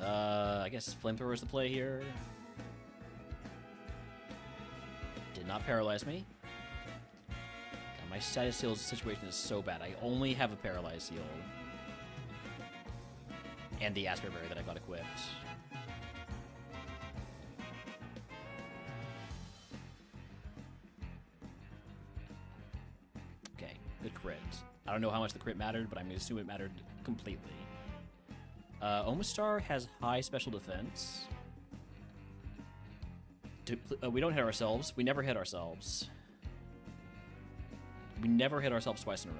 I guess Flamethrower is the play here. Did not paralyze me. God, my status heal situation is so bad. I only have a paralyzed heal. And the Asper Berry that I got equipped. Okay, good crit. I don't know how much the crit mattered, but I'm going to assume it mattered completely. Omastar has high special defense. We don't hit ourselves. We never hit ourselves. We never hit ourselves twice in a row.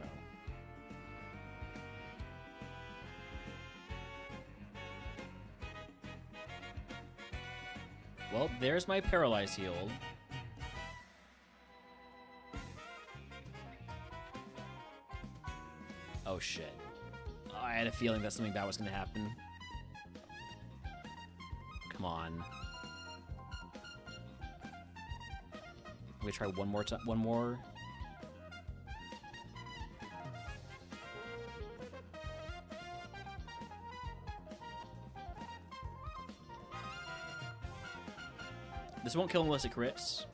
Well, there's my paralyzed heal. Oh shit. Oh, I had a feeling that something bad was gonna happen. Come on. I'm gonna try one more time. One more. This won't kill unless it crits.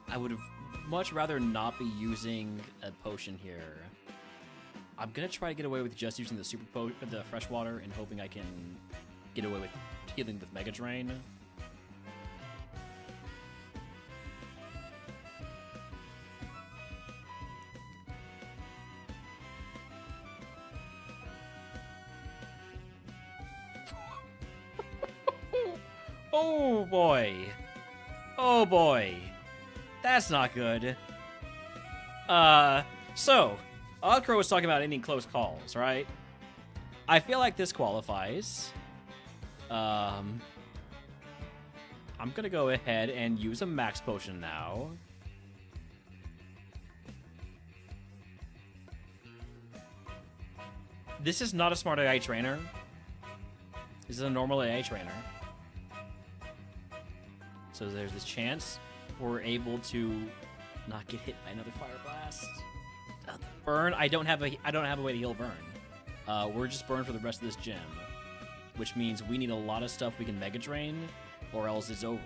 I would have much rather not be using a potion here. I'm gonna try to get away with just using the freshwater and hoping I can get away with healing with Mega Drain. Oh boy. Oh boy. That's not good. So, Oddcrow was talking about ending close calls, right? I feel like this qualifies. I'm gonna go ahead and use a max potion now. This is not a smart AI trainer. This is a normal AI trainer. So there's this chance we're able to not get hit by another fire blast. Burn. I don't have a way to heal burn. We're just burned for the rest of this gym, which means we need a lot of stuff we can Mega Drain, or else it's over.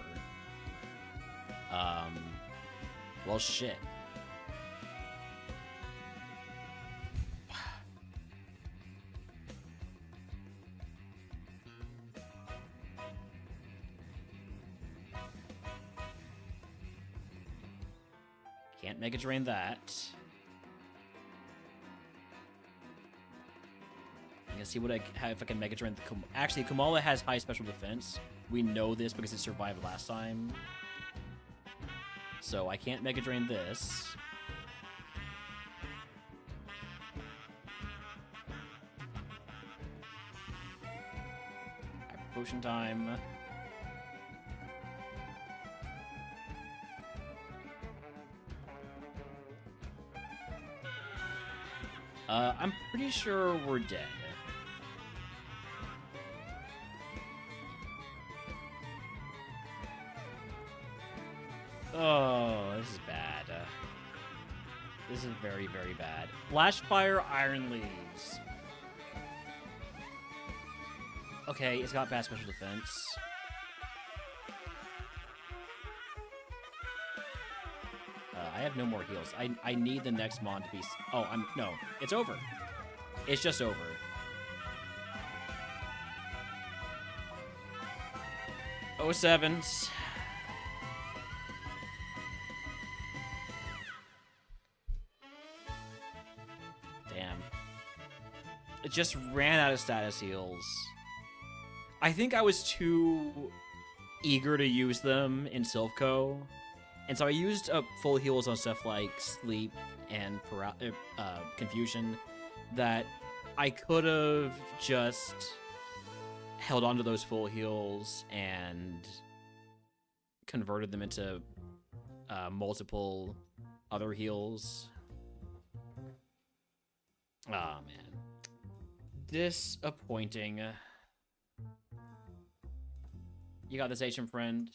Well, shit. Can't Mega Drain that. I'm gonna see what if I can Mega Drain the Actually, Kamala has high special defense. We know this because it survived last time. So I can't Mega Drain this. Potion time. I'm pretty sure we're dead. Oh, this is bad. This is very, very bad. Flashfire Iron Leaves. Okay, it's got bad special defense. I have no more heals. I need the next mon to be... Oh, no. It's over. It's just over. Oh, sevens. Damn. It just ran out of status heals. I think I was too eager to use them in Silph.Co. And so I used full heals on stuff like Sleep and Confusion that I could have just held onto those full heals and converted them into multiple other heals. Ah, man. Disappointing. You got this, Asian friend.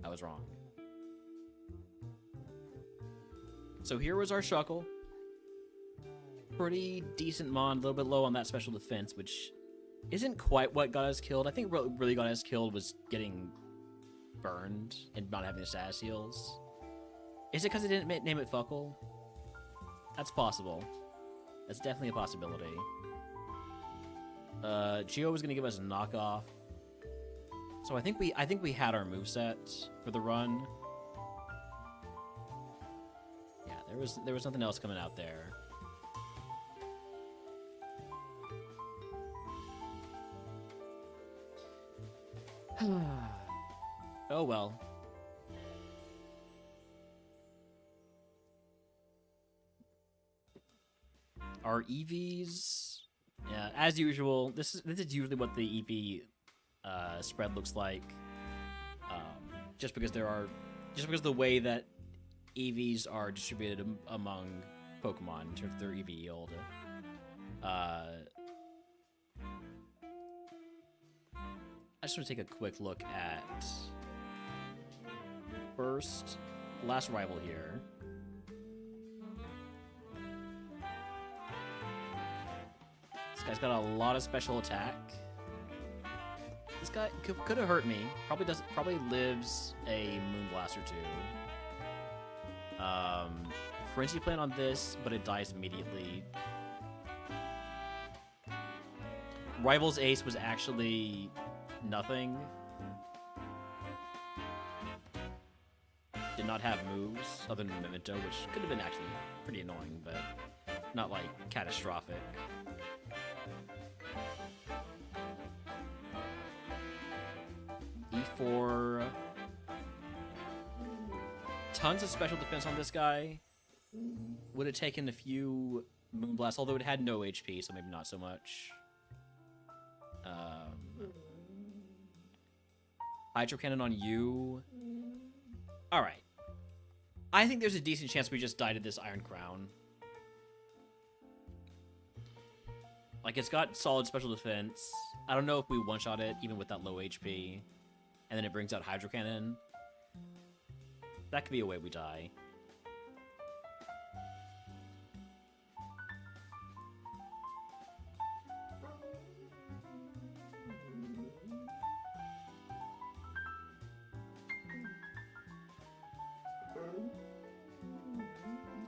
I was wrong. So here was our Shuckle. Pretty decent mon, a little bit low on that special defense, which isn't quite what got us killed. I think what really got us killed was getting burned and not having the status heals. Is it because it didn't name it Fuckle? That's possible. That's definitely a possibility. Geo was gonna give us a knockoff. So I think we had our moveset for the run. Yeah, there was nothing else coming out there. Oh well. our EVs, as usual, this is usually what the EV spread looks like. Just because of the way that EVs are distributed among Pokemon in terms of their EV yield. I just want to take a quick look at last rival here. This guy's got a lot of special attack. This guy could have hurt me. Probably lives a Moonblast or two. Frenzy Plant on this, but it dies immediately. Rival's Ace was actually nothing. Did not have moves other than Memento, which could have been actually pretty annoying, but not like catastrophic. E4. Tons of special defense on this guy. Would have taken a few Moonblasts, although it had no HP, so maybe not so much. Hydro Cannon on you. Alright. I think there's a decent chance we just died at this Iron Crown. Like, it's got solid special defense. I don't know if we one-shot it, even with that low HP. And then it brings out Hydro Cannon. That could be a way we die.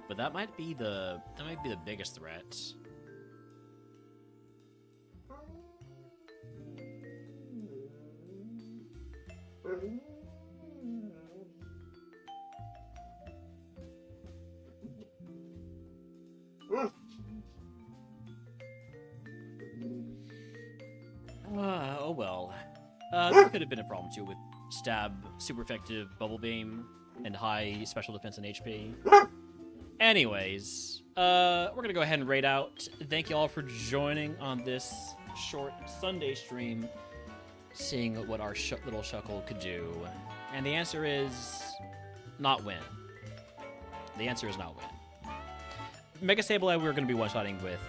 But that might be the biggest threat. Oh well. There could have been a problem too with Stab, super effective Bubble Beam, and high special defense and HP. Anyways, we're gonna go ahead and raid out. Thank you all for joining on this short Sunday stream, seeing what our little Shuckle could do. And the answer is not win. The answer is not win. Mega Sableye, we're gonna be one-shotting with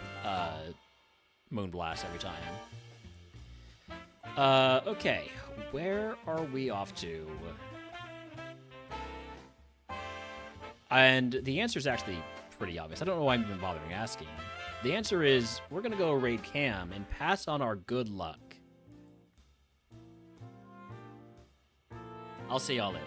Moonblast every time. Okay, where are we off to? And the answer is actually pretty obvious. I don't know why I'm even bothering asking. The answer is we're going to go raid Cam and pass on our good luck. I'll see y'all later.